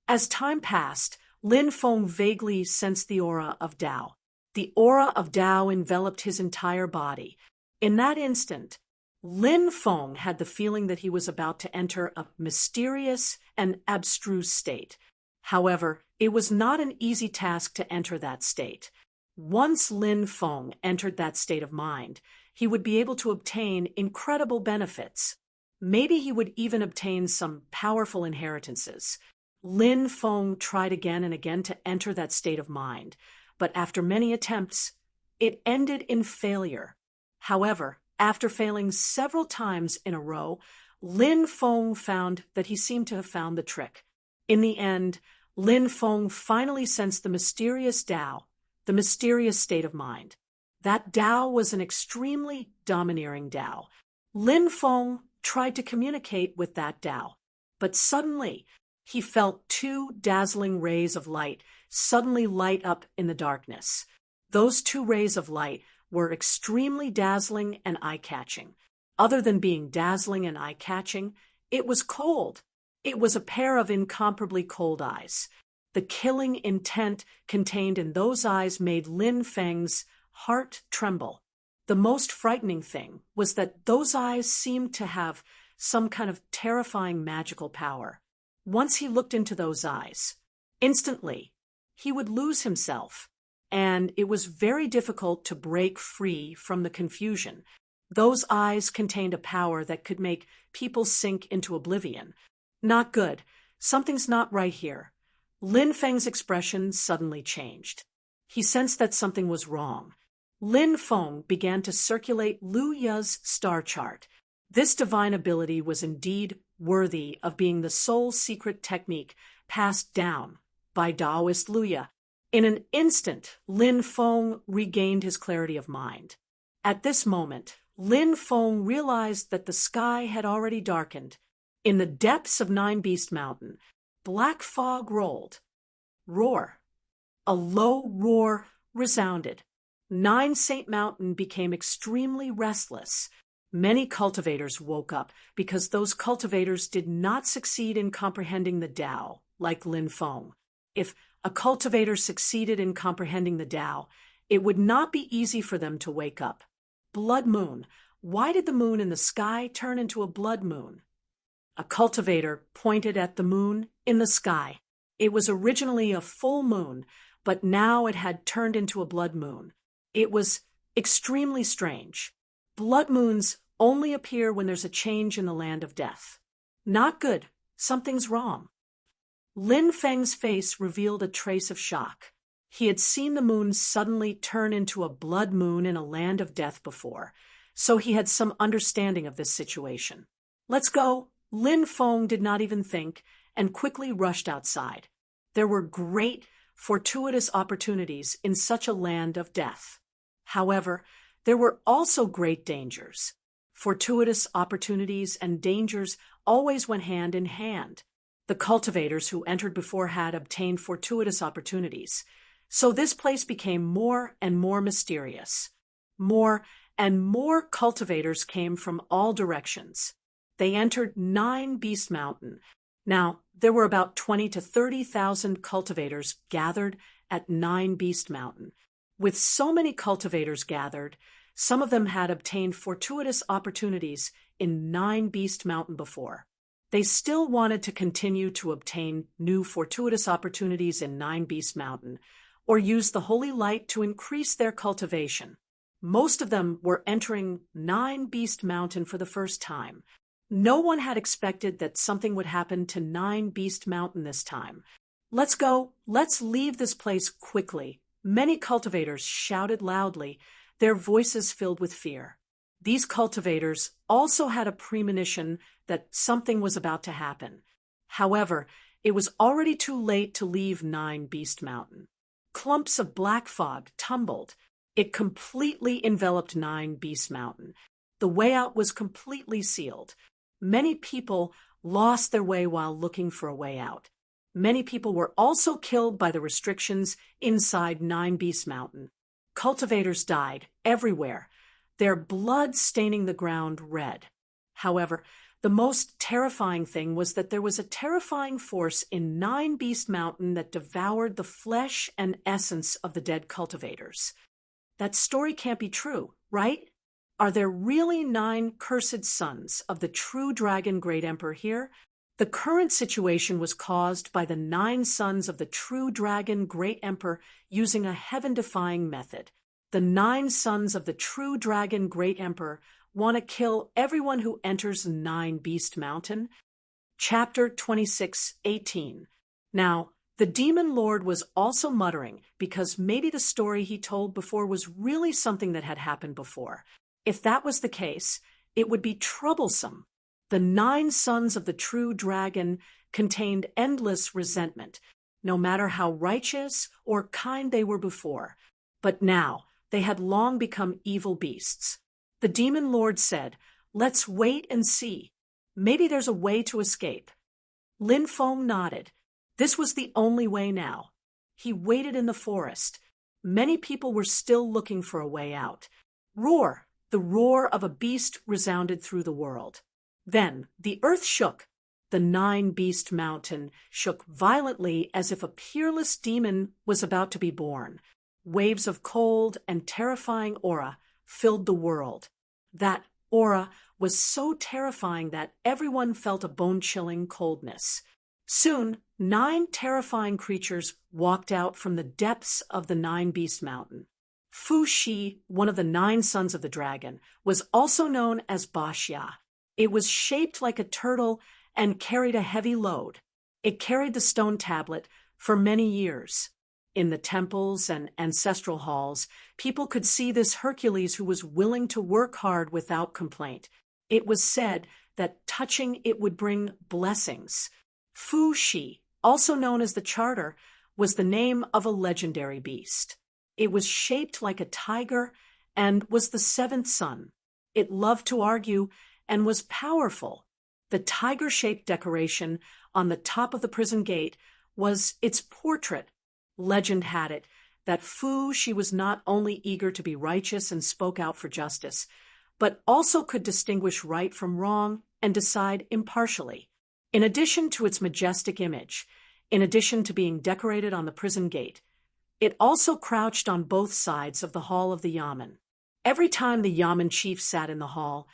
As time passed, Lin Feng vaguely sensed the aura of Tao. The aura of Tao enveloped his entire body. In that instant, Lin Feng had the feeling that he was about to enter a mysterious and abstruse state. However, it was not an easy task to enter that state. Once Lin Feng entered that state of mind, he would be able to obtain incredible benefits. Maybe he would even obtain some powerful inheritances. Lin Feng tried again and again to enter that state of mind, but after many attempts, it ended in failure. However, after failing several times in a row, Lin Feng found that he seemed to have found the trick. In the end, Lin Feng finally sensed the mysterious Tao, the mysterious state of mind. That Tao was an extremely domineering Tao. Lin Feng tried to communicate with that Tao, but suddenly he felt two dazzling rays of light suddenly light up in the darkness. Those two rays of light were extremely dazzling and eye-catching. Other than being dazzling and eye-catching, it was cold. It was a pair of incomparably cold eyes. The killing intent contained in those eyes made Lin Feng's heart tremble. The most frightening thing was that those eyes seemed to have some kind of terrifying magical power. Once he looked into those eyes, instantly, he would lose himself, and it was very difficult to break free from the confusion. Those eyes contained a power that could make people sink into oblivion. Not good. Something's not right here. Lin Feng's expression suddenly changed. He sensed that something was wrong. Lin Feng began to circulate Lu Ya's star chart. This divine ability was indeed worthy of being the sole secret technique passed down by Taoist Lu Ya. In an instant, Lin Feng regained his clarity of mind. At this moment, Lin Feng realized that the sky had already darkened. In the depths of Nine Beast Mountain, black fog rolled. Roar. A low roar resounded. Nine Saint Mountain became extremely restless. Many cultivators woke up because those cultivators did not succeed in comprehending the Tao, like Lin Feng. If a cultivator succeeded in comprehending the Tao, it would not be easy for them to wake up. Blood moon. Why did the moon in the sky turn into a blood moon? A cultivator pointed at the moon in the sky. It was originally a full moon, but now it had turned into a blood moon. It was extremely strange. Blood moons only appear when there's a change in the land of death. Not good. Something's wrong. Lin Feng's face revealed a trace of shock. He had seen the moon suddenly turn into a blood moon in a land of death before, so he had some understanding of this situation. Let's go. Lin Feng did not even think and quickly rushed outside. There were great, fortuitous opportunities in such a land of death. However, there were also great dangers. Fortuitous opportunities and dangers always went hand in hand. The cultivators who entered before had obtained fortuitous opportunities. So this place became more and more mysterious. More and more cultivators came from all directions. They entered Nine Beast Mountain. Now, there were about 20 to 30,000 cultivators gathered at Nine Beast Mountain. With so many cultivators gathered, some of them had obtained fortuitous opportunities in Nine Beast Mountain before. They still wanted to continue to obtain new fortuitous opportunities in Nine Beast Mountain, or use the holy light to increase their cultivation. Most of them were entering Nine Beast Mountain for the first time. No one had expected that something would happen to Nine Beast Mountain this time. Let's go, let's leave this place quickly. Many cultivators shouted loudly, their voices filled with fear. These cultivators also had a premonition that something was about to happen. However, it was already too late to leave Nine Beast Mountain. Clumps of black fog tumbled. It completely enveloped Nine Beast Mountain. The way out was completely sealed. Many people lost their way while looking for a way out. Many people were also killed by the restrictions inside Nine Beast Mountain. Cultivators died everywhere, their blood staining the ground red. However, the most terrifying thing was that there was a terrifying force in Nine Beast Mountain that devoured the flesh and essence of the dead cultivators. That story can't be true, right? Are there really 9 cursed sons of the true dragon Great Emperor here? The current situation was caused by the 9 sons of the true dragon Great Emperor using a heaven-defying method. The 9 sons of the true dragon Great Emperor want to kill everyone who enters Nine Beast Mountain. Chapter 26:18. Now, the demon lord was also muttering because maybe the story he told before was really something that had happened before. If that was the case, it would be troublesome. The 9 sons of the true dragon contained endless resentment, no matter how righteous or kind they were before. But now, they had long become evil beasts. The demon lord said, "Let's wait and see. Maybe there's a way to escape." Lin Feng nodded. This was the only way now. He waited in the forest. Many people were still looking for a way out. Roar! The roar of a beast resounded through the world. Then the earth shook. The Nine Beast Mountain shook violently as if a peerless demon was about to be born. Waves of cold and terrifying aura filled the world. That aura was so terrifying that everyone felt a bone-chilling coldness. Soon, 9 terrifying creatures walked out from the depths of the Nine Beast Mountain. Fu Shi, one of the 9 sons of the dragon, was also known as Baxia. It was shaped like a turtle and carried a heavy load. It carried the stone tablet for many years. In the temples and ancestral halls, people could see this Hercules who was willing to work hard without complaint. It was said that touching it would bring blessings. Fu Shi, also known as the Charter, was the name of a legendary beast. It was shaped like a tiger and was the 7th son. It loved to argue and was powerful. The tiger-shaped decoration on the top of the prison gate was its portrait. Legend had it that Fu Shi was not only eager to be righteous and spoke out for justice, but also could distinguish right from wrong and decide impartially. In addition to its majestic image, in addition to being decorated on the prison gate, it also crouched on both sides of the hall of the yamen. Every time the yamen chief sat in the hall,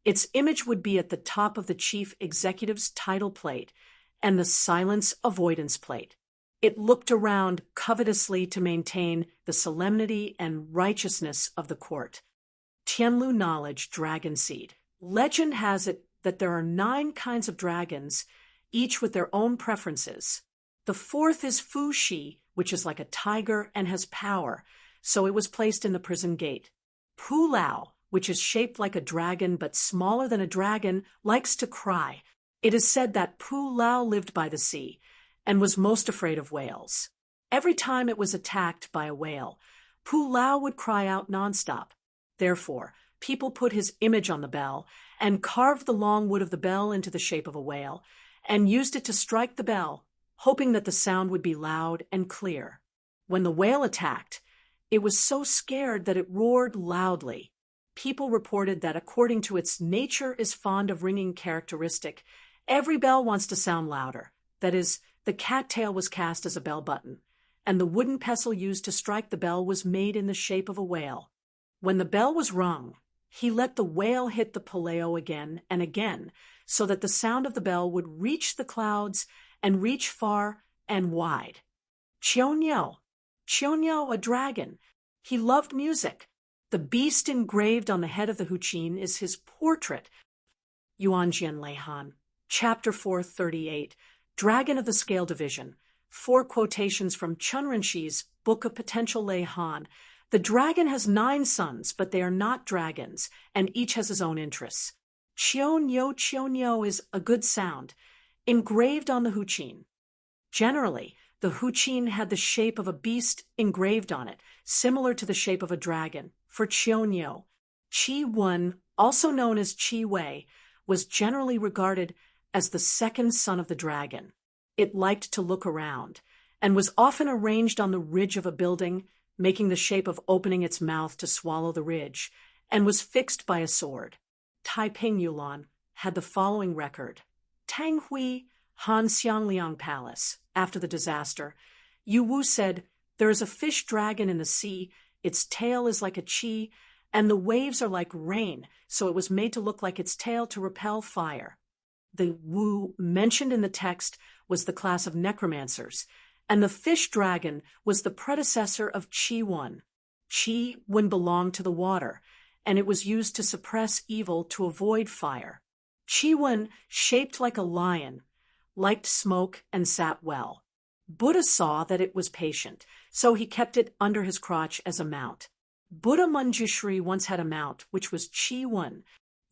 its image would be at the top of the chief executive's title plate and the silence avoidance plate. It looked around covetously to maintain the solemnity and righteousness of the court. Tianlu knowledge, dragon seed. Legend has it that there are 9 kinds of dragons, each with their own preferences. The 4th is Fu Shi, which is like a tiger and has power, so it was placed in the prison gate. Pu Lao, which is shaped like a dragon but smaller than a dragon, likes to cry. It is said that Pu Lao lived by the sea and was most afraid of whales. Every time it was attacked by a whale, Pu Lao would cry out nonstop. Therefore, people put his image on the bell and carved the long wood of the bell into the shape of a whale and used it to strike the bell, hoping that the sound would be loud and clear. When the whale attacked, it was so scared that it roared loudly. People reported that according to its nature is fond of ringing characteristic, every bell wants to sound louder. That is, the cattail was cast as a bell button, and the wooden pestle used to strike the bell was made in the shape of a whale. When the bell was rung, he let the whale hit the paleo again and again, so that the sound of the bell would reach the clouds and reach far and wide. Qioniao, a dragon. He loved music. The beast engraved on the head of the Huqin is his portrait. Yuanjian Leihan. Chapter 438, Dragon of the Scale Division. 4 quotations from Chunrinshi's Book of Potential Leihan. The dragon has 9 sons, but they are not dragons, and each has his own interests. Chionyo is a good sound, engraved on the huqin. Generally, the huqin had the shape of a beast engraved on it, similar to the shape of a dragon. For Chionyo, Qi Wen, also known as Qi Wei, was generally regarded as the second son of the dragon. It liked to look around, and was often arranged on the ridge of a building, making the shape of opening its mouth to swallow the ridge, and was fixed by a sword. Taiping Yulan had the following record. Tanghui, Han Xiangliang Palace. After the disaster, Yu Wu said, "There is a fish dragon in the sea, its tail is like a qi, and the waves are like rain, so it was made to look like its tail to repel fire." The Wu mentioned in the text was the class of necromancers, and the fish dragon was the predecessor of Qi Wen. Qi Wen belonged to the water, and it was used to suppress evil to avoid fire. Qi Wen, shaped like a lion, liked smoke and sat well. Buddha saw that it was patient, so he kept it under his crotch as a mount. Buddha Manjushri once had a mount, which was Qi Wen.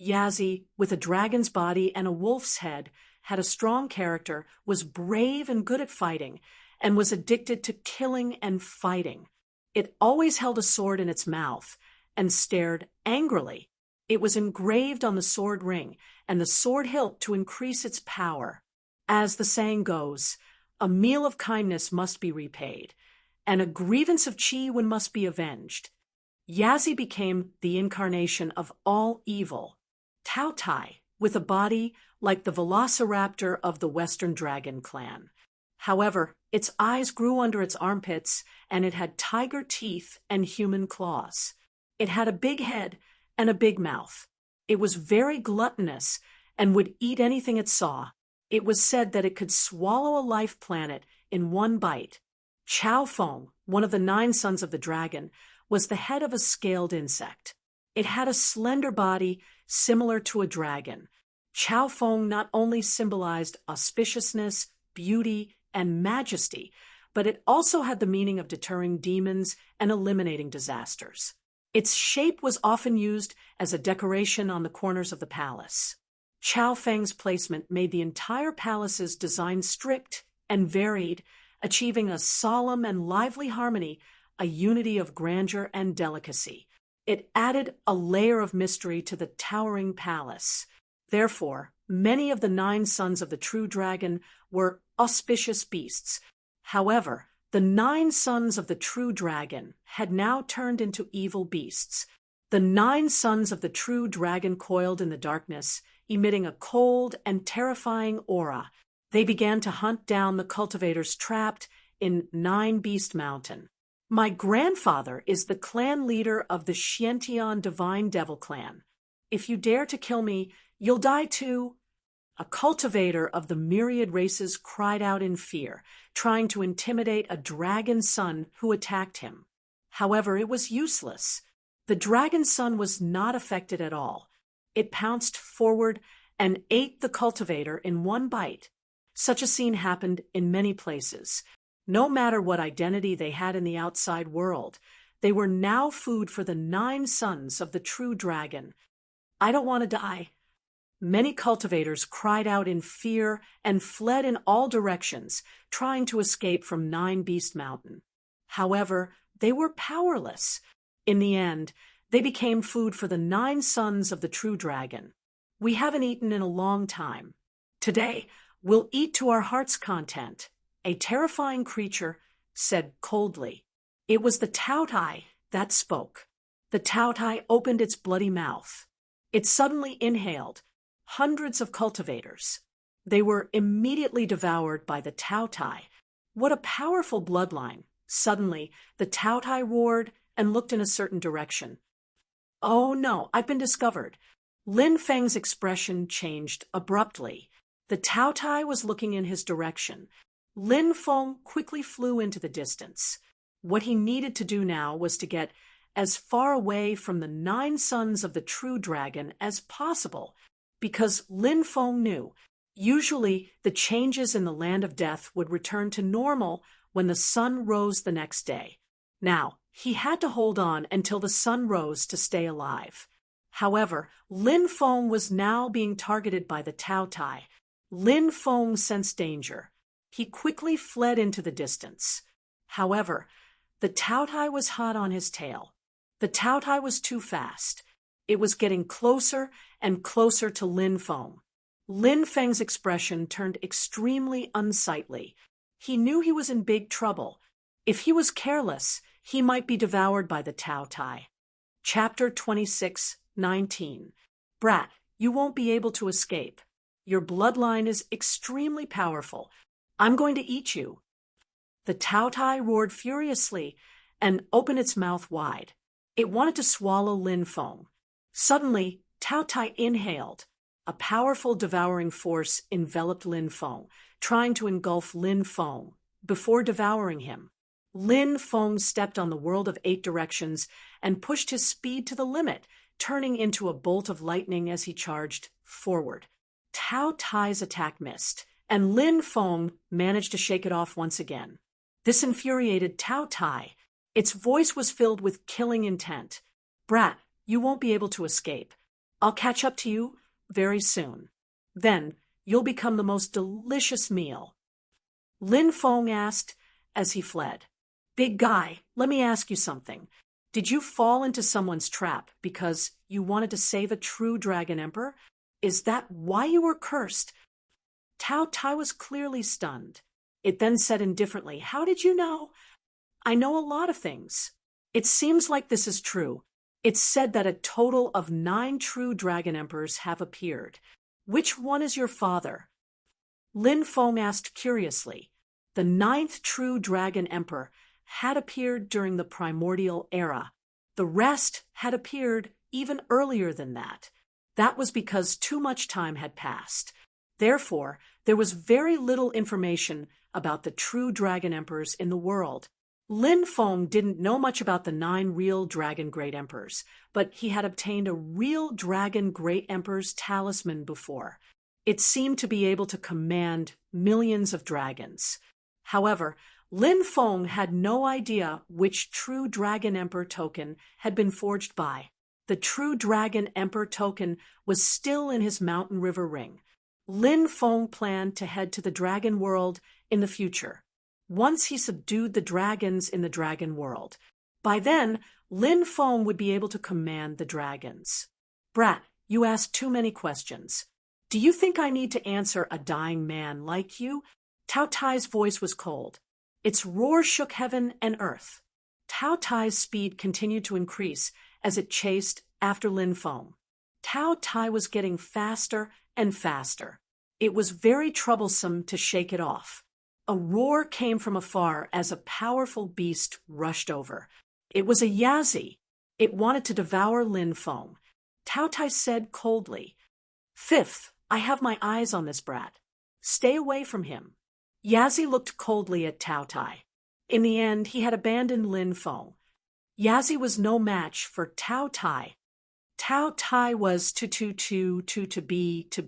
Yazi, with a dragon's body and a wolf's head, had a strong character, was brave and good at fighting, and was addicted to killing and fighting. It always held a sword in its mouth and stared angrily. It was engraved on the sword ring and the sword hilt to increase its power. As the saying goes, a meal of kindness must be repaid, and a grievance of Qi Wen must be avenged. Yazi became the incarnation of all evil. Tao Tai, with a body like the velociraptor of the Western Dragon clan. However, its eyes grew under its armpits, and it had tiger teeth and human claws. It had a big head and a big mouth. It was very gluttonous and would eat anything it saw. It was said that it could swallow a life planet in one bite. Chao Feng, one of the 9 sons of the dragon, was the head of a scaled insect. It had a slender body similar to a dragon. Chao Feng not only symbolized auspiciousness, beauty, and majesty, but it also had the meaning of deterring demons and eliminating disasters. Its shape was often used as a decoration on the corners of the palace. Chao Feng's placement made the entire palace's design strict and varied, achieving a solemn and lively harmony, a unity of grandeur and delicacy. It added a layer of mystery to the towering palace. Therefore, many of the 9 sons of the true dragon were auspicious beasts. However, the 9 sons of the true dragon had now turned into evil beasts. The 9 sons of the true dragon coiled in the darkness, emitting a cold and terrifying aura. They began to hunt down the cultivators trapped in 9 Beast Mountain. My grandfather is the clan leader of the Xiantian Divine Devil Clan. If you dare to kill me, you'll die too. A cultivator of the myriad races cried out in fear, trying to intimidate a dragon son who attacked him. However, it was useless. The dragon son was not affected at all. It pounced forward and ate the cultivator in one bite. Such a scene happened in many places. No matter what identity they had in the outside world, they were now food for the 9 sons of the true dragon. I don't want to die. Many cultivators cried out in fear and fled in all directions, trying to escape from 9 Beast Mountain. However, they were powerless. In the end, they became food for the 9 sons of the true dragon. We haven't eaten in a long time. Today, we'll eat to our heart's content. A terrifying creature said coldly. It was the Tao Tai that spoke. The Tao Tai opened its bloody mouth. It suddenly inhaled hundreds of cultivators. They were immediately devoured by the Tao Tai. What a powerful bloodline. Suddenly, the Tao Tai roared and looked in a certain direction. Oh no, I've been discovered. Lin Feng's expression changed abruptly. The Tao Tai was looking in his direction. Lin Feng quickly flew into the distance. What he needed to do now was to get as far away from the 9 sons of the true dragon as possible, because Lin Feng knew usually the changes in the land of death would return to normal when the sun rose the next day. Now, he had to hold on until the sun rose to stay alive. However, Lin Feng was now being targeted by the Tao Tai. Lin Feng sensed danger. He quickly fled into the distance. However, the Tao Tai was hot on his tail. The Tao Tai was too fast. It was getting closer and closer to Lin Feng. Lin Feng's expression turned extremely unsightly. He knew he was in big trouble. If he was careless, he might be devoured by the Tao Tai. Chapter 26:19. Brat, you won't be able to escape. Your bloodline is extremely powerful. I'm going to eat you. The Tao Tai roared furiously and opened its mouth wide. It wanted to swallow Lin Feng. Suddenly, Tao Tai inhaled. A powerful devouring force enveloped Lin Feng, trying to engulf Lin Feng before devouring him. Lin Feng stepped on the world of 8 directions and pushed his speed to the limit, turning into a bolt of lightning as he charged forward. Tao Tai's attack missed, and Lin Feng managed to shake it off once again. This infuriated Tao Tai. Its voice was filled with killing intent. Brat, you won't be able to escape. I'll catch up to you very soon. Then you'll become the most delicious meal. Lin Feng asked as he fled. Big guy, let me ask you something. Did you fall into someone's trap because you wanted to save a true dragon emperor? Is that why you were cursed? Tao Tai was clearly stunned. It then said indifferently, How did you know? I know a lot of things. It seems like this is true. It's said that a total of 9 true dragon emperors have appeared. Which one is your father? Lin Feng asked curiously. The 9th true dragon emperor had appeared during the primordial era. The rest had appeared even earlier than that. That was because too much time had passed. Therefore, there was very little information about the true dragon emperors in the world. Lin Feng didn't know much about the 9 real dragon great emperors, but he had obtained a real dragon great emperor's talisman before. It seemed to be able to command millions of dragons. However, Lin Feng had no idea which true dragon emperor token had been forged by. The true dragon emperor token was still in his mountain river ring. Lin Feng planned to head to the dragon world in the future, once he subdued the dragons in the dragon world. By then, Lin Feng would be able to command the dragons. Brat, you asked too many questions. Do you think I need to answer a dying man like you? Tao Tai's voice was cold. Its roar shook heaven and earth. Tao Tai's speed continued to increase as it chased after Lin Feng. Tao Tai was getting faster and faster. It was very troublesome to shake it off. A roar came from afar as a powerful beast rushed over. It was a Yazi. It wanted to devour Lin Feng. Tao Tai said coldly, "Fifth, I have my eyes on this brat. Stay away from him." Yazi looked coldly at Tao Tai. In the end, he had abandoned Lin Feng. Yazi was no match for Tao Tai. Tao Tai was to be.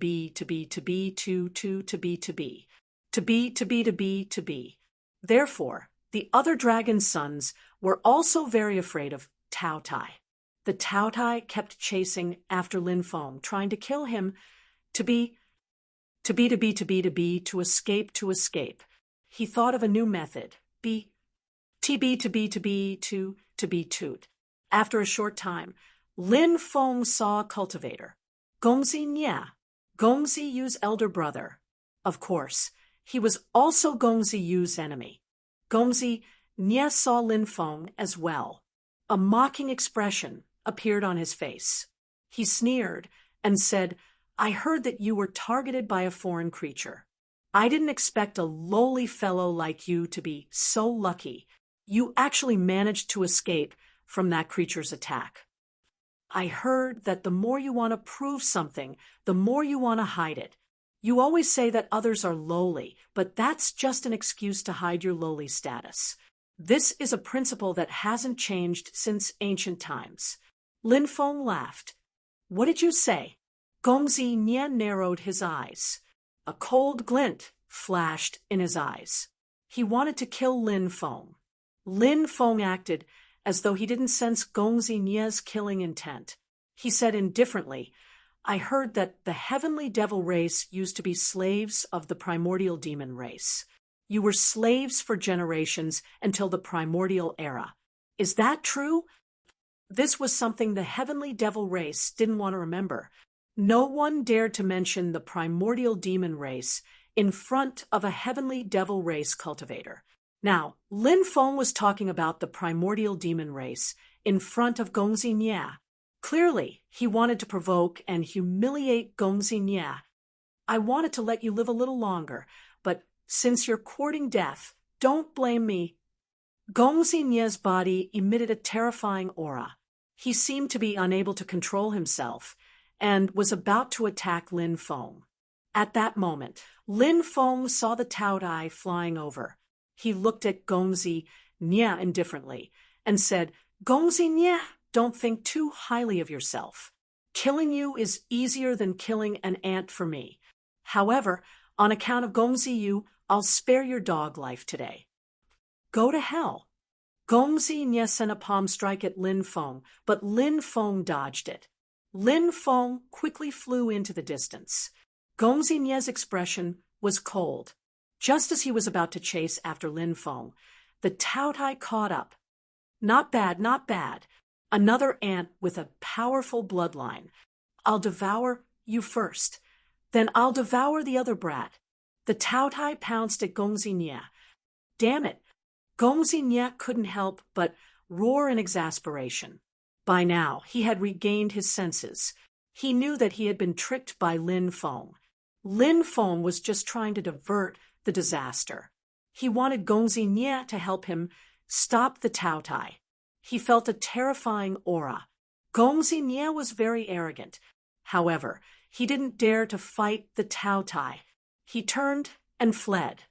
Therefore, the other dragon sons were also very afraid of Tao Tai. The Tao Tai kept chasing after Lin Feng, trying to kill him, to escape. He thought of a new method, toot. After a short time, Lin Feng saw a cultivator. Gongzi Nia, Gongzi Yu's elder brother. Of course, he was also Gongzi Yu's enemy. Gongzi Nia saw Lin Feng as well. A mocking expression appeared on his face. He sneered and said, "I heard that you were targeted by a foreign creature. I didn't expect a lowly fellow like you to be so lucky. You actually managed to escape from that creature's attack. I heard that the more you want to prove something, the more you want to hide it. You always say that others are lowly, but that's just an excuse to hide your lowly status. This is a principle that hasn't changed since ancient times." Lin Feng laughed. "What did you say?" Gongzi Nye narrowed his eyes. A cold glint flashed in his eyes. He wanted to kill Lin Feng. Lin Feng acted as though he didn't sense Gongzi Nye's killing intent. He said indifferently, "I heard that the heavenly devil race used to be slaves of the primordial demon race. You were slaves for generations until the primordial era. Is that true?" This was something the heavenly devil race didn't want to remember. No one dared to mention the primordial demon race in front of a heavenly devil race cultivator. Now, Lin Feng was talking about the primordial demon race in front of Gongzi Nye. Clearly, he wanted to provoke and humiliate Gongzi Nye. "I wanted to let you live a little longer, but since you're courting death, don't blame me." Gongzi Nye's body emitted a terrifying aura. He seemed to be unable to control himself and was about to attack Lin Feng. At that moment, Lin Feng saw the Taotai flying over. He looked at Gongzi Nye indifferently and said, "Gongzi Nye, don't think too highly of yourself. Killing you is easier than killing an ant for me. However, on account of Gongzi Yu, I'll spare your dog life today." "Go to hell." Gongzi Nye sent a palm strike at Lin Feng, but Lin Feng dodged it. Lin Feng quickly flew into the distance. Gongzi Nye's expression was cold. Just as he was about to chase after Lin Feng, the Taotai caught up. "Not bad, not bad. Another ant with a powerful bloodline. I'll devour you first. Then I'll devour the other brat." The Taotai pounced at Gongzi Nye. Damn it! Gongzi Nye couldn't help but roar in exasperation. By now, he had regained his senses. He knew that he had been tricked by Lin Feng. Lin Feng was just trying to divert the disaster. He wanted Gongzi Nye to help him stop the Taotai. He felt a terrifying aura. Gongzi Nye was very arrogant. However, he didn't dare to fight the Taotai. He turned and fled.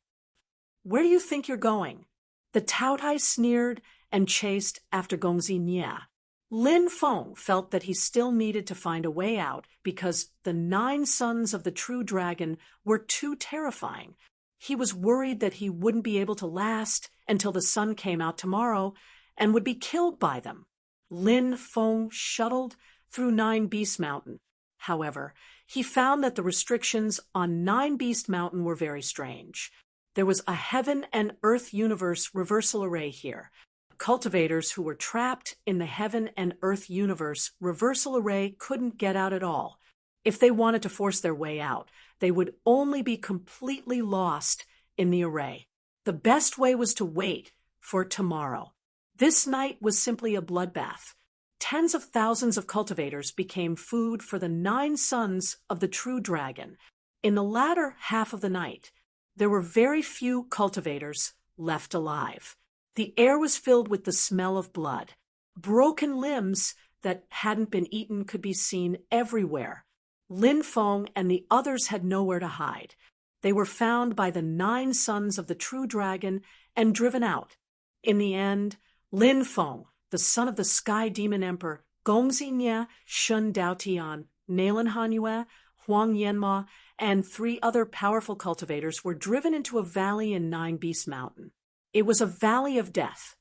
"Where do you think you're going?" The Taotai sneered and chased after Gongzi Nye. Lin Feng felt that he still needed to find a way out because the 9 sons of the true dragon were too terrifying. He was worried that he wouldn't be able to last until the sun came out tomorrow and would be killed by them. Lin Feng shuttled through 9 Beast Mountain. However, he found that the restrictions on 9 Beast Mountain were very strange. There was a heaven and earth universe reversal array here. Cultivators who were trapped in the heaven and earth universe reversal array couldn't get out at all. If they wanted to force their way out, they would only be completely lost in the array. The best way was to wait for tomorrow. This night was simply a bloodbath. Tens of thousands of cultivators became food for the 9 sons of the true dragon. In the latter half of the night, there were very few cultivators left alive. The air was filled with the smell of blood. Broken limbs that hadn't been eaten could be seen everywhere. Lin Feng and the others had nowhere to hide. They were found by the 9 sons of the true dragon and driven out. In the end, Lin Feng, the son of the Sky Demon Emperor, Gongzi Nye, Shun Daotian, Nalan Hanyue, Huang Yanma, and 3 other powerful cultivators were driven into a valley in 9 Beast Mountain. It was a valley of death.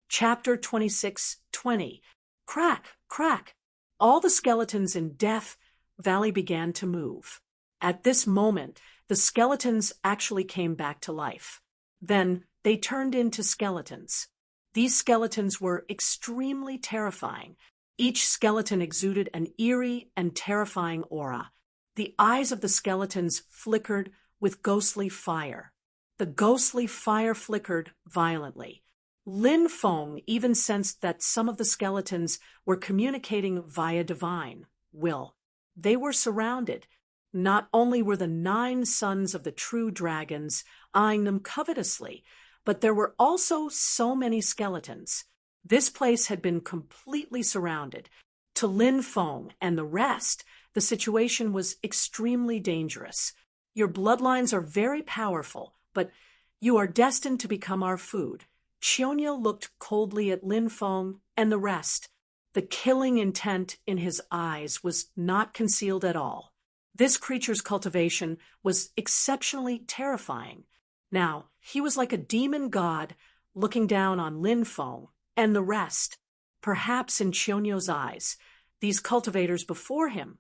Chapter 26:20. Crack, crack. All the skeletons in Death Valley began to move. At this moment, the skeletons actually came back to life. Then they turned into skeletons. These skeletons were extremely terrifying. Each skeleton exuded an eerie and terrifying aura. The eyes of the skeletons flickered with ghostly fire. The ghostly fire flickered violently. Lin Feng even sensed that some of the skeletons were communicating via divine will. They were surrounded. Not only were the 9 sons of the true dragons eyeing them covetously, but there were also so many skeletons. This place had been completely surrounded. To Lin Feng and the rest, the situation was extremely dangerous. "Your bloodlines are very powerful, but you are destined to become our food." Qianyu looked coldly at Lin Feng and the rest. The killing intent in his eyes was not concealed at all. This creature's cultivation was exceptionally terrifying. Now, he was like a demon god looking down on Lin Feng and the rest. Perhaps in Chionyo's eyes, these cultivators before him,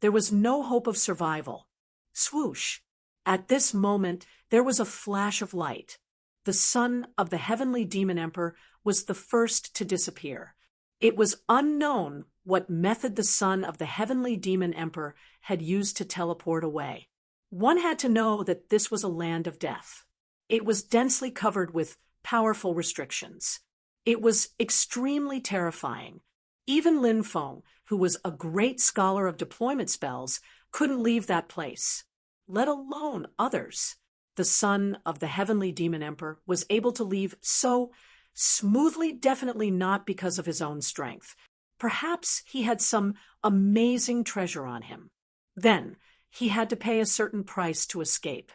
there was no hope of survival. Swoosh! At this moment, there was a flash of light. The son of the heavenly demon emperor was the first to disappear. It was unknown what method the son of the heavenly demon emperor had used to teleport away. One had to know that this was a land of death. It was densely covered with powerful restrictions. It was extremely terrifying. Even Lin Feng, who was a great scholar of deployment spells, couldn't leave that place, let alone others. The son of the heavenly demon emperor was able to leave so smoothly, definitely not because of his own strength. Perhaps he had some amazing treasure on him. Then he had to pay a certain price to escape.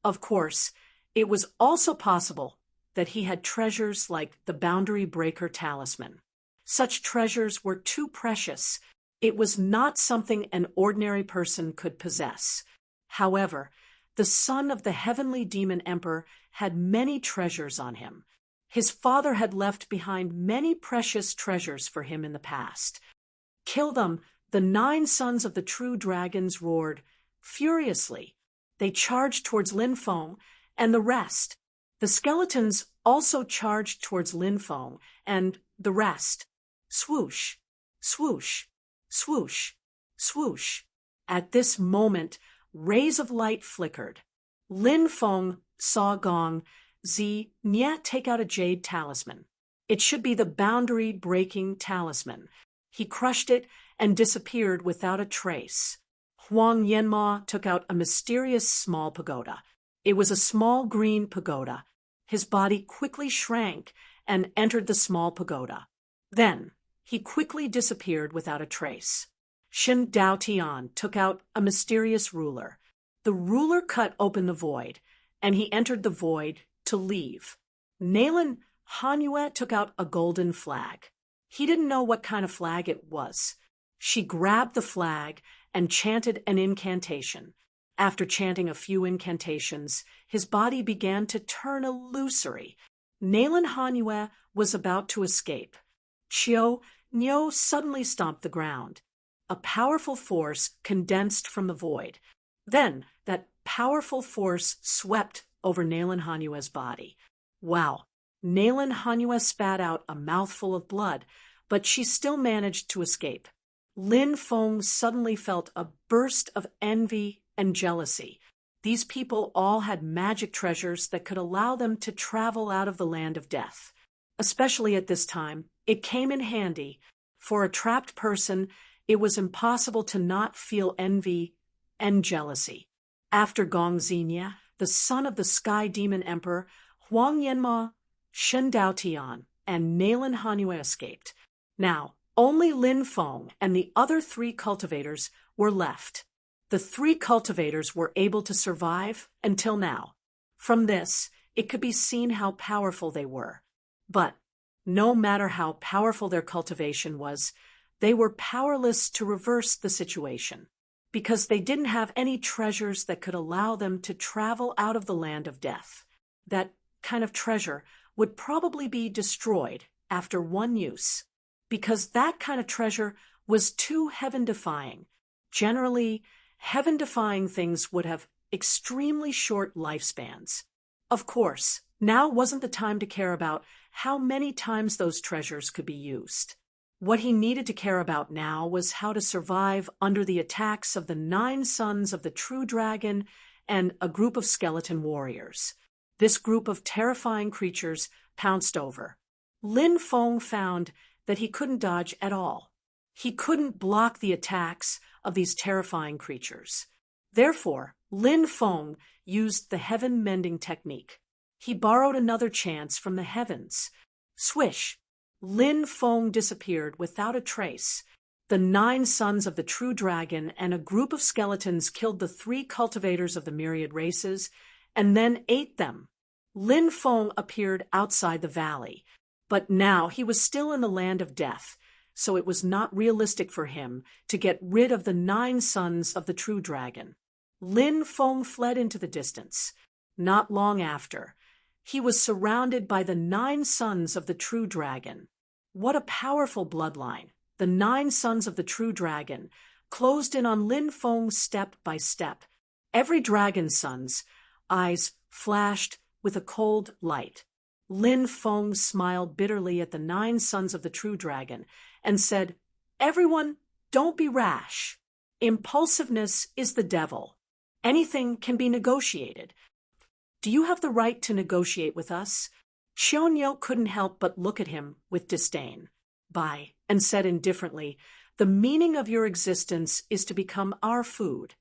Of course, it was also possible that he had treasures like the Boundary Breaker Talisman. Such treasures were too precious. It was not something an ordinary person could possess. However, the son of the heavenly demon emperor had many treasures on him. His father had left behind many precious treasures for him in the past. Kill them, the 9 sons of the true dragons roared furiously. They charged towards Lin Feng and the rest. The skeletons also charged towards Lin Feng and the rest. Swoosh, swoosh, swoosh, swoosh. At this moment, rays of light flickered. Lin Feng saw Gong Zi Nya take out a jade talisman. It should be the boundary-breaking talisman. He crushed it and disappeared without a trace. Huang Yanma took out a mysterious small pagoda. It was a small green pagoda. His body quickly shrank and entered the small pagoda. Then, he quickly disappeared without a trace. Shen Daotian took out a mysterious ruler. The ruler cut open the void, and he entered the void to leave. Nalen Hanyue took out a golden flag. He didn't know what kind of flag it was. She grabbed the flag and chanted an incantation. After chanting a few incantations, his body began to turn illusory. Nalen Hanyue was about to escape. Chiu Nyo suddenly stomped the ground. A powerful force condensed from the void. Then, that powerful force swept over Nalen Hanyue's body. Wow! Nalen Hanyue spat out a mouthful of blood, but she still managed to escape. Lin Feng suddenly felt a burst of envy and jealousy. These people all had magic treasures that could allow them to travel out of the land of death. Especially at this time, it came in handy. For a trapped person, it was impossible to not feel envy and jealousy. After Gong Zi, the son of the Sky Demon Emperor, Huang Yanma, Shen Daotian, and Nalen Hanyue escaped. Now, only Lin Feng and the other 3 cultivators were left. The 3 cultivators were able to survive until now. From this, it could be seen how powerful they were. But no matter how powerful their cultivation was, they were powerless to reverse the situation, because they didn't have any treasures that could allow them to travel out of the land of death. That kind of treasure would probably be destroyed after one use, because that kind of treasure was too heaven-defying. Generally, heaven-defying things would have extremely short lifespans. Of course, now wasn't the time to care about how many times those treasures could be used. What he needed to care about now was how to survive under the attacks of the 9 sons of the true dragon and a group of skeleton warriors. This group of terrifying creatures pounced over. Lin Feng found that he couldn't dodge at all. He couldn't block the attacks of these terrifying creatures. Therefore, Lin Feng used the heaven-mending technique. He borrowed another chance from the heavens. Swish! Lin Feng disappeared without a trace. The 9 sons of the true dragon and a group of skeletons killed the 3 cultivators of the myriad races and then ate them. Lin Feng appeared outside the valley, but now he was still in the land of death. so it was not realistic for him to get rid of the 9 sons of the true dragon. Lin Feng fled into the distance. Not long after, he was surrounded by the 9 sons of the true dragon. What a powerful bloodline! The 9 sons of the true dragon closed in on Lin Feng step by step. Every dragon's son's eyes flashed with a cold light. Lin Feng smiled bitterly at the 9 sons of the true dragon and said, "Everyone, don't be rash. Impulsiveness is the devil. Anything can be negotiated. Do you have the right to negotiate with us?" Xiongyo couldn't help but look at him with disdain. And said indifferently, "The meaning of your existence is to become our food."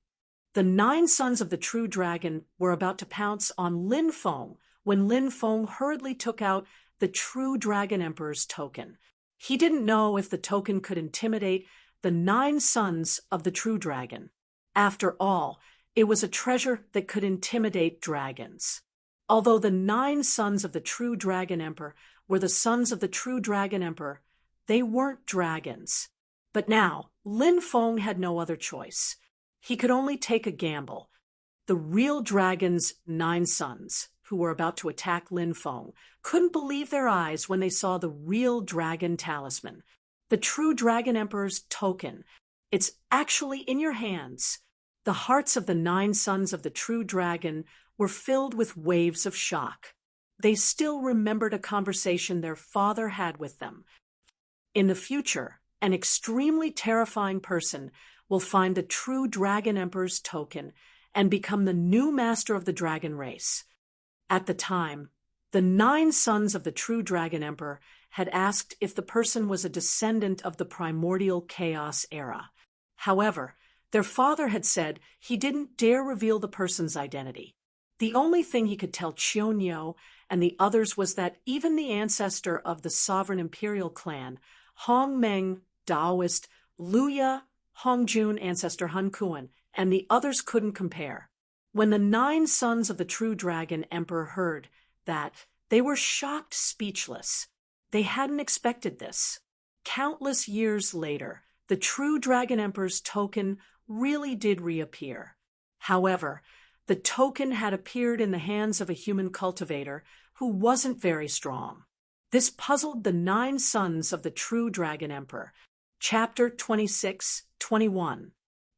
The 9 sons of the true dragon were about to pounce on Lin Feng when Lin Feng hurriedly took out the true dragon emperor's token. He didn't know if the token could intimidate the 9 sons of the true dragon. After all, it was a treasure that could intimidate dragons. Although the 9 sons of the true dragon emperor were the sons of the true dragon emperor, they weren't dragons. But now, Lin Feng had no other choice. He could only take a gamble. The real dragon's 9 sons, who were about to attack Lin Feng, couldn't believe their eyes when they saw the real dragon talisman, the true dragon emperor's token. "It's actually in your hands." The hearts of the 9 sons of the true dragon were filled with waves of shock. They still remembered a conversation their father had with them. In the future, an extremely terrifying person will find the true dragon emperor's token and become the new master of the dragon race. At the time, the 9 sons of the true dragon emperor had asked if the person was a descendant of the primordial chaos era. However, their father had said he didn't dare reveal the person's identity. The only thing he could tell Qionyou and the others was that even the ancestor of the sovereign imperial clan, Hongmeng, Daoist, Luya, Hongjun, ancestor Hun Kuan, and the others couldn't compare. When the 9 sons of the true dragon emperor heard that, they were shocked speechless. They hadn't expected this. Countless years later, the true dragon emperor's token really did reappear. However, the token had appeared in the hands of a human cultivator who wasn't very strong. This puzzled the 9 sons of the true dragon emperor. Chapter 26-21.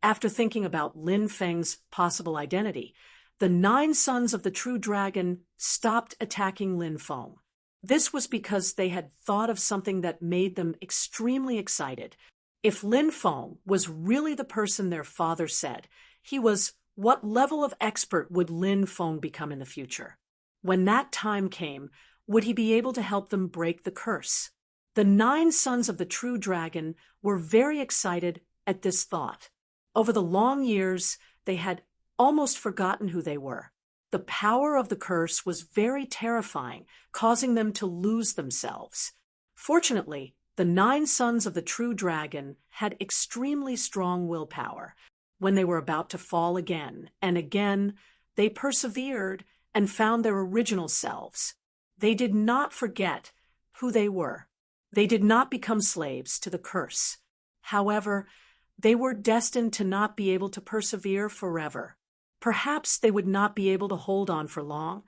After thinking about Lin Feng's possible identity, the 9 sons of the true dragon stopped attacking Lin Feng. This was because they had thought of something that made them extremely excited. If Lin Feng was really the person their father said he was, what level of expert would Lin Feng become in the future? When that time came, would he be able to help them break the curse? The 9 sons of the true dragon were very excited at this thought. Over the long years, they had almost forgotten who they were. The power of the curse was very terrifying, causing them to lose themselves. Fortunately, the 9 sons of the true dragon had extremely strong willpower. When they were about to fall again and again, they persevered and found their original selves. They did not forget who they were. They did not become slaves to the curse. However, they were destined to not be able to persevere forever. Perhaps they would not be able to hold on for long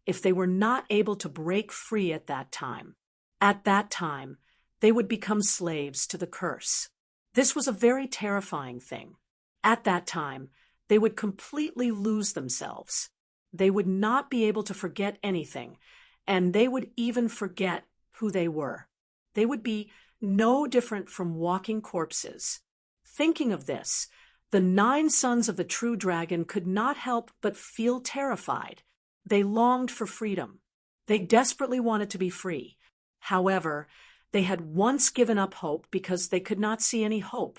if they were not able to break free at that time. At that time, they would become slaves to the curse. This was a very terrifying thing. At that time, they would completely lose themselves. They would not be able to forget anything, and they would even forget who they were. They would be no different from walking corpses. Thinking of this, the 9 sons of the true dragon could not help but feel terrified. They longed for freedom. They desperately wanted to be free. However, they had once given up hope because they could not see any hope.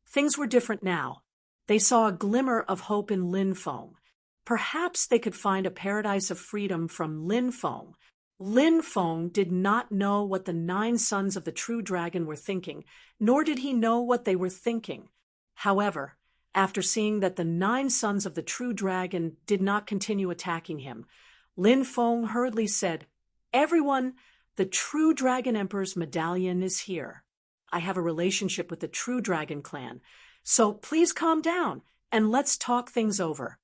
Things were different now. They saw a glimmer of hope in Lin Feng. Perhaps they could find a paradise of freedom from Lin Feng. Lin Feng did not know what the 9 sons of the true dragon were thinking, nor did he know what they were thinking. However, after seeing that the 9 sons of the true dragon did not continue attacking him, Lin Feng hurriedly said, "Everyone, the true dragon emperor's medallion is here." I have a relationship with the True Dragon clan, so please calm down and let's talk things over.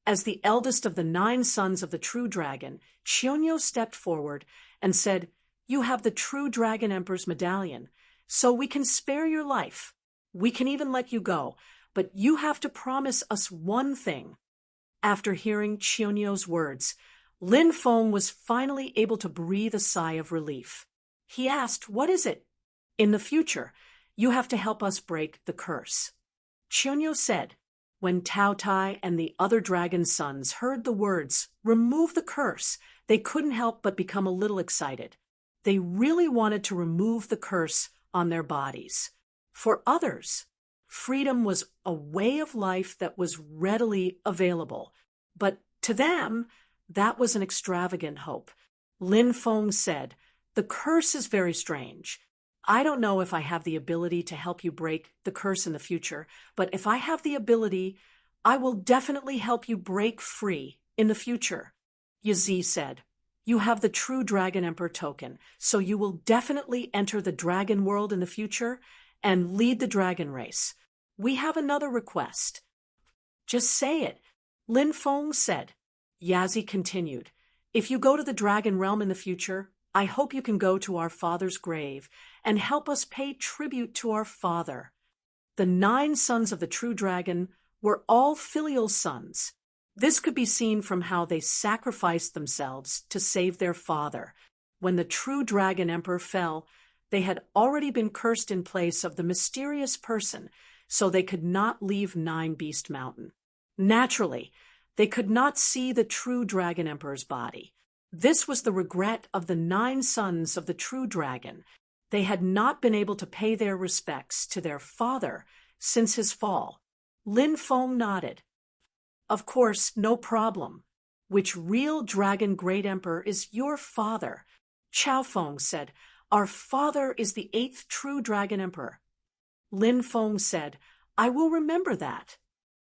As the eldest of the 9 sons of the True Dragon, Chionyo stepped forward and said, "You have the True Dragon Emperor's medallion, so we can spare your life. We can even let you go, but you have to promise us one thing." After hearing Chionyo's words, Lin Feng was finally able to breathe a sigh of relief. He asked, "What is it?" "In the future, you have to help us break the curse." Chionyo said. When Tao Tai and the other dragon sons heard the words, "remove the curse," they couldn't help but become a little excited. They really wanted to remove the curse on their bodies. For others, freedom was a way of life that was readily available. But to them, that was an extravagant hope. Lin Feng said, "The curse is very strange. I don't know if I have the ability to help you break the curse in the future, but if I have the ability, I will definitely help you break free in the future." Yazi said, "You have the True Dragon Emperor token, so you will definitely enter the dragon world in the future and lead the dragon race. We have another request." "Just say it," Lin Feng said. Yazi continued, "If you go to the dragon realm in the future, I hope you can go to our father's grave and help us pay tribute to our father." The 9 sons of the True Dragon were all filial sons. This could be seen from how they sacrificed themselves to save their father. When the True Dragon Emperor fell, they had already been cursed in place of the mysterious person, so they could not leave Nine Beast Mountain. Naturally, they could not see the True Dragon Emperor's body. This was the regret of the 9 sons of the True Dragon. They had not been able to pay their respects to their father since his fall. Lin Feng nodded. "Of course, no problem. Which real dragon great emperor is your father?" Chao Feng said, "Our father is the 8th True Dragon Emperor." Lin Feng said, "I will remember that.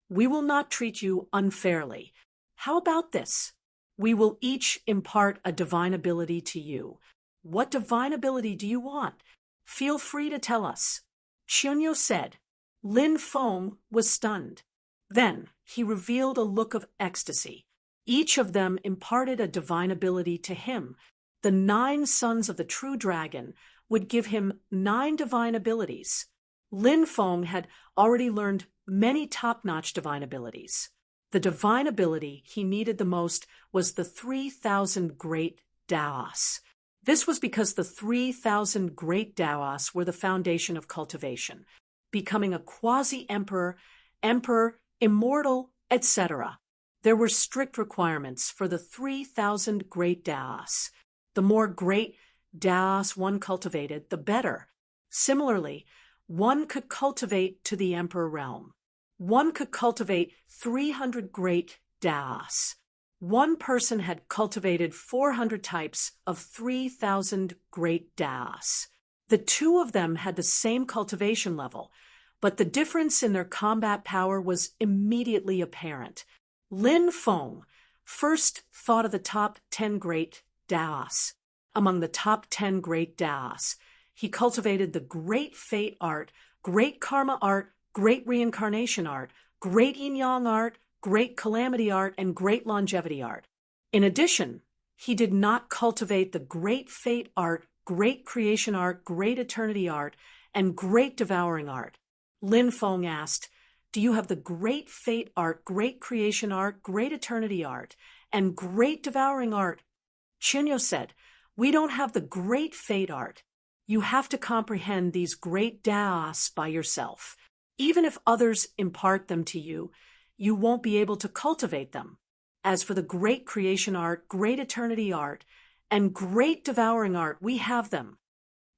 We will not treat you unfairly. How about this? We will each impart a divine ability to you. What divine ability do you want? Feel free to tell us." Chionyo said. Lin Feng was stunned. Then he revealed a look of ecstasy. Each of them imparted a divine ability to him. The 9 sons of the True Dragon would give him 9 divine abilities. Lin Feng had already learned many top-notch divine abilities. The divine ability he needed the most was the 3,000 Great Daos. This was because the 3,000 Great Daos were the foundation of cultivation, becoming a quasi-emperor, emperor, immortal, etc. There were strict requirements for the 3,000 Great Daos. The more Great Daos one cultivated, the better. Similarly, one could cultivate to the emperor realm. One could cultivate 300 Great Daos. One person had cultivated 400 types of 3,000 Great Daos. The 2 of them had the same cultivation level, but the difference in their combat power was immediately apparent. Lin Feng first thought of the top 10 Great Daos. Among the top 10 Great Daos, he cultivated the Great Fate Art, Great Karma Art, Great Reincarnation Art, Great Yin-Yang Art, Great Calamity Art, and Great Longevity Art. In addition, he did not cultivate the Great Fate Art, Great Creation Art, Great Eternity Art, and Great Devouring Art. Lin Feng asked, "Do you have the Great Fate Art, Great Creation Art, Great Eternity Art, and Great Devouring Art?" Chionyo said, "We don't have the Great Fate Art. You have to comprehend these Great Daos by yourself. Even if others impart them to you, you won't be able to cultivate them. As for the Great Creation Art, Great Eternity Art, and Great Devouring Art, we have them."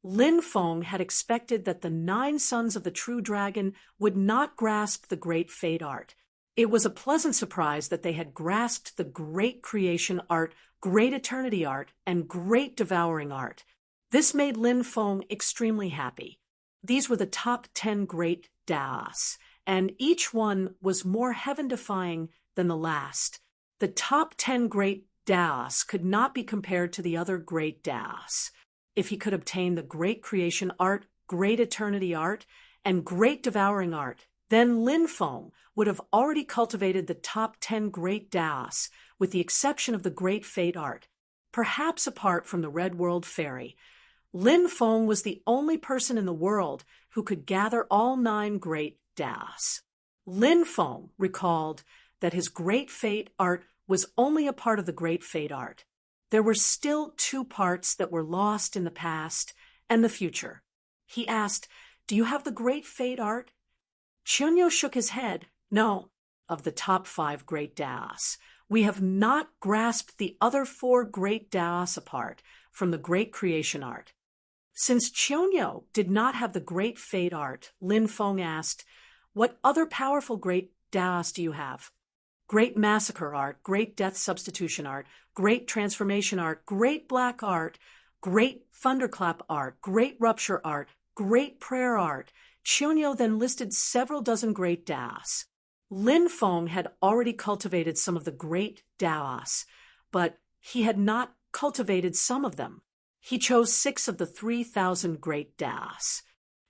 Lin Feng had expected that the 9 sons of the True Dragon would not grasp the Great Fate Art. It was a pleasant surprise that they had grasped the Great Creation Art, Great Eternity Art, and Great Devouring Art. This made Lin Feng extremely happy. These were the top 10 Great Daos, and each one was more heaven-defying than the last. The top 10 Great Daos could not be compared to the other Great Daos. If he could obtain the Great Creation Art, great eternity art, and great devouring art, then Lin Feng would have already cultivated the top 10 great Daos, with the exception of the great fate art. Perhaps apart from the Red World Fairy, Lin Feng was the only person in the world who could gather all 9 great Daos. Lin Feng recalled that his great fate art was only a part of the great fate art. There were still 2 parts that were lost in the past and the future. He asked, "Do you have the great fate art?" Chunyo shook his head. "No, of the top 5 great Daos. We have not grasped the other 4 great Daos apart from the great creation art." Since Chunyo did not have the great fate art, Lin Feng asked, "What other powerful great Daos do you have?" "Great massacre art, great death substitution art, great transformation art, great black art, great thunderclap art, great rupture art, great prayer art." Chunyo then listed several dozen great Daos. Lin Feng had already cultivated some of the great Daos, but he had not cultivated some of them. He chose 6 of the 3,000 great Daos.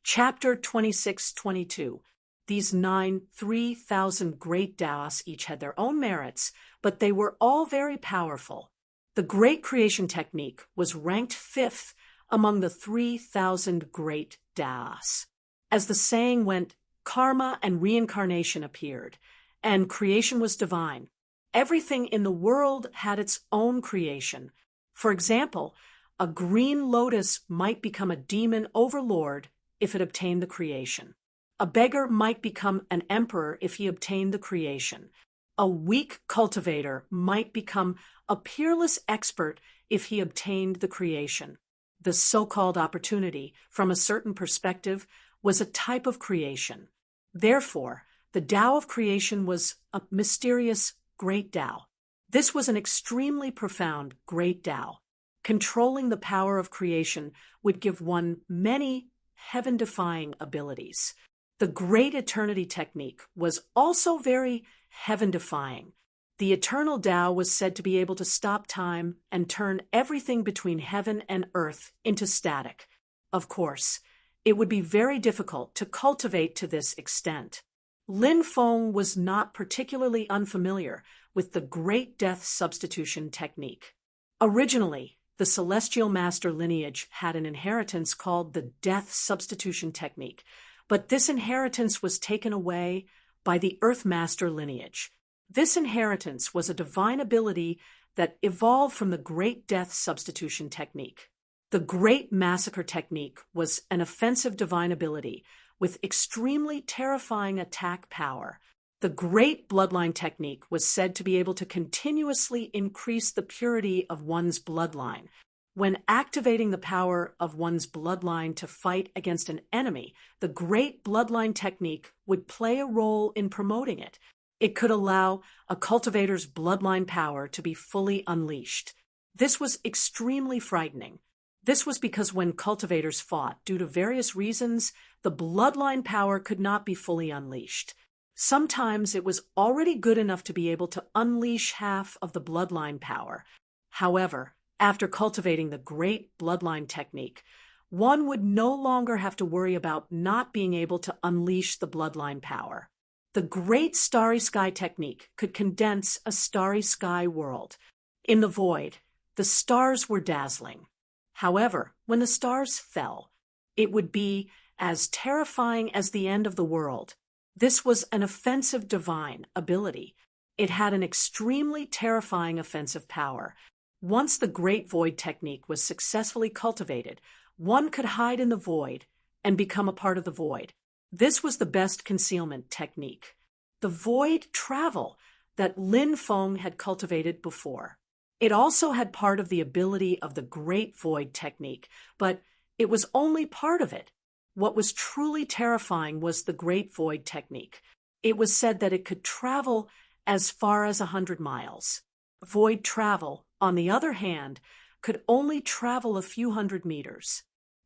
Chapter 26-22. These 9 3,000 great Daos each had their own merits, but they were all very powerful. The great creation technique was ranked 5th among the 3,000 great Daos. As the saying went, karma and reincarnation appeared, and creation was divine. Everything in the world had its own creation. For example, a green lotus might become a demon overlord if it obtained the creation. A beggar might become an emperor if he obtained the creation. A weak cultivator might become a peerless expert if he obtained the creation. The so-called opportunity, from a certain perspective, was a type of creation. Therefore, the Tao of creation was a mysterious great Tao. This was an extremely profound great Tao. Controlling the power of creation would give one many heaven-defying abilities. The great eternity technique was also very heaven-defying. The eternal Tao was said to be able to stop time and turn everything between heaven and earth into static. Of course, it would be very difficult to cultivate to this extent. Lin Feng was not particularly unfamiliar with the great death substitution technique. Originally, the celestial master lineage had an inheritance called the death substitution technique, but this inheritance was taken away by the earth master lineage. This inheritance was a divine ability that evolved from the great death substitution technique. The great massacre technique was an offensive divine ability with extremely terrifying attack power. The great bloodline technique was said to be able to continuously increase the purity of one's bloodline. When activating the power of one's bloodline to fight against an enemy, the great bloodline technique would play a role in promoting it. It could allow a cultivator's bloodline power to be fully unleashed. This was extremely frightening. This was because when cultivators fought, due to various reasons, the bloodline power could not be fully unleashed. Sometimes it was already good enough to be able to unleash half of the bloodline power. However, after cultivating the great bloodline technique, one would no longer have to worry about not being able to unleash the bloodline power. The great starry sky technique could condense a starry sky world. In the void, the stars were dazzling. However, when the stars fell, it would be as terrifying as the end of the world. This was an offensive divine ability. It had an extremely terrifying offensive power. Once the Great Void technique was successfully cultivated, one could hide in the void and become a part of the void. This was the best concealment technique. The void travel that Lin Feng had cultivated before. It also had part of the ability of the Great Void technique, but it was only part of it. What was truly terrifying was the Great Void technique. It was said that it could travel as far as 100 miles. Void travel, on the other hand, could only travel a few hundred meters.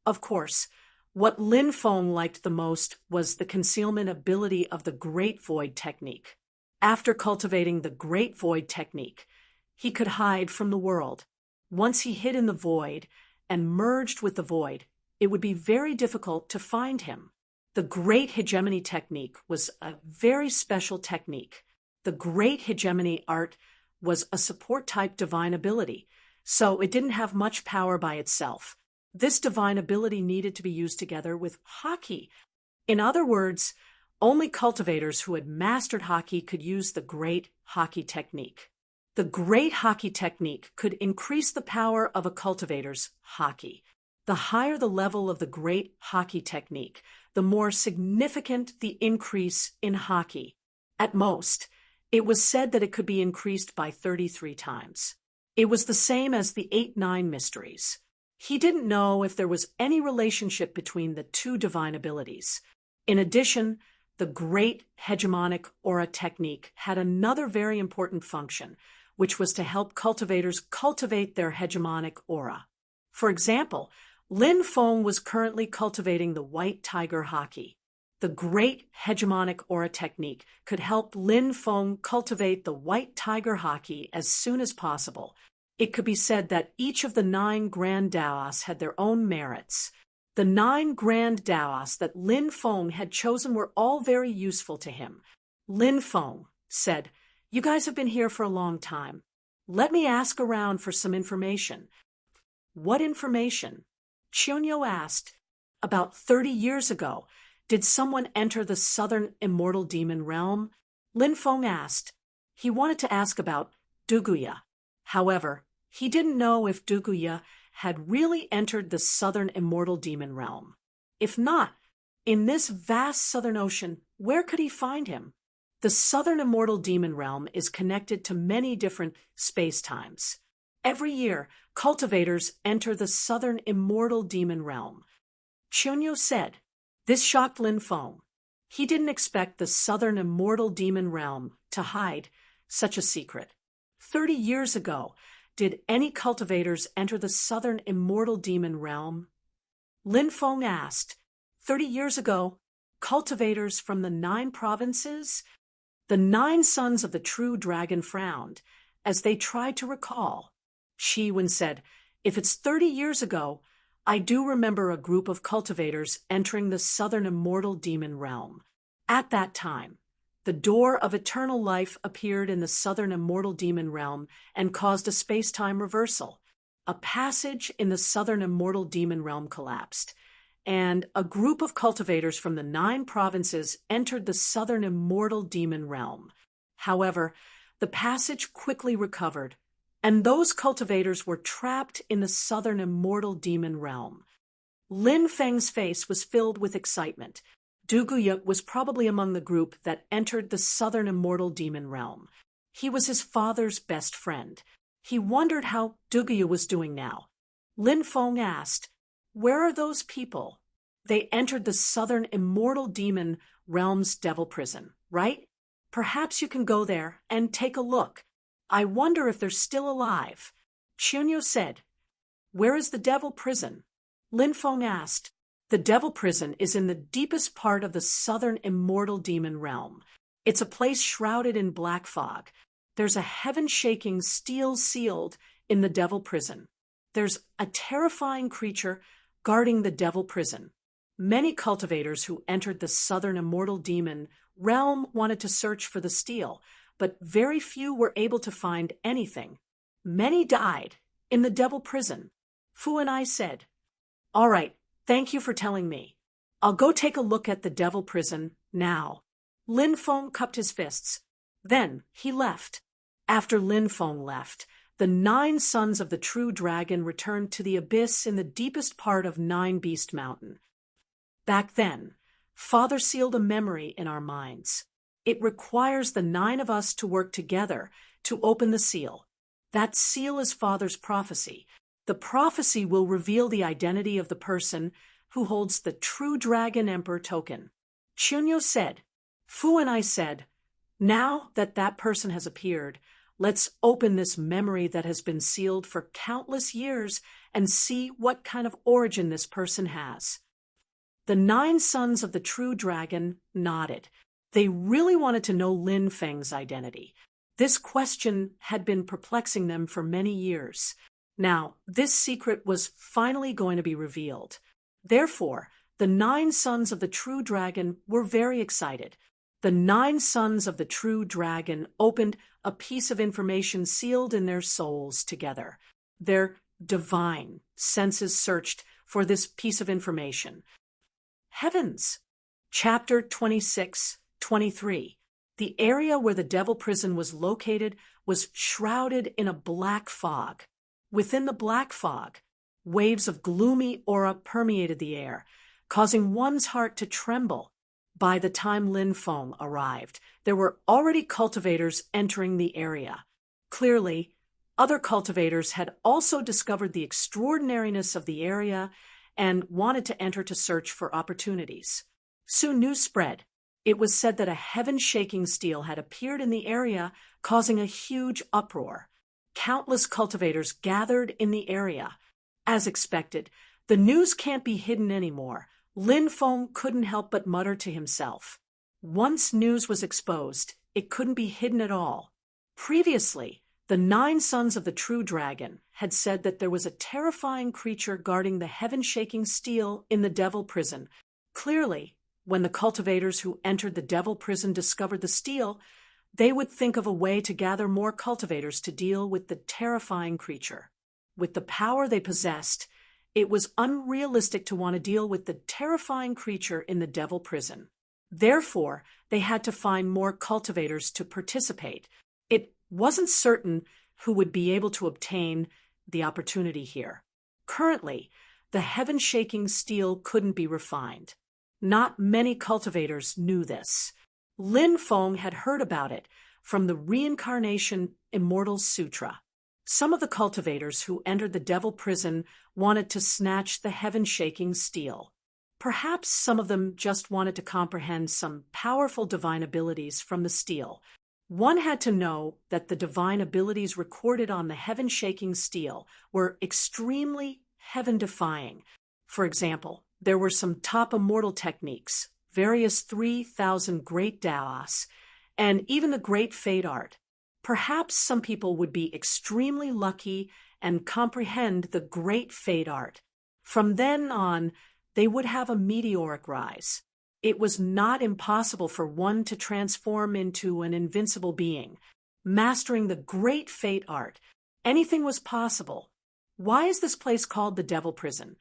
Of course, what Lin Feng liked the most was the concealment ability of the Great Void technique. After cultivating the Great Void technique, he could hide from the world. Once he hid in the void and merged with the void, it would be very difficult to find him. The Great Hegemony technique was a very special technique. The Great Hegemony art was a support-type divine ability, so it didn't have much power by itself. This divine ability needed to be used together with Haki. In other words, only cultivators who had mastered Haki could use the Great Haki technique. The Great Haki technique could increase the power of a cultivator's Haki. The higher the level of the Great Haki technique, the more significant the increase in Haki. At most, it was said that it could be increased by 33 times. It was the same as the 8-9 mysteries. He didn't know if there was any relationship between the two divine abilities. In addition, the Great Hegemonic Aura technique had another very important function, which was to help cultivators cultivate their hegemonic aura. For example, Lin Feng was currently cultivating the White Tiger Haki. The Great Hegemonic Aura technique could help Lin Feng cultivate the White Tiger Haki as soon as possible. It could be said that each of the 9 Grand Daos had their own merits. The 9 Grand Daos that Lin Feng had chosen were all very useful to him. Lin Feng said, "You guys have been here for a long time. Let me ask around for some information." "What information?" Chunyo asked. "About 30 years ago, did someone enter the southern immortal demon realm?" Lin Feng asked. He wanted to ask about Duguya. However, he didn't know if Duguya had really entered the southern immortal demon realm. If not, in this vast southern ocean, where could he find him? The southern immortal demon realm is connected to many different space-times. Every year, cultivators enter the southern immortal demon realm. Chunyo said. This shocked Lin Feng. He didn't expect the southern immortal demon realm to hide such a secret. 30 years ago, did any cultivators enter the southern immortal demon realm? Lin Feng asked. 30 years ago, cultivators from the 9 provinces? The 9 sons of the true dragon frowned, as they tried to recall. Shi Wen said, "If it's 30 years ago, I do remember a group of cultivators entering the southern immortal demon realm. At that time, the door of eternal life appeared in the southern immortal demon realm and caused a space-time reversal. A passage in the southern immortal demon realm collapsed, and a group of cultivators from the 9 provinces entered the southern immortal demon realm. However, the passage quickly recovered, and those cultivators were trapped in the southern immortal demon realm." Lin Feng's face was filled with excitement. Duguya was probably among the group that entered the southern immortal demon realm. He was his father's best friend. He wondered how Duguya was doing now. Lin Feng asked, "Where are those people?" "They entered the southern immortal demon realm's devil prison, right? Perhaps you can go there and take a look. I wonder if they're still alive." Chunyo said. "Where is the devil prison?" Lin Feng asked. "The devil prison is in the deepest part of the southern immortal demon realm. It's a place shrouded in black fog. There's a heaven-shaking steel sealed in the devil prison. There's a terrifying creature guarding the devil prison. Many cultivators who entered the southern immortal demon realm wanted to search for the steel, but very few were able to find anything. Many died in the devil prison." Fu and I said, "All right, thank you for telling me. I'll go take a look at the devil prison now." Lin Feng cupped his fists. Then he left. After Lin Feng left, the 9 sons of the true dragon returned to the abyss in the deepest part of 9 Beast Mountain. Back then, Father sealed a memory in our minds. It requires the 9 of us to work together to open the seal. That seal is Father's prophecy. The prophecy will reveal the identity of the person who holds the true Dragon Emperor token. Chunyo said. Fu and I said, "Now that that person has appeared, let's open this memory that has been sealed for countless years and see what kind of origin this person has." The 9 sons of the true dragon nodded. They really wanted to know Lin Feng's identity. This question had been perplexing them for many years. Now, this secret was finally going to be revealed. Therefore, the 9 sons of the true dragon were very excited. The 9 sons of the true dragon opened a piece of information sealed in their souls together. Their divine senses searched for this piece of information. Heavens! Chapter 26-23. The area where the devil prison was located was shrouded in a black fog. Within the black fog, waves of gloomy aura permeated the air, causing one's heart to tremble. By the time Lin Feng arrived, there were already cultivators entering the area. Clearly, other cultivators had also discovered the extraordinariness of the area and wanted to enter to search for opportunities. Soon news spread. It was said that a heaven-shaking steel had appeared in the area, causing a huge uproar. Countless cultivators gathered in the area. As expected, the news can't be hidden anymore. Lin Feng couldn't help but mutter to himself. Once news was exposed, it couldn't be hidden at all. Previously, the 9 sons of the true dragon had said that there was a terrifying creature guarding the heaven-shaking steel in the devil prison. Clearly, when the cultivators who entered the devil prison discovered the steel, they would think of a way to gather more cultivators to deal with the terrifying creature. With the power they possessed, it was unrealistic to want to deal with the terrifying creature in the devil prison. Therefore, they had to find more cultivators to participate. It wasn't certain who would be able to obtain the opportunity here. Currently, the heaven-shaking steel couldn't be refined. Not many cultivators knew this. Lin Feng had heard about it from the Reincarnation Immortal Sutra. Some of the cultivators who entered the devil prison wanted to snatch the heaven-shaking steel. Perhaps some of them just wanted to comprehend some powerful divine abilities from the steel. One had to know that the divine abilities recorded on the heaven-shaking steel were extremely heaven-defying. For example, there were some top immortal techniques, various 3,000 great Daos, and even the great fate art. Perhaps some people would be extremely lucky and comprehend the great fate art. From then on, they would have a meteoric rise. It was not impossible for one to transform into an invincible being. Mastering the great fate art, anything was possible. Why is this place called the devil prison?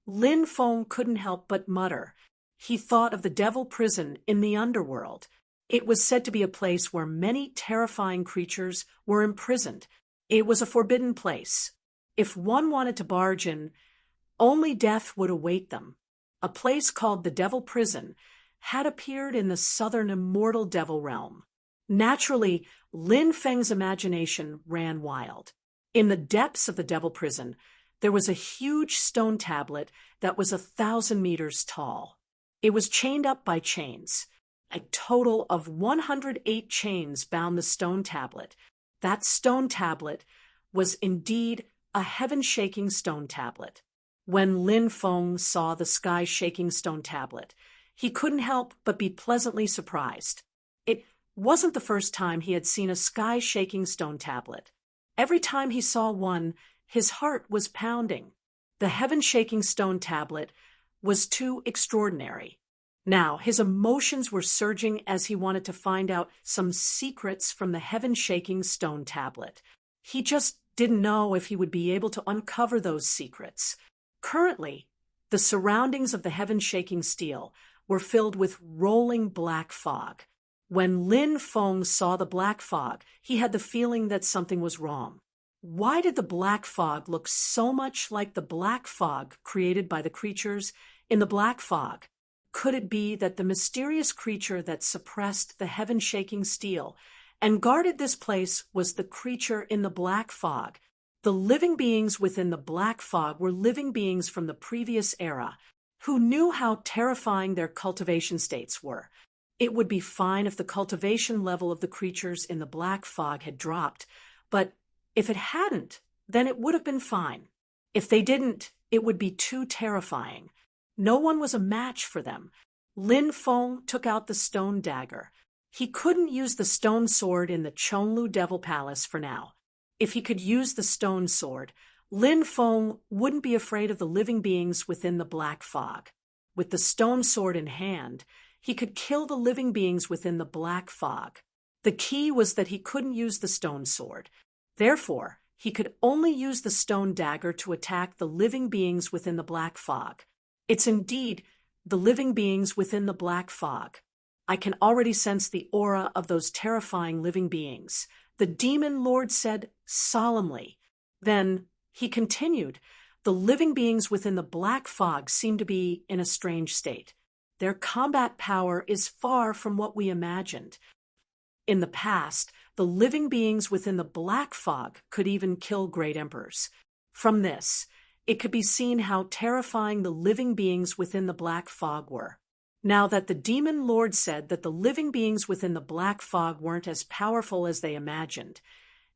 Lin Feng couldn't help but mutter. He thought of the devil prison in the underworld. It was said to be a place where many terrifying creatures were imprisoned. It was a forbidden place. If one wanted to barge in, only death would await them. A place called the devil prison had appeared in the southern immortal devil realm. Naturally, Lin Feng's imagination ran wild. In the depths of the devil prison, there was a huge stone tablet that was 1,000 meters tall. It was chained up by chains. A total of 108 chains bound the stone tablet. That stone tablet was indeed a heaven-shaking stone tablet. When Lin Feng saw the sky-shaking stone tablet, he couldn't help but be pleasantly surprised. It wasn't the first time he had seen a sky-shaking stone tablet. Every time he saw one, his heart was pounding. The heaven-shaking stone tablet was too extraordinary. Now, his emotions were surging as he wanted to find out some secrets from the heaven-shaking stone tablet. He just didn't know if he would be able to uncover those secrets. Currently, the surroundings of the heaven-shaking steel were filled with rolling black fog. When Lin Feng saw the black fog, he had the feeling that something was wrong. Why did the black fog look so much like the black fog created by the creatures in the black fog? Could it be that the mysterious creature that suppressed the heaven-shaking steel and guarded this place was the creature in the black fog? The living beings within the black fog were living beings from the previous era, who knew how terrifying their cultivation states were. It would be fine if the cultivation level of the creatures in the black fog had dropped, but if it hadn't, then it would have been fine. If they didn't, it would be too terrifying. No one was a match for them. Lin Feng took out the stone dagger. He couldn't use the stone sword in the Chonlu Devil Palace for now. If he could use the stone sword, Lin Feng wouldn't be afraid of the living beings within the black fog. With the stone sword in hand, he could kill the living beings within the black fog. The key was that he couldn't use the stone sword. Therefore, he could only use the stone dagger to attack the living beings within the black fog. It's indeed the living beings within the black fog. I can already sense the aura of those terrifying living beings, the demon lord said solemnly. Then he continued, the living beings within the black fog seem to be in a strange state. Their combat power is far from what we imagined. In the past, the living beings within the black fog could even kill great emperors. From this, it could be seen how terrifying the living beings within the black fog were. Now that the demon lord said that the living beings within the black fog weren't as powerful as they imagined,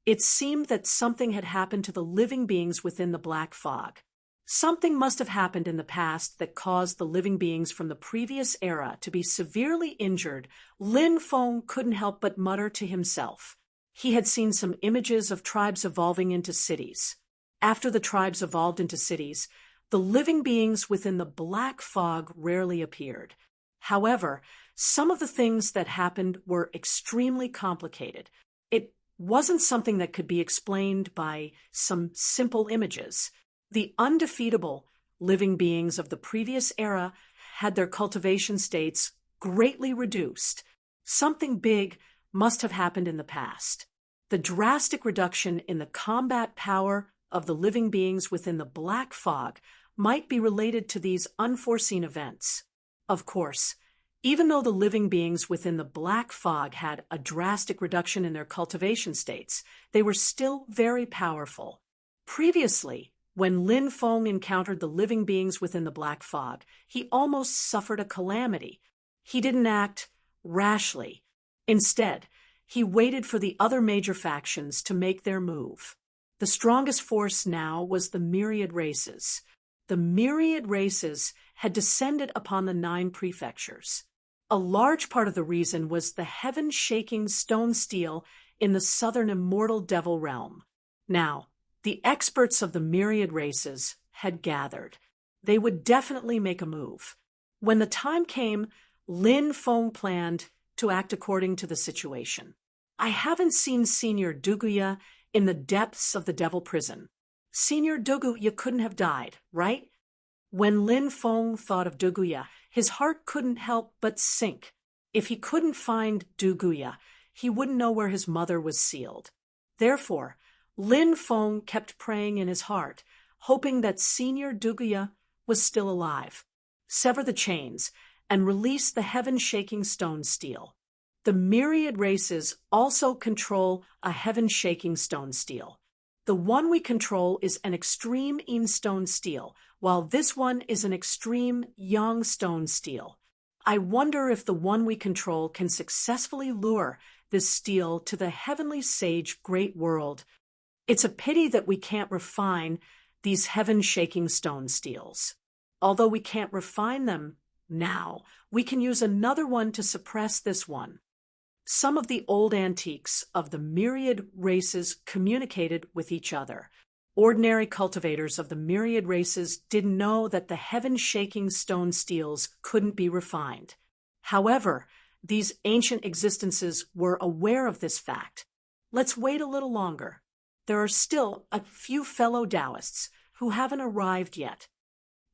it seemed that something had happened to the living beings within the black fog. Something must have happened in the past that caused the living beings from the previous era to be severely injured. Lin Feng couldn't help but mutter to himself. He had seen some images of tribes evolving into cities. After the tribes evolved into cities, the living beings within the black fog rarely appeared. However, some of the things that happened were extremely complicated. It wasn't something that could be explained by some simple images. The undefeatable living beings of the previous era had their cultivation states greatly reduced. Something big must have happened in the past. The drastic reduction in the combat power of the living beings within the black fog might be related to these unforeseen events. Of course, even though the living beings within the black fog had a drastic reduction in their cultivation states, they were still very powerful. Previously, when Lin Feng encountered the living beings within the black fog, he almost suffered a calamity. He didn't act rashly. Instead, he waited for the other major factions to make their move. The strongest force now was the myriad races. The myriad races had descended upon the 9 prefectures. A large part of the reason was the heaven-shaking stone steel in the southern immortal devil realm. Now, the experts of the myriad races had gathered. They would definitely make a move. When the time came, Lin Feng planned to act according to the situation. I haven't seen Senior Duguya in the depths of the devil prison. Senior Duguya couldn't have died, right? When Lin Feng thought of Duguya, his heart couldn't help but sink. If he couldn't find Duguya, he wouldn't know where his mother was sealed. Therefore, Lin Feng kept praying in his heart, hoping that Senior Duguya was still alive. Sever the chains and release the heaven-shaking stone steel. The myriad races also control a heaven-shaking stone steel. The one we control is an extreme Yin stone steel, while this one is an extreme Yang stone steel. I wonder if the one we control can successfully lure this steel to the heavenly sage great world. It's a pity that we can't refine these heaven-shaking stone steels. Although we can't refine them now, we can use another one to suppress this one. Some of the old antiques of the myriad races communicated with each other. Ordinary cultivators of the myriad races didn't know that the heaven-shaking stone steels couldn't be refined. However, these ancient existences were aware of this fact. Let's wait a little longer. There are still a few fellow Taoists who haven't arrived yet.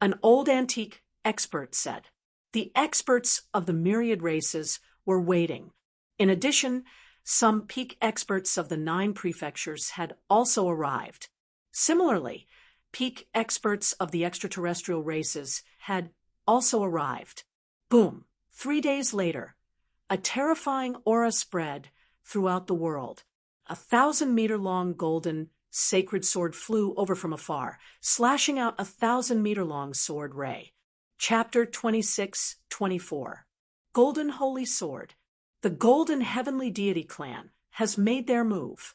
An old antique expert said. The experts of the myriad races were waiting. In addition, some peak experts of the 9 prefectures had also arrived. Similarly, peak experts of the extraterrestrial races had also arrived. Boom! 3 days later, a terrifying aura spread throughout the world. A 1,000-meter-long golden sacred sword flew over from afar, slashing out a 1,000-meter-long sword ray. Chapter 26-24. Golden Holy Sword. The Golden Heavenly Deity clan has made their move.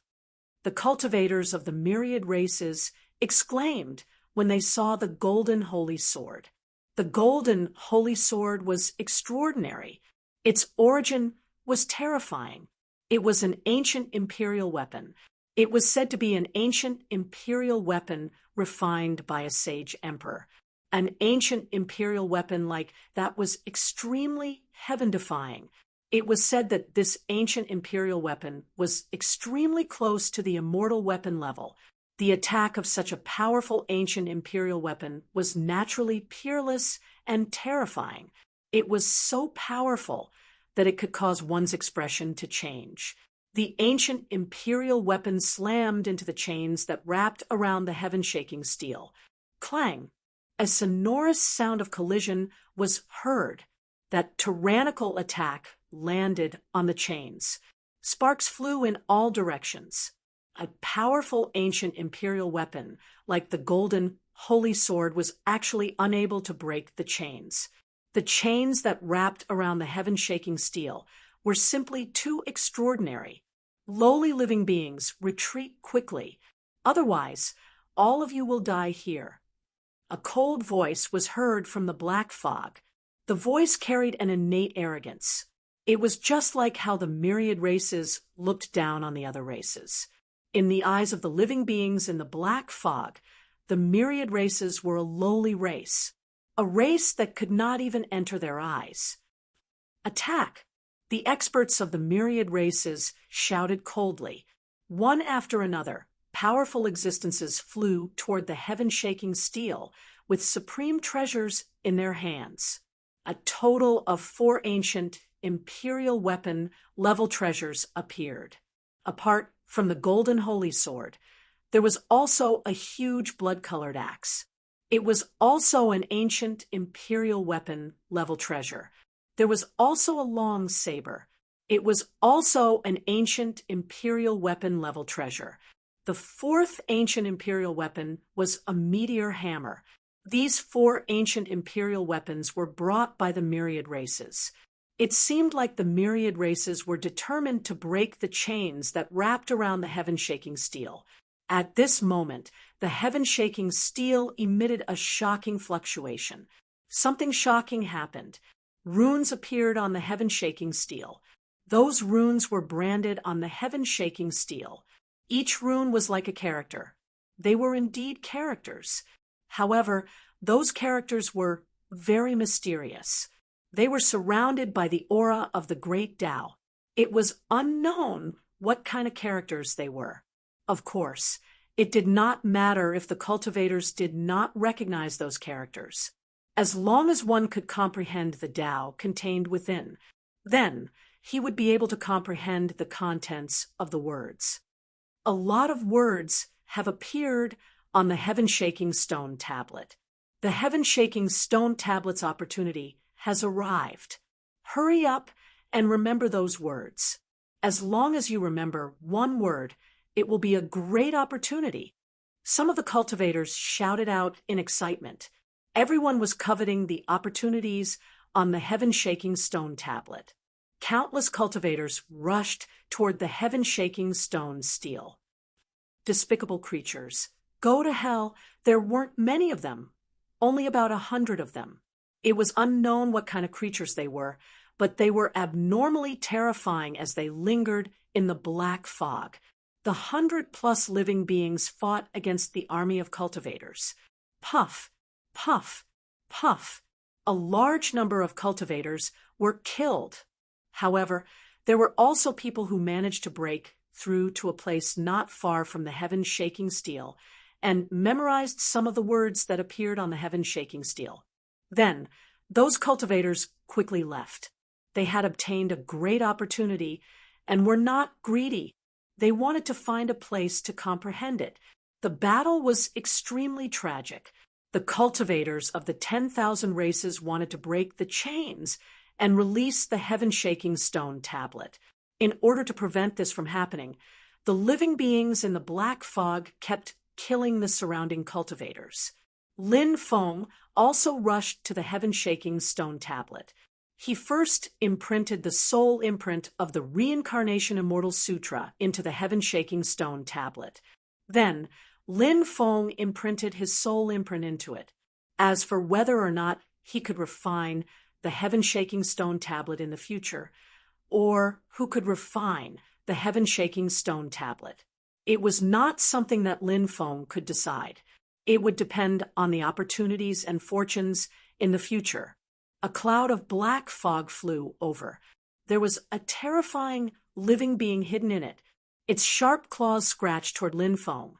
The cultivators of the myriad races exclaimed when they saw the Golden Holy Sword. The Golden Holy Sword was extraordinary. Its origin was terrifying. It was an ancient imperial weapon. It was said to be an ancient imperial weapon refined by a sage emperor. An ancient imperial weapon like that was extremely heaven-defying. It was said that this ancient imperial weapon was extremely close to the immortal weapon level. The attack of such a powerful ancient imperial weapon was naturally peerless and terrifying. It was so powerful that it could cause one's expression to change. The ancient imperial weapon slammed into the chains that wrapped around the heaven-shaking steel. Clang! A sonorous sound of collision was heard. That tyrannical attack landed on the chains. Sparks flew in all directions. A powerful ancient imperial weapon, like the golden holy sword, was actually unable to break the chains. The chains that wrapped around the heaven-shaking steel were simply too extraordinary. Lowly living beings, retreat quickly. Otherwise, all of you will die here. A cold voice was heard from the black fog. The voice carried an innate arrogance. It was just like how the myriad races looked down on the other races. In the eyes of the living beings in the black fog, the myriad races were a lowly race, a race that could not even enter their eyes. Attack! The experts of the myriad races shouted coldly. One after another, powerful existences flew toward the heaven-shaking steel with supreme treasures in their hands. A total of 4 ancient imperial weapon level treasures appeared. Apart from the golden holy sword, there was also a huge blood-colored axe. It was also an ancient imperial weapon level treasure. There was also a long saber. It was also an ancient imperial weapon level treasure. The 4th ancient imperial weapon was a meteor hammer. These 4 ancient imperial weapons were brought by the myriad races. It seemed like the myriad races were determined to break the chains that wrapped around the heaven-shaking steel. At this moment, the heaven-shaking steel emitted a shocking fluctuation. Something shocking happened. Runes appeared on the heaven-shaking steel. Those runes were branded on the heaven-shaking steel. Each rune was like a character. They were indeed characters. However, those characters were very mysterious. They were surrounded by the aura of the great Tao. It was unknown what kind of characters they were. Of course, it did not matter if the cultivators did not recognize those characters. As long as one could comprehend the Tao contained within, then he would be able to comprehend the contents of the words. A lot of words have appeared on the heaven-shaking stone tablet. The heaven-shaking stone tablet's opportunity has arrived. Hurry up and remember those words. As long as you remember one word, it will be a great opportunity. Some of the cultivators shouted out in excitement. Everyone was coveting the opportunities on the heaven-shaking stone tablet. Countless cultivators rushed toward the heaven-shaking stone steel. Despicable creatures. Go to hell. There weren't many of them. Only about 100 of them. It was unknown what kind of creatures they were, but they were abnormally terrifying as they lingered in the black fog. The 100+ living beings fought against the army of cultivators. Puff, puff, puff. A large number of cultivators were killed. However, there were also people who managed to break through to a place not far from the heaven-shaking steel and memorized some of the words that appeared on the heaven-shaking steel. Then, those cultivators quickly left. They had obtained a great opportunity and were not greedy. They wanted to find a place to comprehend it. The battle was extremely tragic. The cultivators of the 10,000 races wanted to break the chains and release the heaven-shaking stone tablet. In order to prevent this from happening, the living beings in the black fog kept killing the surrounding cultivators. Lin Feng also rushed to the heaven-shaking stone tablet. He first imprinted the soul imprint of the Reincarnation Immortal Sutra into the heaven-shaking stone tablet. Then, Lin Feng imprinted his soul imprint into it. As for whether or not he could refine the heaven-shaking stone tablet in the future, or who could refine the heaven-shaking stone tablet, It was not something that Lin Feng could decide. It would depend on the opportunities and fortunes in the future. A cloud of black fog flew over. There was a terrifying living being hidden in it. Its sharp claws scratched toward Lin Feng.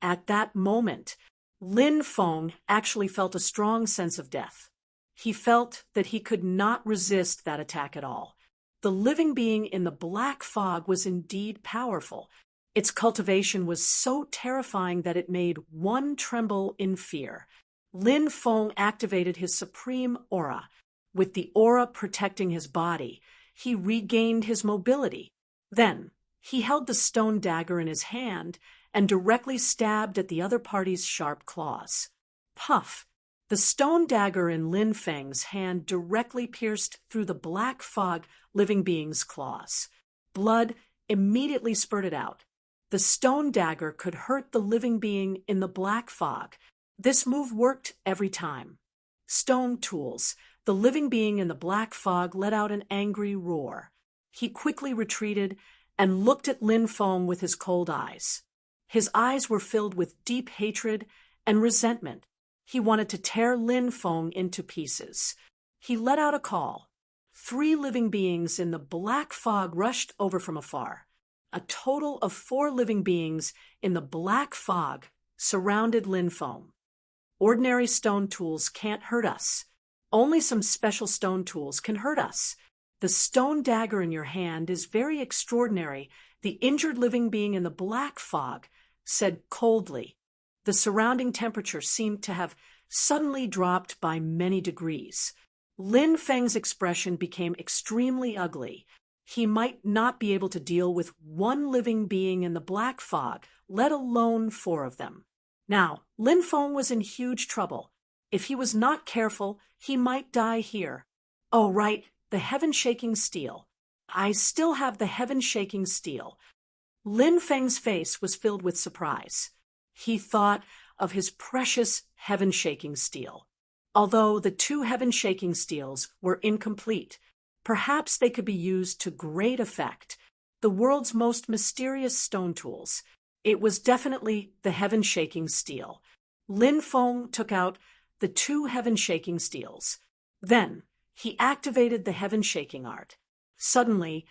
At that moment, Lin Feng actually felt a strong sense of death. He felt that he could not resist that attack at all. The living being in the black fog was indeed powerful. Its cultivation was so terrifying that it made one tremble in fear. Lin Feng activated his supreme aura. With the aura protecting his body, he regained his mobility. Then, he held the stone dagger in his hand and directly stabbed at the other party's sharp claws. Puff! The stone dagger in Lin Feng's hand directly pierced through the black fog living being's claws. Blood immediately spurted out. The stone dagger could hurt the living being in the black fog. This move worked every time. Stone tools. The living being in the black fog let out an angry roar. He quickly retreated and looked at Lin Feng with his cold eyes. His eyes were filled with deep hatred and resentment. He wanted to tear Lin Feng into pieces. He let out a call. 3 living beings in the black fog rushed over from afar. A total of 4 living beings in the black fog surrounded Lin Feng. Ordinary stone tools can't hurt us. Only some special stone tools can hurt us. The stone dagger in your hand is very extraordinary, the injured living being in the black fog said coldly. The surrounding temperature seemed to have suddenly dropped by many degrees. Lin Feng's expression became extremely ugly. He might not be able to deal with 1 living being in the black fog, let alone 4 of them. Now, Lin Feng was in huge trouble. If he was not careful, he might die here. Oh, right, the heaven-shaking steel. I still have the heaven-shaking steel. Lin Feng's face was filled with surprise. He thought of his precious heaven-shaking steel. Although the 2 heaven-shaking steels were incomplete, perhaps they could be used to great effect. The world's most mysterious stone tools. It was definitely the heaven-shaking steel. Lin Feng took out the 2 heaven-shaking steels. Then, he activated the heaven-shaking art. Suddenly,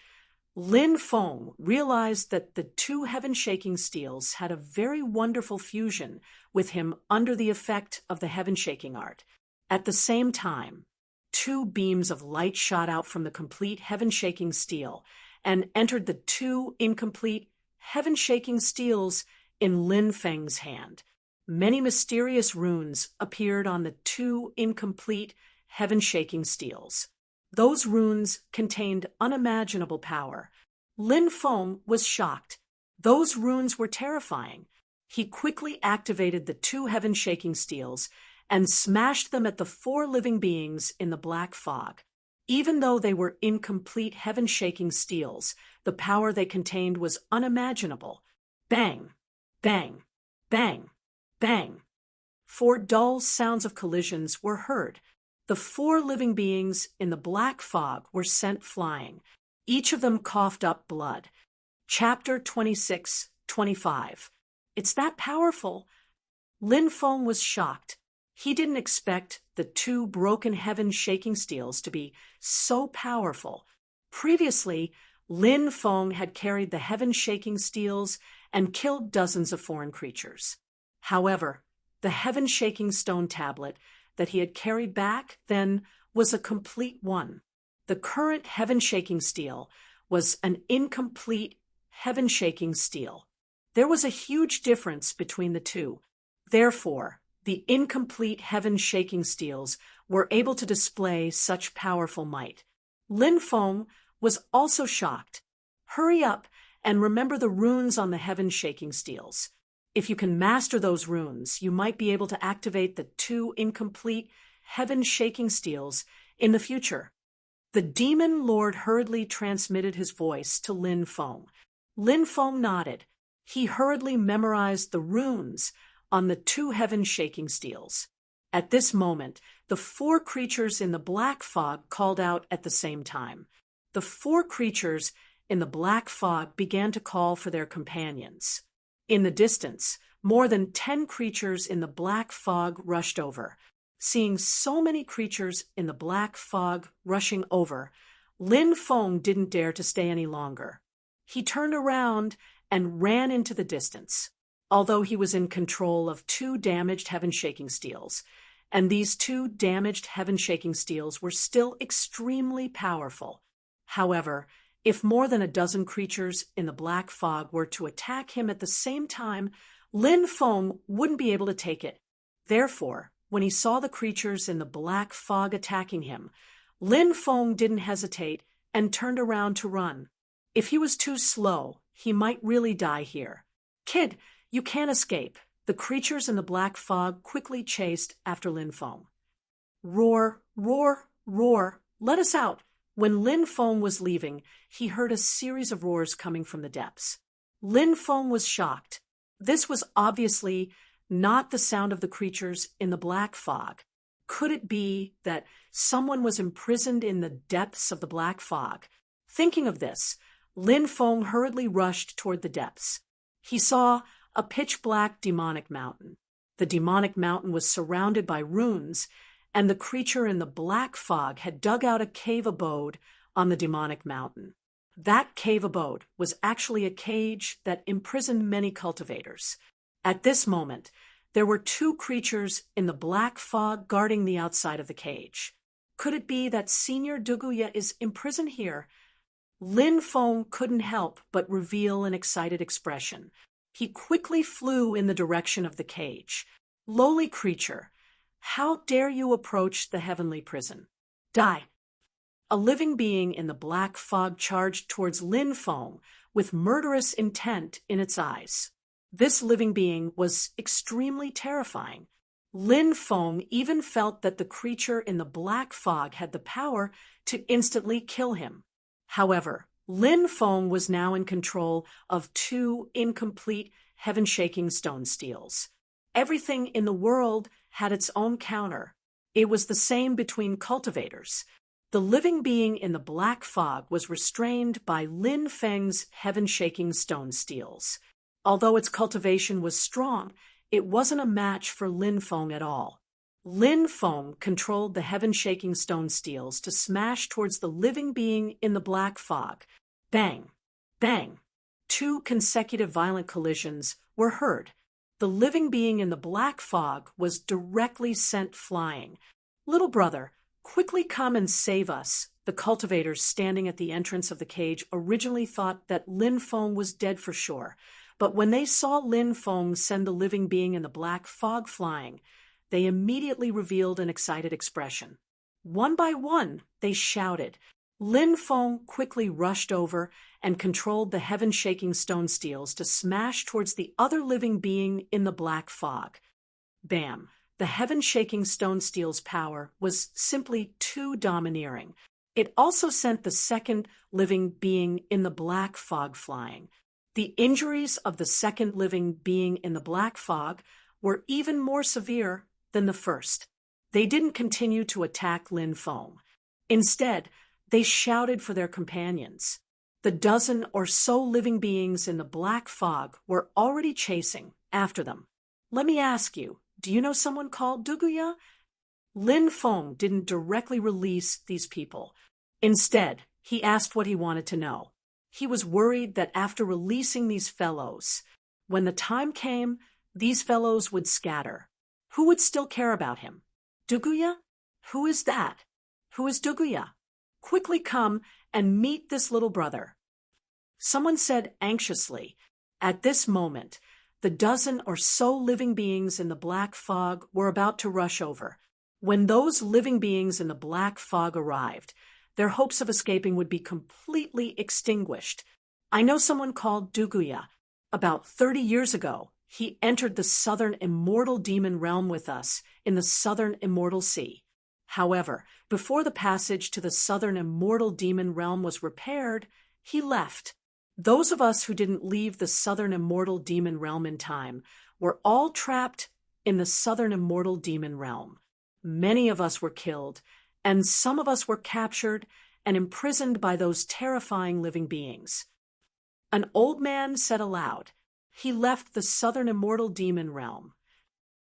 Lin Feng realized that the 2 heaven-shaking steels had a very wonderful fusion with him under the effect of the heaven-shaking art. At the same time, 2 beams of light shot out from the complete heaven-shaking steel and entered the 2 incomplete heaven-shaking steels in Lin Feng's hand. Many mysterious runes appeared on the 2 incomplete heaven-shaking steels. Those runes contained unimaginable power. Lin Feng was shocked. Those runes were terrifying. He quickly activated the 2 heaven-shaking steels and smashed them at the 4 living beings in the black fog. Even though they were incomplete heaven-shaking steels, the power they contained was unimaginable. Bang! Bang! Bang! Bang! 4 dull sounds of collisions were heard. The 4 living beings in the black fog were sent flying. Each of them coughed up blood. Chapter 26-25. It's that powerful. Lin Feng was shocked. He didn't expect the 2 broken heaven-shaking steels to be so powerful. Previously, Lin Feng had carried the heaven-shaking steels and killed dozens of foreign creatures. However, the heaven-shaking stone tablet that he had carried back then was a complete one. The current heaven-shaking steel was an incomplete heaven-shaking steel. There was a huge difference between the 2. Therefore, the incomplete heaven-shaking steels were able to display such powerful might. Lin Feng was also shocked. Hurry up and remember the runes on the heaven-shaking steels. If you can master those runes, you might be able to activate the 2 incomplete heaven-shaking steels in the future. The demon lord hurriedly transmitted his voice to Lin Feng. Lin Feng nodded. He hurriedly memorized the runes on the 2 heaven-shaking steels. At this moment, the 4 creatures in the black fog called out at the same time. The 4 creatures in the black fog began to call for their companions. In the distance, more than 10 creatures in the black fog rushed over. Seeing so many creatures in the black fog rushing over, Lin Feng didn't dare to stay any longer. He turned around and ran into the distance, although he was in control of 2 damaged heaven-shaking steels, and these 2 damaged heaven-shaking steels were still extremely powerful. However, if more than a dozen creatures in the black fog were to attack him at the same time, Lin Feng wouldn't be able to take it. Therefore, when he saw the creatures in the black fog attacking him, Lin Feng didn't hesitate and turned around to run. If he was too slow, he might really die here. "Kid, you can't escape." The creatures in the black fog quickly chased after Lin Feng. "Roar, roar, roar, let us out." When Lin Feng was leaving, he heard a series of roars coming from the depths. Lin Feng was shocked. This was obviously not the sound of the creatures in the black fog. Could it be that someone was imprisoned in the depths of the black fog? Thinking of this, Lin Feng hurriedly rushed toward the depths. He saw a pitch-black demonic mountain. The demonic mountain was surrounded by runes, and the creature in the black fog had dug out a cave abode on the demonic mountain. That cave abode was actually a cage that imprisoned many cultivators. At this moment, there were 2 creatures in the black fog guarding the outside of the cage. Could it be that Senior Duguya is imprisoned here? Lin Feng couldn't help but reveal an excited expression. He quickly flew in the direction of the cage. "Lowly creature, how dare you approach the heavenly prison? Die!" A living being in the black fog charged towards Lin Feng with murderous intent in its eyes. This living being was extremely terrifying. Lin Feng even felt that the creature in the black fog had the power to instantly kill him. However, Lin Feng was now in control of 2 incomplete heaven-shaking stone steels. Everything in the world had its own counter. It was the same between cultivators. The living being in the black fog was restrained by Lin Feng's heaven-shaking stone steels. Although its cultivation was strong, it wasn't a match for Lin Feng at all. Lin Feng controlled the heaven-shaking stone steels to smash towards the living being in the black fog. Bang! Bang! 2 consecutive violent collisions were heard. The living being in the black fog was directly sent flying. "Little brother, quickly come and save us." The cultivators standing at the entrance of the cage originally thought that Lin Feng was dead for sure, but when they saw Lin Feng send the living being in the black fog flying, they immediately revealed an excited expression. One by one, they shouted. Lin Feng quickly rushed over and controlled the heaven-shaking stone steels to smash towards the other living being in the black fog. Bam! The heaven-shaking stone steel's power was simply too domineering. It also sent the second living being in the black fog flying. The injuries of the second living being in the black fog were even more severe than the first. They didn't continue to attack Lin Feng. Instead, they shouted for their companions. The dozen or so living beings in the black fog were already chasing after them. "Let me ask you, do you know someone called Duguya?" Lin Feng didn't directly release these people. Instead, he asked what he wanted to know. He was worried that after releasing these fellows, when the time came, these fellows would scatter. Who would still care about him? Duguya? Who is that? Who is Duguya? Quickly come and meet this little brother. Someone said anxiously. At this moment, the dozen or so living beings in the black fog were about to rush over. When those living beings in the black fog arrived, their hopes of escaping would be completely extinguished. "I know someone called Duguya. About 30 years ago, he entered the southern immortal demon realm with us in the southern immortal sea. However, before the passage to the southern immortal demon realm was repaired, he left. Those of us who didn't leave the southern immortal demon realm in time were all trapped in the southern immortal demon realm. Many of us were killed, and some of us were captured and imprisoned by those terrifying living beings." An old man said aloud. he left the southern immortal demon realm.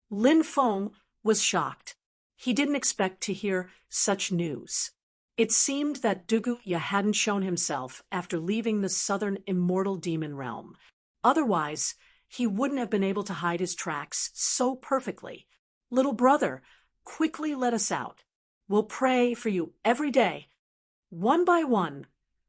Lin Feng was shocked. He didn't expect to hear such news. It seemed that Duguya hadn't shown himself after leaving the southern immortal demon realm. Otherwise, he wouldn't have been able to hide his tracks so perfectly. Little brother, quickly let us out. We'll pray for you every day. One by one,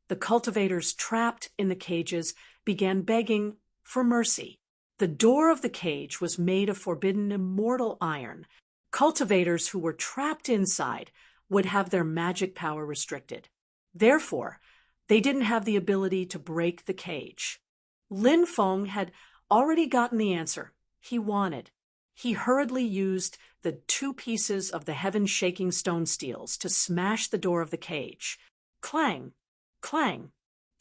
the cultivators trapped in the cages began begging for mercy. The door of the cage was made of forbidden immortal iron. Cultivators who were trapped inside would have their magic power restricted. Therefore, they didn't have the ability to break the cage. Lin Feng had already gotten the answer he wanted. He hurriedly used the 2 pieces of the heaven-shaking stone steels to smash the door of the cage. Clang! Clang!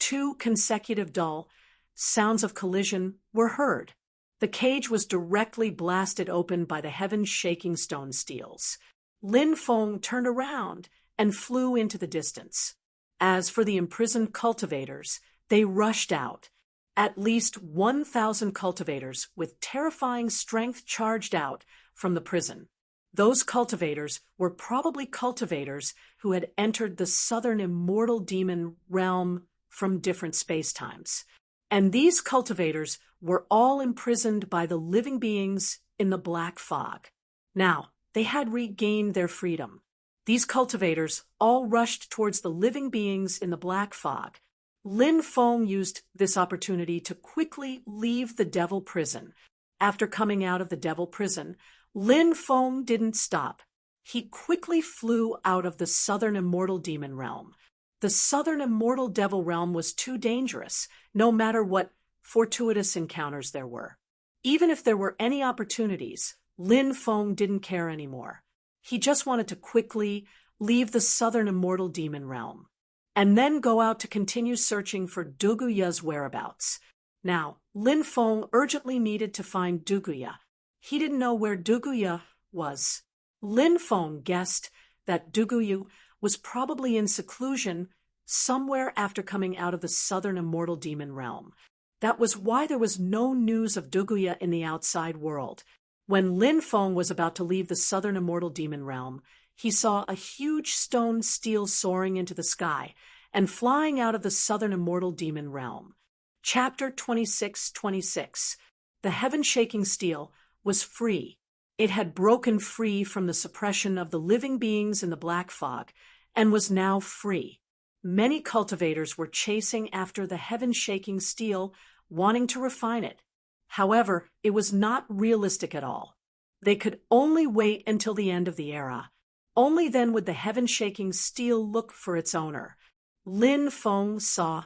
2 consecutive dull sounds of collision were heard. The cage was directly blasted open by the heaven-shaking stone steels. Lin Feng turned around and flew into the distance. As for the imprisoned cultivators, they rushed out. At least 1,000 cultivators with terrifying strength charged out from the prison. Those cultivators were probably cultivators who had entered the southern immortal demon realm from different spacetimes. And these cultivators were all imprisoned by the living beings in the black fog. Now, they had regained their freedom. These cultivators all rushed towards the living beings in the black fog. Lin Feng used this opportunity to quickly leave the devil prison. After coming out of the devil prison, Lin Feng didn't stop. He quickly flew out of the southern immortal demon realm. The southern immortal devil realm was too dangerous, no matter what fortuitous encounters there were. Even if there were any opportunities, Lin Feng didn't care anymore. He just wanted to quickly leave the southern immortal demon realm, and then go out to continue searching for Duguya's whereabouts. Now, Lin Feng urgently needed to find Duguya. He didn't know where Duguya was. Lin Feng guessed that Duguya was probably in seclusion somewhere after coming out of the southern immortal demon realm. That was why there was no news of Duguya in the outside world. When Lin Feng was about to leave the southern immortal demon realm, he saw a huge stone steel soaring into the sky and flying out of the southern immortal demon realm. Chapter 26:26. The heaven-shaking steel was free. It had broken free from the suppression of the living beings in the black fog and was now free. Many cultivators were chasing after the heaven-shaking steel, wanting to refine it. However, it was not realistic at all. They could only wait until the end of the era. Only then would the heaven-shaking steel look for its owner. Lin Feng saw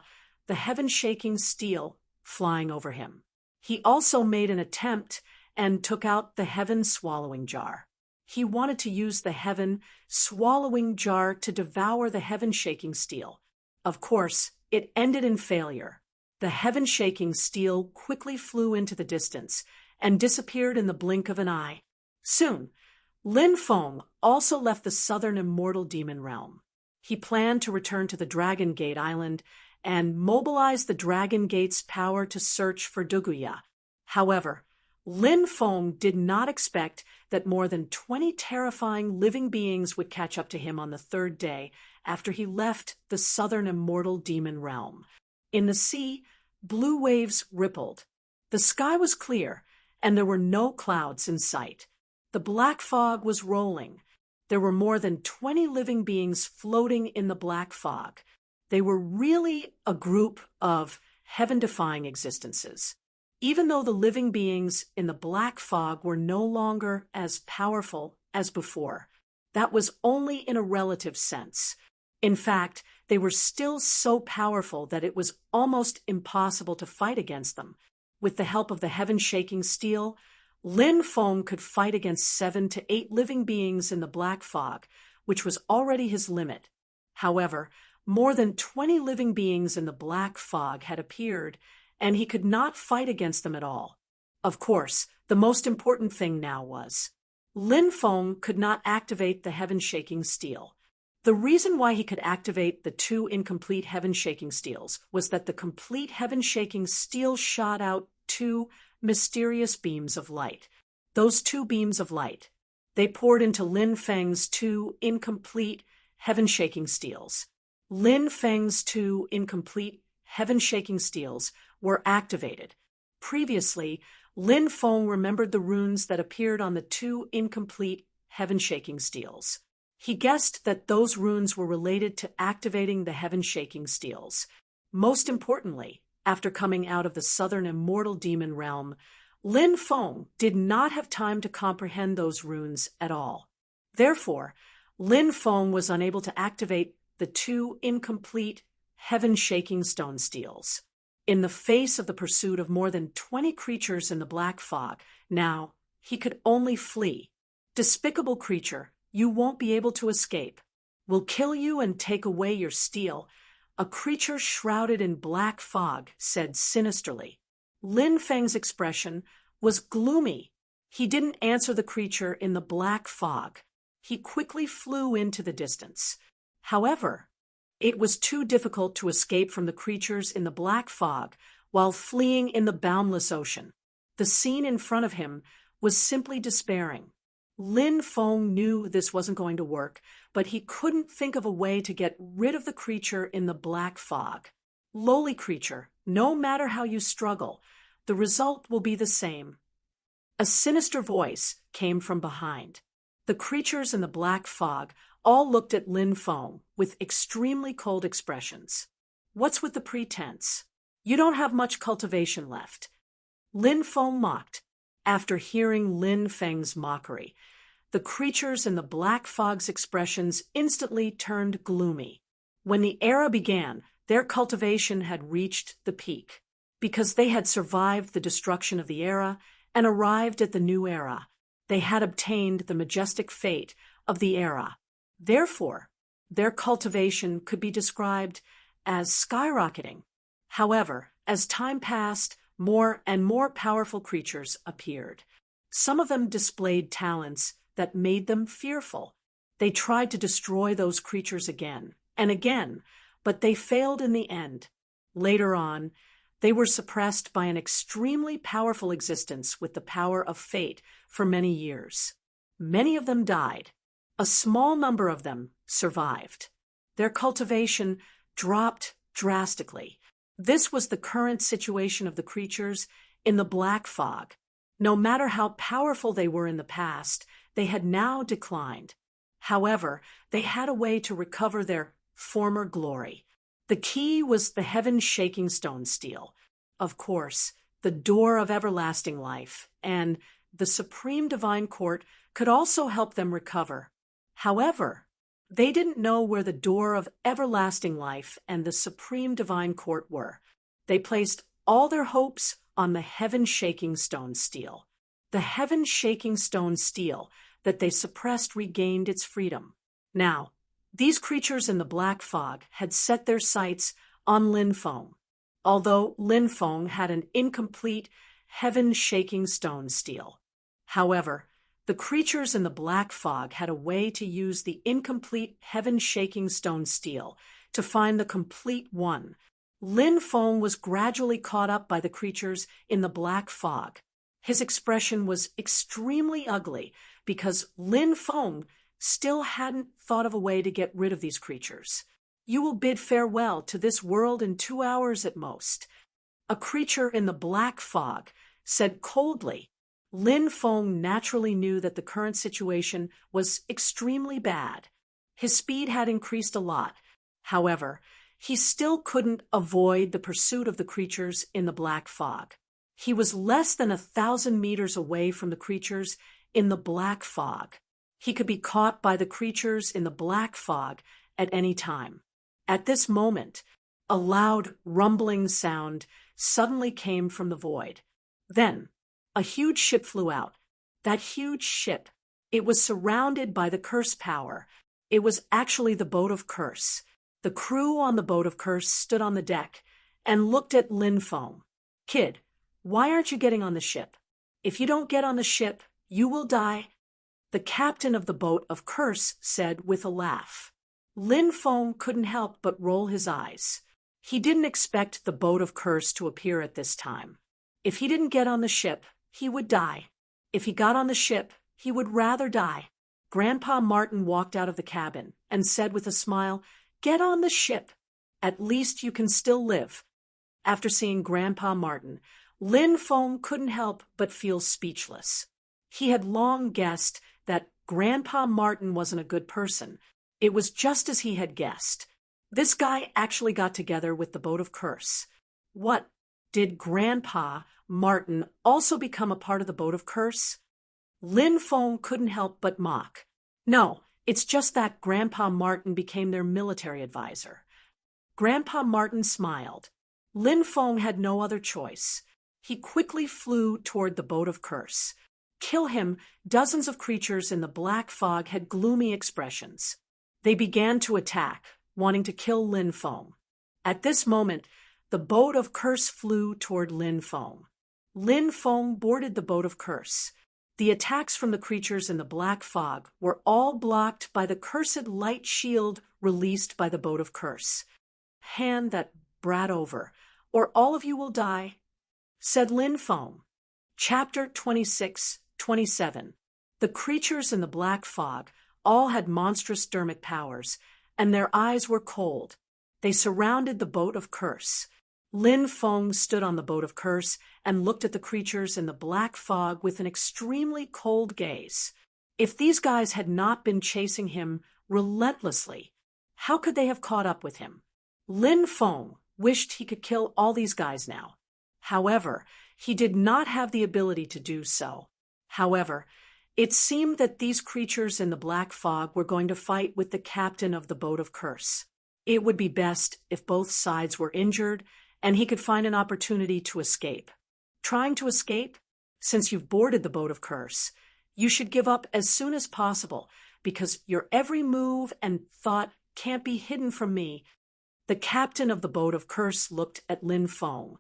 the heaven-shaking steel flying over him. He also made an attempt and took out the heaven-swallowing jar. He wanted to use the heaven-swallowing jar to devour the heaven-shaking steel. Of course, it ended in failure. The heaven-shaking steel quickly flew into the distance and disappeared in the blink of an eye. Soon, Lin Feng also left the southern immortal demon realm. He planned to return to the Dragon Gate Island and mobilize the Dragon Gate's power to search for Duguya. However, Lin Feng did not expect that more than 20 terrifying living beings would catch up to him on the 3rd day after he left the southern immortal demon realm. In the sea, blue waves rippled. The sky was clear, and there were no clouds in sight. The black fog was rolling. There were more than 20 living beings floating in the black fog. They were really a group of heaven-defying existences. Even though the living beings in the black fog were no longer as powerful as before, that was only in a relative sense. In fact, they were still so powerful that it was almost impossible to fight against them. With the help of the heaven-shaking steel, Lin Feng could fight against 7 to 8 living beings in the black fog, which was already his limit. However, more than 20 living beings in the black fog had appeared, and he could not fight against them at all. Of course, the most important thing now was, Lin Feng could not activate the heaven-shaking steel. The reason why he could activate the 2 incomplete heaven-shaking steels was that the complete heaven-shaking steel shot out 2 mysterious beams of light. Those two beams of light, they poured into Lin Feng's two incomplete, heaven-shaking steels. Lin Feng's two incomplete, heaven-shaking steels were activated. Previously, Lin Feng remembered the runes that appeared on the two incomplete, heaven-shaking steels. He guessed that those runes were related to activating the heaven-shaking steels. Most importantly, after coming out of the southern immortal demon realm, Lin Feng did not have time to comprehend those runes at all. Therefore, Lin Feng was unable to activate the two incomplete, heaven-shaking stone steels. In the face of the pursuit of more than 20 creatures in the black fog, now he could only flee. Despicable creature, you won't be able to escape. We'll kill you and take away your steel, a creature shrouded in black fog said sinisterly. Lin Feng's expression was gloomy. He didn't answer the creature in the black fog. He quickly flew into the distance. However, it was too difficult to escape from the creatures in the black fog while fleeing in the boundless ocean. The scene in front of him was simply despairing. Lin Feng knew this wasn't going to work, but he couldn't think of a way to get rid of the creature in the black fog. Lowly creature, no matter how you struggle, the result will be the same. A sinister voice came from behind. The creatures in the black fog all looked at Lin Feng with extremely cold expressions. What's with the pretense? You don't have much cultivation left. Lin Feng mocked. After hearing Lin Feng's mockery, the creatures in the black fog's expressions instantly turned gloomy. When the era began, their cultivation had reached the peak. Because they had survived the destruction of the era and arrived at the new era, they had obtained the majestic fate of the era. Therefore, their cultivation could be described as skyrocketing. However, as time passed, more and more powerful creatures appeared. Some of them displayed talents that made them fearful. They tried to destroy those creatures again and again, but they failed in the end. Later on, they were suppressed by an extremely powerful existence with the power of fate for many years. Many of them died. A small number of them survived. Their cultivation dropped drastically. This was the current situation of the creatures in the black fog. No matter how powerful they were in the past, they had now declined. However, they had a way to recover their former glory. The key was the heaven-shaking stone steel. Of course, the door of everlasting life and the supreme divine court could also help them recover. However, they didn't know where the door of everlasting life and the supreme divine court were. They placed all their hopes on the heaven-shaking stone steel. The heaven-shaking stone steel that they suppressed regained its freedom. Now, these creatures in the black fog had set their sights on Lin Feng. Although Lin Feng had an incomplete, heaven-shaking stone steel. However, the creatures in the black fog had a way to use the incomplete, heaven-shaking stone steel to find the complete one. Lin Feng was gradually caught up by the creatures in the black fog. His expression was extremely ugly because Lin Feng still hadn't thought of a way to get rid of these creatures. You will bid farewell to this world in 2 hours at most. A creature in the black fog said coldly. Lin Feng naturally knew that the current situation was extremely bad. His speed had increased a lot. However, he still couldn't avoid the pursuit of the creatures in the black fog. He was less than 1,000 meters away from the creatures in the black fog. He could be caught by the creatures in the black fog at any time. At this moment, a loud rumbling sound suddenly came from the void. Then, a huge ship flew out. That huge ship, it was surrounded by the curse power. It was actually the boat of curse. The crew on the boat of curse stood on the deck and looked at Lin Feng. Kid, why aren't you getting on the ship? If you don't get on the ship, you will die. The captain of the boat of curse said with a laugh. Lin Feng couldn't help but roll his eyes. He didn't expect the boat of curse to appear at this time. If he didn't get on the ship, he would die. If he got on the ship, he would rather die. Grandpa Martin walked out of the cabin and said with a smile, "Get on the ship. At least you can still live." After seeing Grandpa Martin, Lin Feng couldn't help but feel speechless. He had long guessed that Grandpa Martin wasn't a good person. It was just as he had guessed. This guy actually got together with the Boat of Curse. What? Did Grandpa Martin also become a part of the Boat of Curse? Lin Feng couldn't help but mock. No, it's just that Grandpa Martin became their military advisor. Grandpa Martin smiled. Lin Feng had no other choice. He quickly flew toward the Boat of Curse. Kill him, dozens of creatures in the black fog had gloomy expressions. They began to attack, wanting to kill Lin Feng. At this moment, the Boat of Curse flew toward Lin Feng. Lin Feng boarded the Boat of Curse. The attacks from the creatures in the black fog were all blocked by the cursed light shield released by the Boat of Curse. "Hand that brat over, or all of you will die," said Lin Feng. Chapter 26-27. The creatures in the black fog all had monstrous dermic powers, and their eyes were cold. They surrounded the Boat of Curse. Lin Feng stood on the Boat of Curse and looked at the creatures in the black fog with an extremely cold gaze. If these guys had not been chasing him relentlessly, how could they have caught up with him? Lin Feng wished he could kill all these guys now. However, he did not have the ability to do so. However, it seemed that these creatures in the black fog were going to fight with the captain of the Boat of Curse. It would be best if both sides were injured and he could find an opportunity to escape. Trying to escape? Since you've boarded the Boat of Curse, you should give up as soon as possible, because your every move and thought can't be hidden from me. The captain of the Boat of Curse looked at Lin Feng,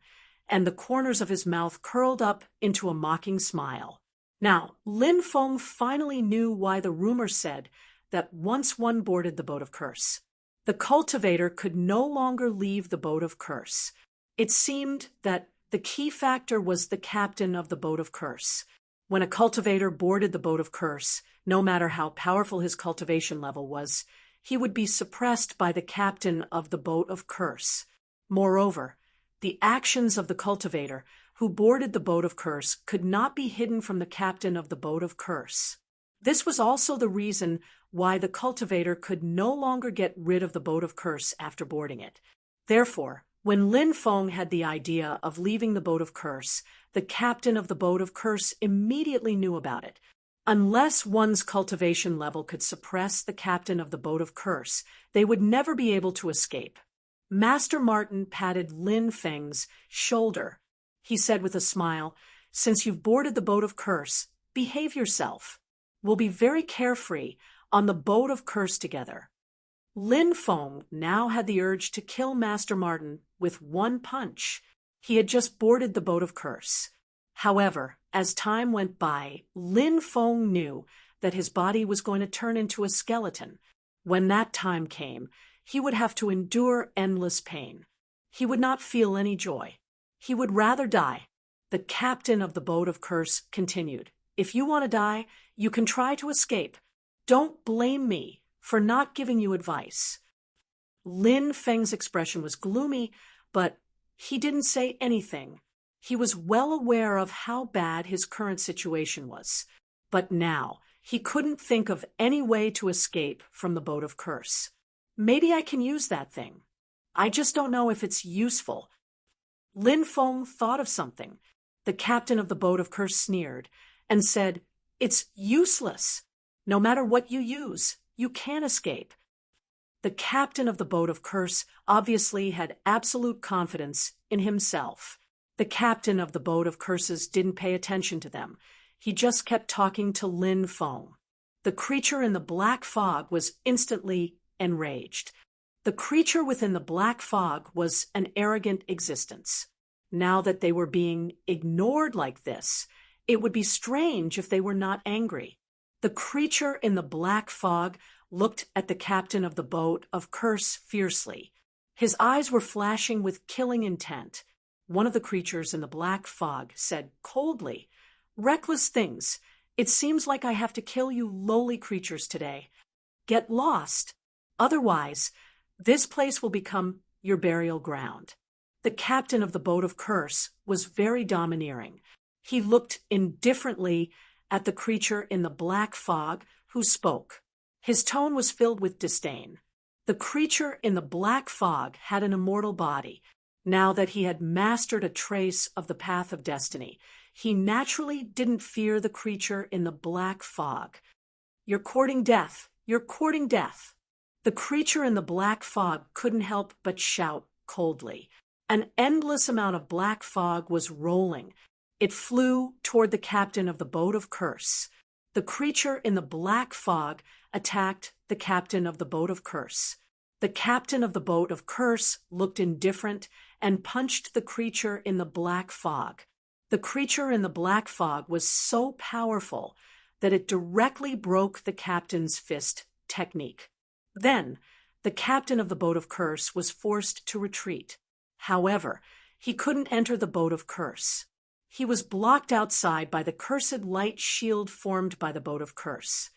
and the corners of his mouth curled up into a mocking smile. Now, Lin Feng finally knew why the rumor said that once one boarded the Boat of Curse, the cultivator could no longer leave the Boat of Curse. It seemed that the key factor was the captain of the Boat of Curse. When a cultivator boarded the Boat of Curse, no matter how powerful his cultivation level was, he would be suppressed by the captain of the Boat of Curse. Moreover, the actions of the cultivator who boarded the Boat of Curse could not be hidden from the captain of the Boat of Curse. This was also the reason why the cultivator could no longer get rid of the Boat of Curse after boarding it. Therefore, when Lin Feng had the idea of leaving the Boat of Curse, the captain of the Boat of Curse immediately knew about it. Unless one's cultivation level could suppress the captain of the Boat of Curse, they would never be able to escape. Master Martin patted Lin Feng's shoulder. He said with a smile, "Since you've boarded the Boat of Curse, behave yourself. We'll be very carefree on the Boat of Curse together." Lin Feng now had the urge to kill Master Martin with one punch. He had just boarded the Boat of Curse. However, as time went by, Lin Feng knew that his body was going to turn into a skeleton. When that time came, he would have to endure endless pain. He would not feel any joy. He would rather die. The captain of the Boat of Curse continued, "If you want to die, you can try to escape. Don't blame me for not giving you advice." Lin Feng's expression was gloomy, but he didn't say anything. He was well aware of how bad his current situation was. But now, he couldn't think of any way to escape from the Boat of Curse. "Maybe I can use that thing. I just don't know if it's useful." Lin Feng thought of something. The captain of the Boat of Curse sneered and said, "It's useless. No matter what you use, you can't escape." The captain of the Boat of Curse obviously had absolute confidence in himself. The captain of the Boat of Curses didn't pay attention to them. He just kept talking to Lin Feng. The creature in the black fog was instantly enraged. The creature within the black fog was an arrogant existence. Now that they were being ignored like this, it would be strange if they were not angry. The creature in the black fog looked at the captain of the Boat of Curse fiercely. His eyes were flashing with killing intent. One of the creatures in the black fog said coldly, "Reckless things. It seems like I have to kill you lowly creatures today. Get lost. Otherwise, this place will become your burial ground." The captain of the boat of curse was very domineering. He looked indifferently at the creature in the black fog who spoke. His tone was filled with disdain. The creature in the black fog had an immortal body. Now that he had mastered a trace of the path of destiny, he naturally didn't fear the creature in the black fog. "You're courting death. You're courting death." The creature in the black fog couldn't help but shout coldly. An endless amount of black fog was rolling. It flew toward the captain of the boat of curse. The creature in the black fog attacked the captain of the boat of curse. The captain of the boat of curse looked indifferent and punched the creature in the black fog. The creature in the black fog was so powerful that it directly broke the captain's fist technique. Then, the captain of the boat of curse was forced to retreat. However, he couldn't enter the boat of curse. He was blocked outside by the cursed light shield formed by the boat of curse.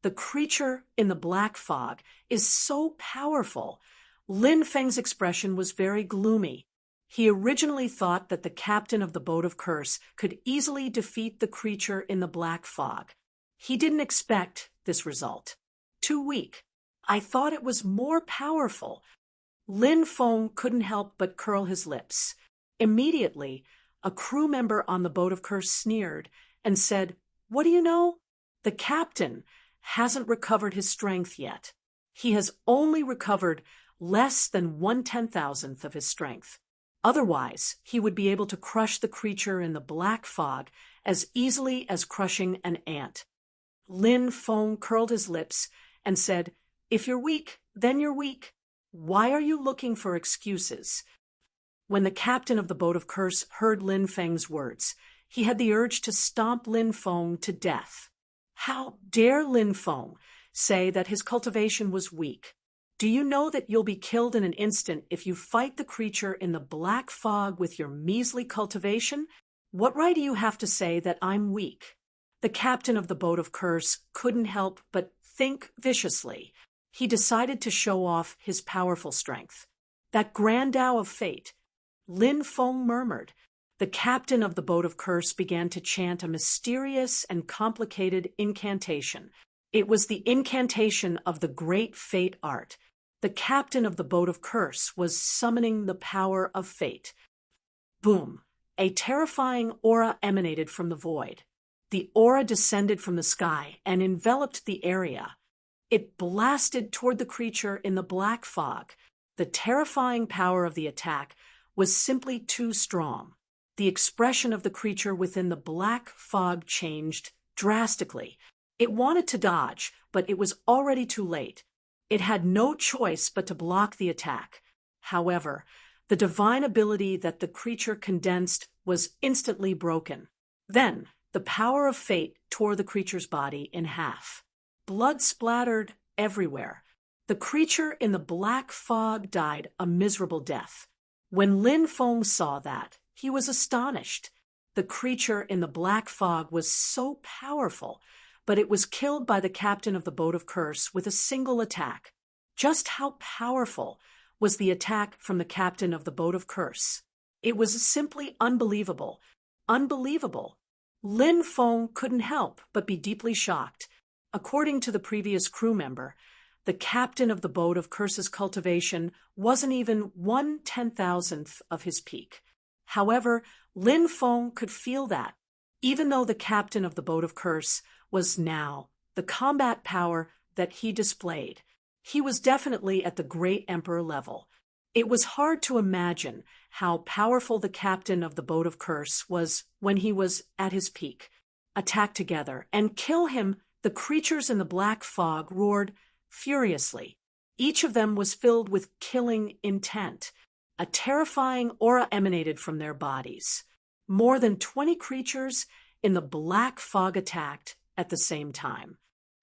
The creature in the black fog is so powerful. Lin Feng's expression was very gloomy. He originally thought that the captain of the boat of curse could easily defeat the creature in the black fog. He didn't expect this result. Too weak. I thought it was more powerful. Lin Feng couldn't help but curl his lips. Immediately, a crew member on the boat of curse sneered and said, "What do you know? The captain hasn't recovered his strength yet. He has only recovered less than 1/10,000th of his strength. Otherwise, he would be able to crush the creature in the black fog as easily as crushing an ant." Lin Feng curled his lips and said, "If you're weak, then you're weak. Why are you looking for excuses?" When the captain of the boat of curse heard Lin Feng's words, he had the urge to stomp Lin Feng to death. How dare Lin Feng say that his cultivation was weak? Do you know that you'll be killed in an instant if you fight the creature in the black fog with your measly cultivation? What right do you have to say that I'm weak? The captain of the boat of curse couldn't help but think viciously. He decided to show off his powerful strength. "That grand Tao of fate," Lin Feng murmured. The captain of the boat of curse began to chant a mysterious and complicated incantation. It was the incantation of the great fate art. The captain of the boat of curse was summoning the power of fate. Boom! A terrifying aura emanated from the void. The aura descended from the sky and enveloped the area. It blasted toward the creature in the black fog. The terrifying power of the attack was simply too strong. The expression of the creature within the black fog changed drastically. It wanted to dodge, but it was already too late. It had no choice but to block the attack. However, the divine ability that the creature condensed was instantly broken. Then, the power of fate tore the creature's body in half. Blood splattered everywhere. The creature in the black fog died a miserable death. When Lin Feng saw that, he was astonished. The creature in the black fog was so powerful, but it was killed by the captain of the boat of curse with a single attack. Just how powerful was the attack from the captain of the boat of curse? It was simply unbelievable. Unbelievable. Lin Feng couldn't help but be deeply shocked. According to the previous crew member, the captain of the boat of curse's cultivation wasn't even 1/10,000th of his peak. However, Lin Feng could feel that, even though the captain of the boat of curse was now the combat power that he displayed, he was definitely at the great emperor level. It was hard to imagine how powerful the captain of the boat of curse was when he was at his peak. Attack together and kill him! The creatures in the black fog roared furiously. Each of them was filled with killing intent. A terrifying aura emanated from their bodies. More than 20 creatures in the black fog attacked at the same time.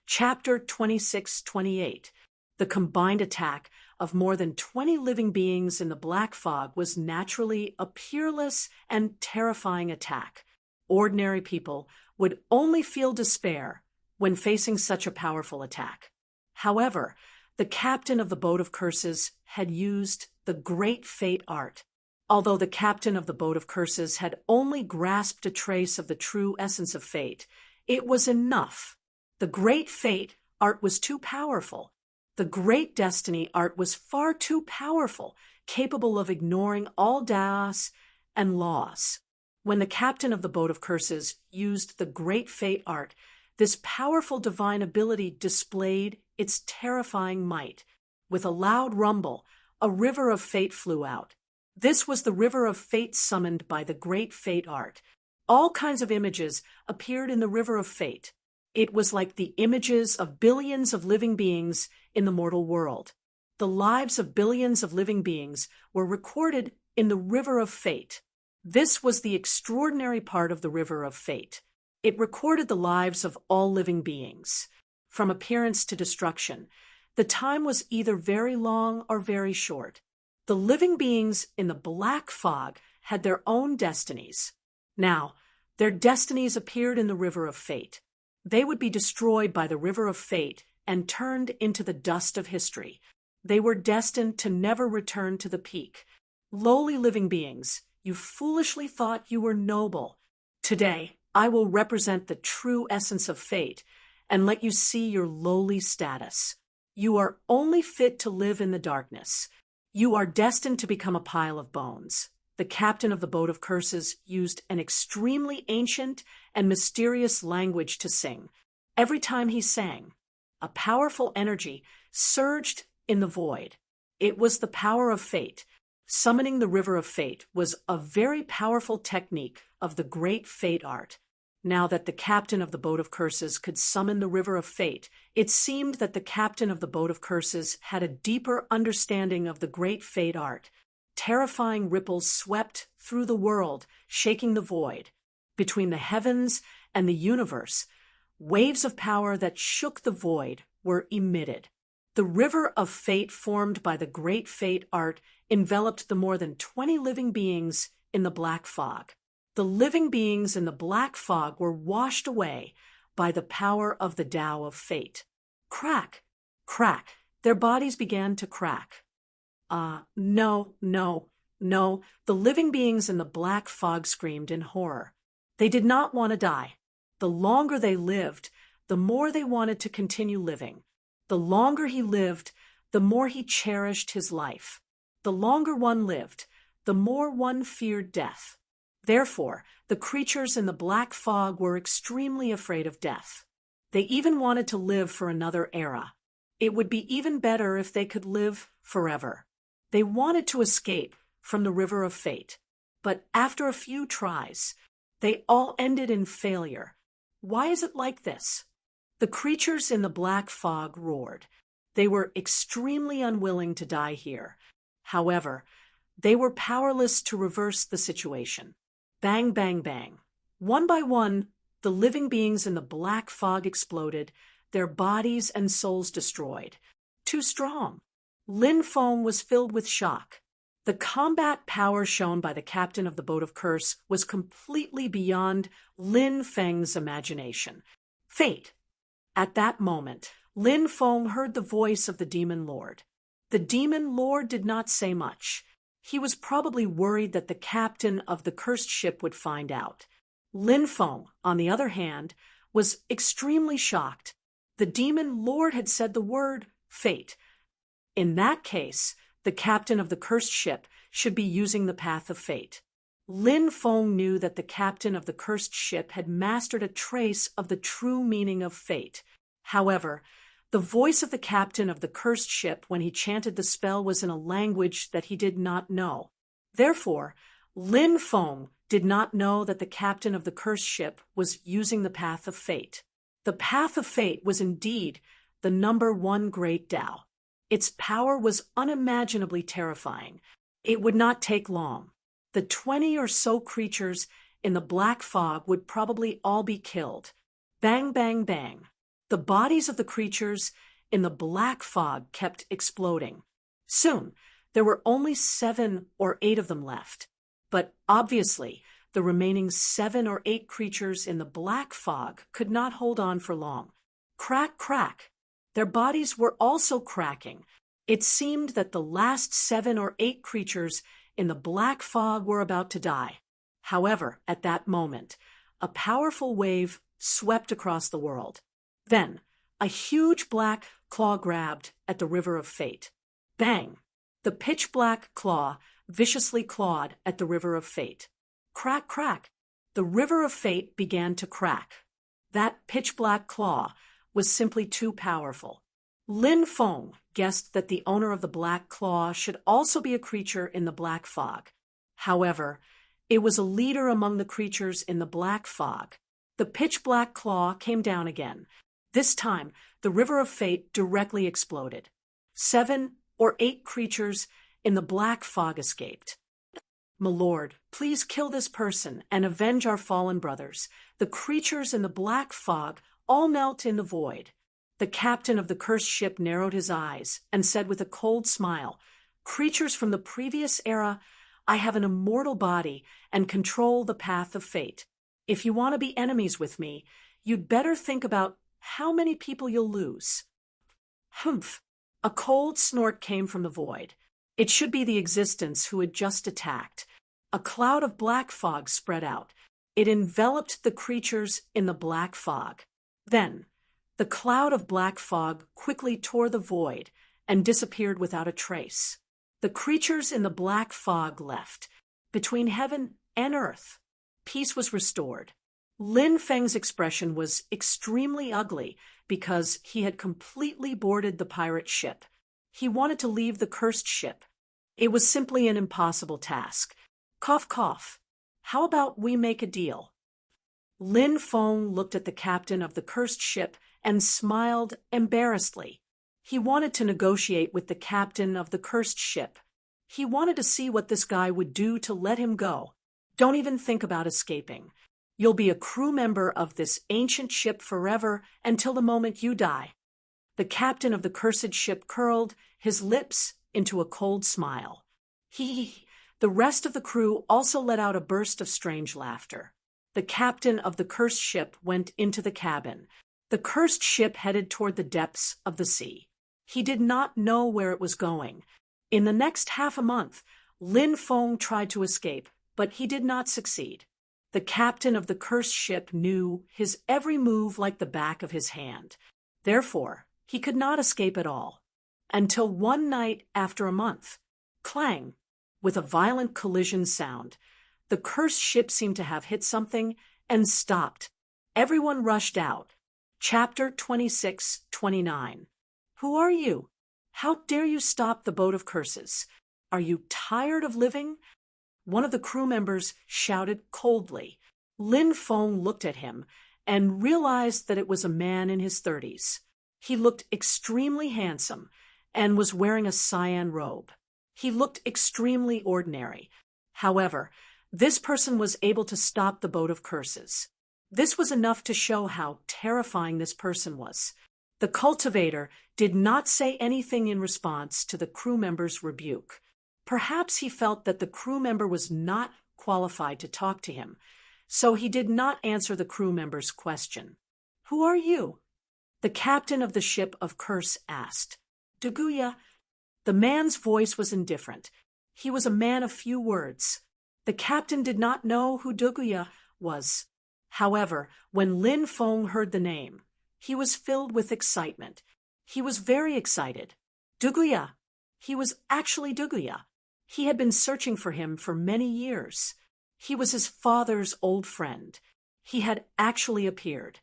Chapter 26-28. The combined attack of more than 20 living beings in the black fog was naturally a peerless and terrifying attack. Ordinary people would only feel despair when facing such a powerful attack. However, the captain of the boat of curses had used the great fate art. Although the captain of the boat of curses had only grasped a trace of the true essence of fate, it was enough. The great fate art was too powerful. The great destiny art was far too powerful, capable of ignoring all das and laws. When the captain of the boat of curses used the great fate art, this powerful divine ability displayed its terrifying might. With a loud rumble, a river of fate flew out. This was the river of fate summoned by the great fate art. All kinds of images appeared in the river of fate. It was like the images of billions of living beings in the mortal world. The lives of billions of living beings were recorded in the river of fate. This was the extraordinary part of the river of fate. It recorded the lives of all living beings. From appearance to destruction, the time was either very long or very short. The living beings in the black fog had their own destinies. Now, their destinies appeared in the river of fate. They would be destroyed by the river of fate and turned into the dust of history. They were destined to never return to the peak. Lowly living beings, you foolishly thought you were noble. Today, I will represent the true essence of fate and let you see your lowly status. You are only fit to live in the darkness. You are destined to become a pile of bones. The captain of the boat of curses used an extremely ancient and mysterious language to sing. Every time he sang, a powerful energy surged in the void. It was the power of fate. Summoning the river of fate was a very powerful technique of the great fate art. Now that the captain of the boat of curses could summon the river of fate, it seemed that the captain of the boat of curses had a deeper understanding of the great fate art. Terrifying ripples swept through the world, shaking the void. Between the heavens and the universe, waves of power that shook the void were emitted. The river of fate formed by the great fate art enveloped the more than 20 living beings in the black fog. The living beings in the black fog were washed away by the power of the Tao of fate. Crack, crack, their bodies began to crack. No. The living beings in the black fog screamed in horror. They did not want to die. The longer they lived, the more they wanted to continue living. The longer he lived, the more he cherished his life. The longer one lived, the more one feared death. Therefore, the creatures in the black fog were extremely afraid of death. They even wanted to live for another era. It would be even better if they could live forever. They wanted to escape from the river of fate, but after a few tries, they all ended in failure. Why is it like this? The creatures in the black fog roared. They were extremely unwilling to die here. However, they were powerless to reverse the situation. Bang, bang, bang. One by one, the living beings in the black fog exploded, their bodies and souls destroyed. Too strong. Lin Feng was filled with shock. The combat power shown by the captain of the boat of curse was completely beyond Lin Feng's imagination. Fate. At that moment, Lin Feng heard the voice of the demon lord. The demon lord did not say much. He was probably worried that the captain of the cursed ship would find out. Lin Feng, on the other hand, was extremely shocked. The demon lord had said the word fate. In that case, the captain of the cursed ship should be using the path of fate. Lin Feng knew that the captain of the cursed ship had mastered a trace of the true meaning of fate. However, the voice of the captain of the cursed ship when he chanted the spell was in a language that he did not know. Therefore, Lin Feng did not know that the captain of the cursed ship was using the path of fate. The path of fate was indeed the number one great Tao. Its power was unimaginably terrifying. It would not take long. The 20 or so creatures in the black fog would probably all be killed. Bang, bang, bang. The bodies of the creatures in the black fog kept exploding. Soon, there were only 7 or 8 of them left. But obviously, the remaining 7 or 8 creatures in the black fog could not hold on for long. Crack, crack. Their bodies were also cracking. It seemed that the last 7 or 8 creatures in the black fog were about to die. However, at that moment, a powerful wave swept across the world. Then, a huge black claw grabbed at the river of fate. Bang! The pitch-black claw viciously clawed at the river of fate. Crack, crack! The river of fate began to crack. That pitch-black claw was simply too powerful. Lin Feng guessed that the owner of the black claw should also be a creature in the black fog. However, it was a leader among the creatures in the black fog. The pitch-black claw came down again. This time, the river of fate directly exploded. 7 or 8 creatures in the black fog escaped. "My lord, please kill this person and avenge our fallen brothers. The creatures in the black fog all melt in the void." The captain of the cursed ship narrowed his eyes and said with a cold smile, "Creatures from the previous era, I have an immortal body and control the path of fate. If you want to be enemies with me, you'd better think about how many people you'll lose." Humph! A cold snort came from the void. It should be the existence who had just attacked. A cloud of black fog spread out. It enveloped the creatures in the black fog. Then, the cloud of black fog quickly tore the void and disappeared without a trace. The creatures in the black fog left. Between heaven and earth, peace was restored. Lin Feng's expression was extremely ugly because he had completely boarded the pirate ship. He wanted to leave the cursed ship. It was simply an impossible task. Cough, cough. How about we make a deal? Lin Feng looked at the captain of the cursed ship and smiled embarrassedly. He wanted to negotiate with the captain of the cursed ship. He wanted to see what this guy would do to let him go. "Don't even think about escaping. You'll be a crew member of this ancient ship forever until the moment you die." The captain of the cursed ship curled his lips into a cold smile. The rest of the crew also let out a burst of strange laughter. The captain of the cursed ship went into the cabin. The cursed ship headed toward the depths of the sea. He did not know where it was going. In the next half a month, Lin Feng tried to escape, but he did not succeed. The captain of the cursed ship knew his every move like the back of his hand. Therefore, he could not escape at all. Until one night after a month, clang, with a violent collision sound, the cursed ship seemed to have hit something and stopped. Everyone rushed out. Chapter 26-29. Who are you? How dare you stop the boat of curses? Are you tired of living? One of the crew members shouted coldly. Lin Feng looked at him and realized that it was a man in his 30s. He looked extremely handsome and was wearing a cyan robe. He looked extremely ordinary. However, this person was able to stop the boat of curses. This was enough to show how terrifying this person was. The cultivator did not say anything in response to the crew member's rebuke. Perhaps he felt that the crew member was not qualified to talk to him, so he did not answer the crew member's question. "Who are you?" the captain of the ship of curse asked. "Duguya." The man's voice was indifferent. He was a man of few words. The captain did not know who Duguya was. However, when Lin Feng heard the name, he was filled with excitement. He was very excited. Duguya. He was actually Duguya. He had been searching for him for many years. He was his father's old friend. He had actually appeared.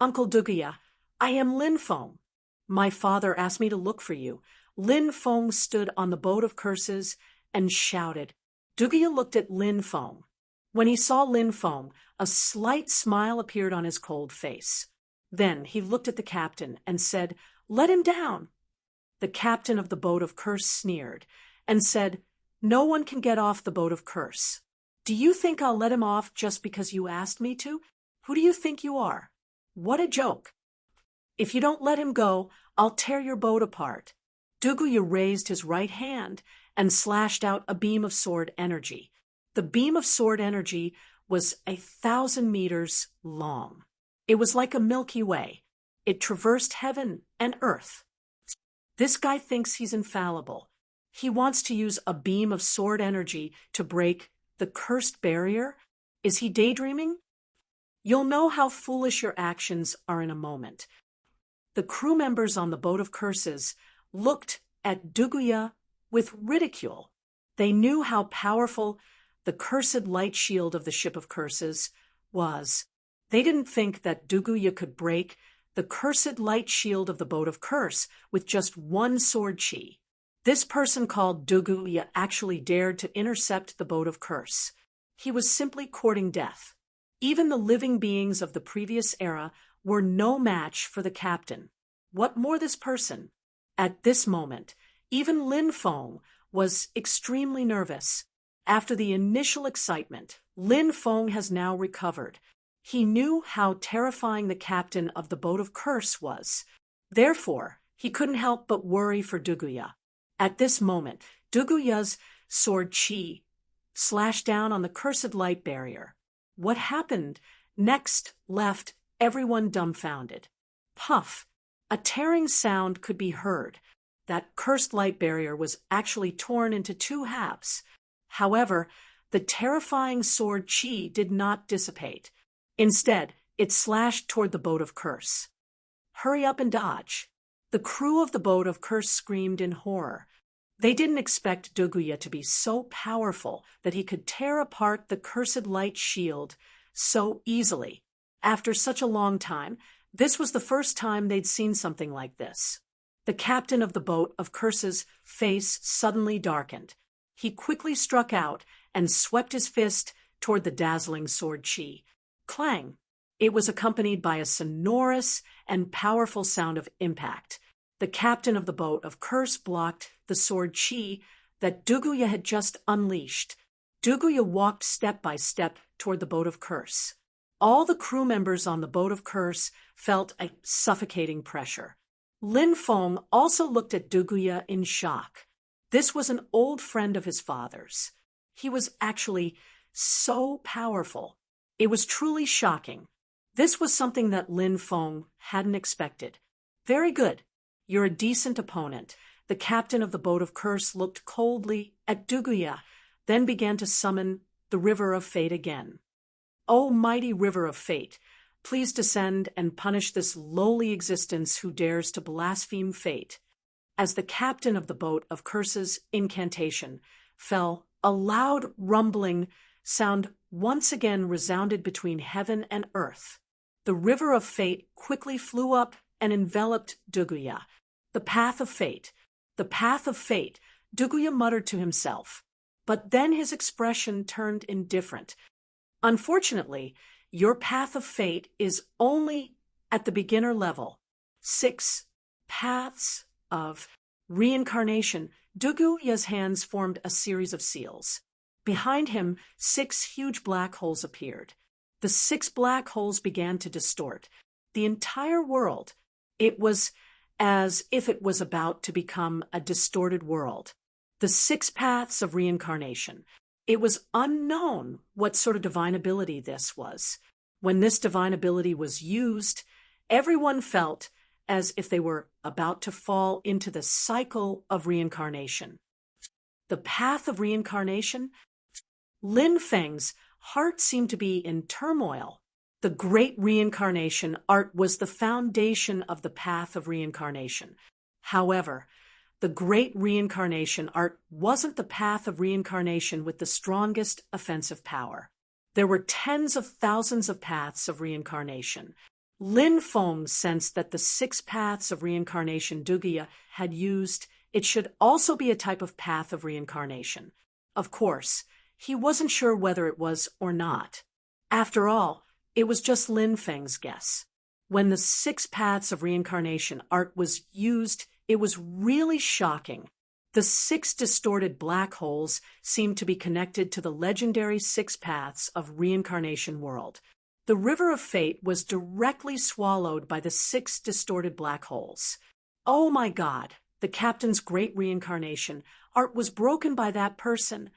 "Uncle Duguya, I am Lin Feng. My father asked me to look for you." Lin Feng stood on the boat of curses and shouted. Duguya looked at Lin Feng. When he saw Lin Feng, a slight smile appeared on his cold face. Then he looked at the captain and said, "Let him down." The captain of the boat of curse sneered and said, "No one can get off the boat of curse. Do you think I'll let him off just because you asked me to? Who do you think you are? What a joke. If you don't let him go, I'll tear your boat apart. Duguya raised his right hand and slashed out a beam of sword energy. The beam of sword energy was 1,000 meters long. It was like a Milky Way. It traversed heaven and earth. This guy thinks he's infallible. He wants to use a beam of sword energy to break the cursed barrier. Is he daydreaming? You'll know how foolish your actions are in a moment. The crew members on the boat of curses looked at Duguya with ridicule. They knew how powerful the cursed light shield of the ship of curses was. They didn't think that Duguya could break the cursed light shield of the boat of curse with just one sword chi. This person called Duguya actually dared to intercept the boat of curse. He was simply courting death. Even the living beings of the previous era were no match for the captain. What more this person? At this moment, even Lin Feng was extremely nervous. After the initial excitement, Lin Feng has now recovered. He knew how terrifying the captain of the boat of curse was. Therefore, he couldn't help but worry for Duguya. At this moment, Duguya's sword chi slashed down on the cursed light barrier. What happened next left everyone dumbfounded. Puff! A tearing sound could be heard. That cursed light barrier was actually torn into two halves. However, the terrifying sword chi did not dissipate. Instead, it slashed toward the boat of curse. Hurry up and dodge. The crew of the boat of curse screamed in horror. They didn't expect Duguya to be so powerful that he could tear apart the cursed light shield so easily. After such a long time, this was the first time they'd seen something like this. The captain of the boat of curse's face suddenly darkened. He quickly struck out and swept his fist toward the dazzling sword chi. Clang! It was accompanied by a sonorous and powerful sound of impact. The captain of the boat of curse blocked the sword chi that Duguya had just unleashed. Duguya walked step by step toward the boat of curse. All the crew members on the boat of curse felt a suffocating pressure. Lin Feng also looked at Duguya in shock. This was an old friend of his father's. He was actually so powerful. It was truly shocking. This was something that Lin Feng hadn't expected. Very good. You're a decent opponent. The captain of the boat of curse looked coldly at Duguya, then began to summon the river of fate again. O mighty river of fate, please descend and punish this lowly existence who dares to blaspheme fate. As the captain of the boat of curse's incantation fell, a loud rumbling sound once again resounded between heaven and earth. The river of fate quickly flew up and enveloped Duguya. The path of fate, the path of fate, Duguya muttered to himself. But then his expression turned indifferent. Unfortunately, your path of fate is only at the beginner level. 6 paths of reincarnation. Duguya's hands formed a series of seals. Behind him, 6 huge black holes appeared. The 6 black holes began to distort the entire world. It was as if it was about to become a distorted world. The 6 paths of reincarnation. It was unknown what sort of divine ability this was. When this divine ability was used, everyone felt as if they were about to fall into the cycle of reincarnation. The path of reincarnation? Lin Feng's heart seemed to be in turmoil. The great reincarnation art was the foundation of the path of reincarnation. However, the great reincarnation art wasn't the path of reincarnation with the strongest offensive power. There were tens of thousands of paths of reincarnation. Lin Feng sensed that the 6 paths of reincarnation Duguya had used, it should also be a type of path of reincarnation. Of course, he wasn't sure whether it was or not. After all, it was just Lin Feng's guess. When the 6 paths of reincarnation art was used, it was really shocking. The 6 distorted black holes seemed to be connected to the legendary 6 paths of reincarnation world. The river of fate was directly swallowed by the 6 distorted black holes. Oh my God, the captain's great reincarnation. Art was broken by that person.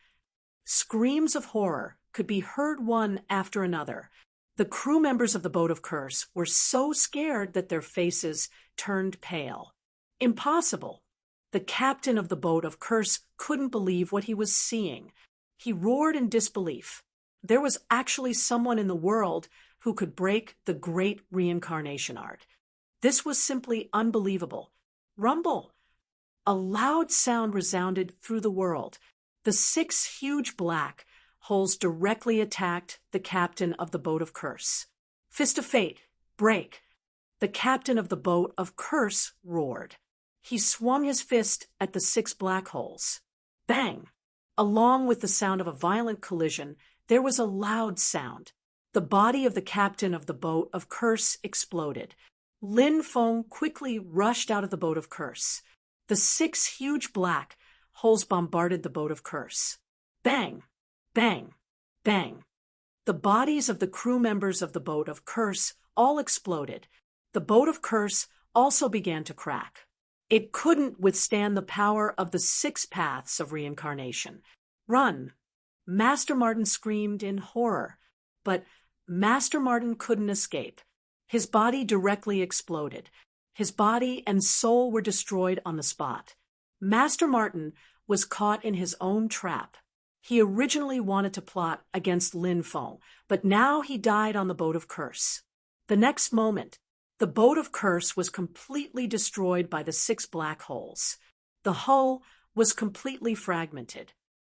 Screams of horror could be heard one after another. The crew members of the boat of curse were so scared that their faces turned pale. Impossible. The captain of the boat of curse couldn't believe what he was seeing. He roared in disbelief. There was actually someone in the world who could break the great reincarnation art. This was simply unbelievable. Rumble! A loud sound resounded through the world. The 6 huge black holes directly attacked the captain of the boat of curse. Fist of fate, break! The captain of the boat of curse roared. He swung his fist at the 6 black holes. Bang! Along with the sound of a violent collision, there was a loud sound. The body of the captain of the boat of curse exploded. Lin Feng quickly rushed out of the boat of curse. The 6 huge black holes bombarded the boat of curse. Bang! Bang! Bang! The bodies of the crew members of the boat of curse all exploded. The boat of curse also began to crack. It couldn't withstand the power of the 6 paths of reincarnation. Run! Master Martin screamed in horror, but Master Martin couldn't escape. His body directly exploded. His body and soul were destroyed on the spot. Master Martin was caught in his own trap. He originally wanted to plot against Lin Feng, but now he died on the boat of curse. The next moment, the boat of curse was completely destroyed by the 6 black holes. The hull was completely fragmented.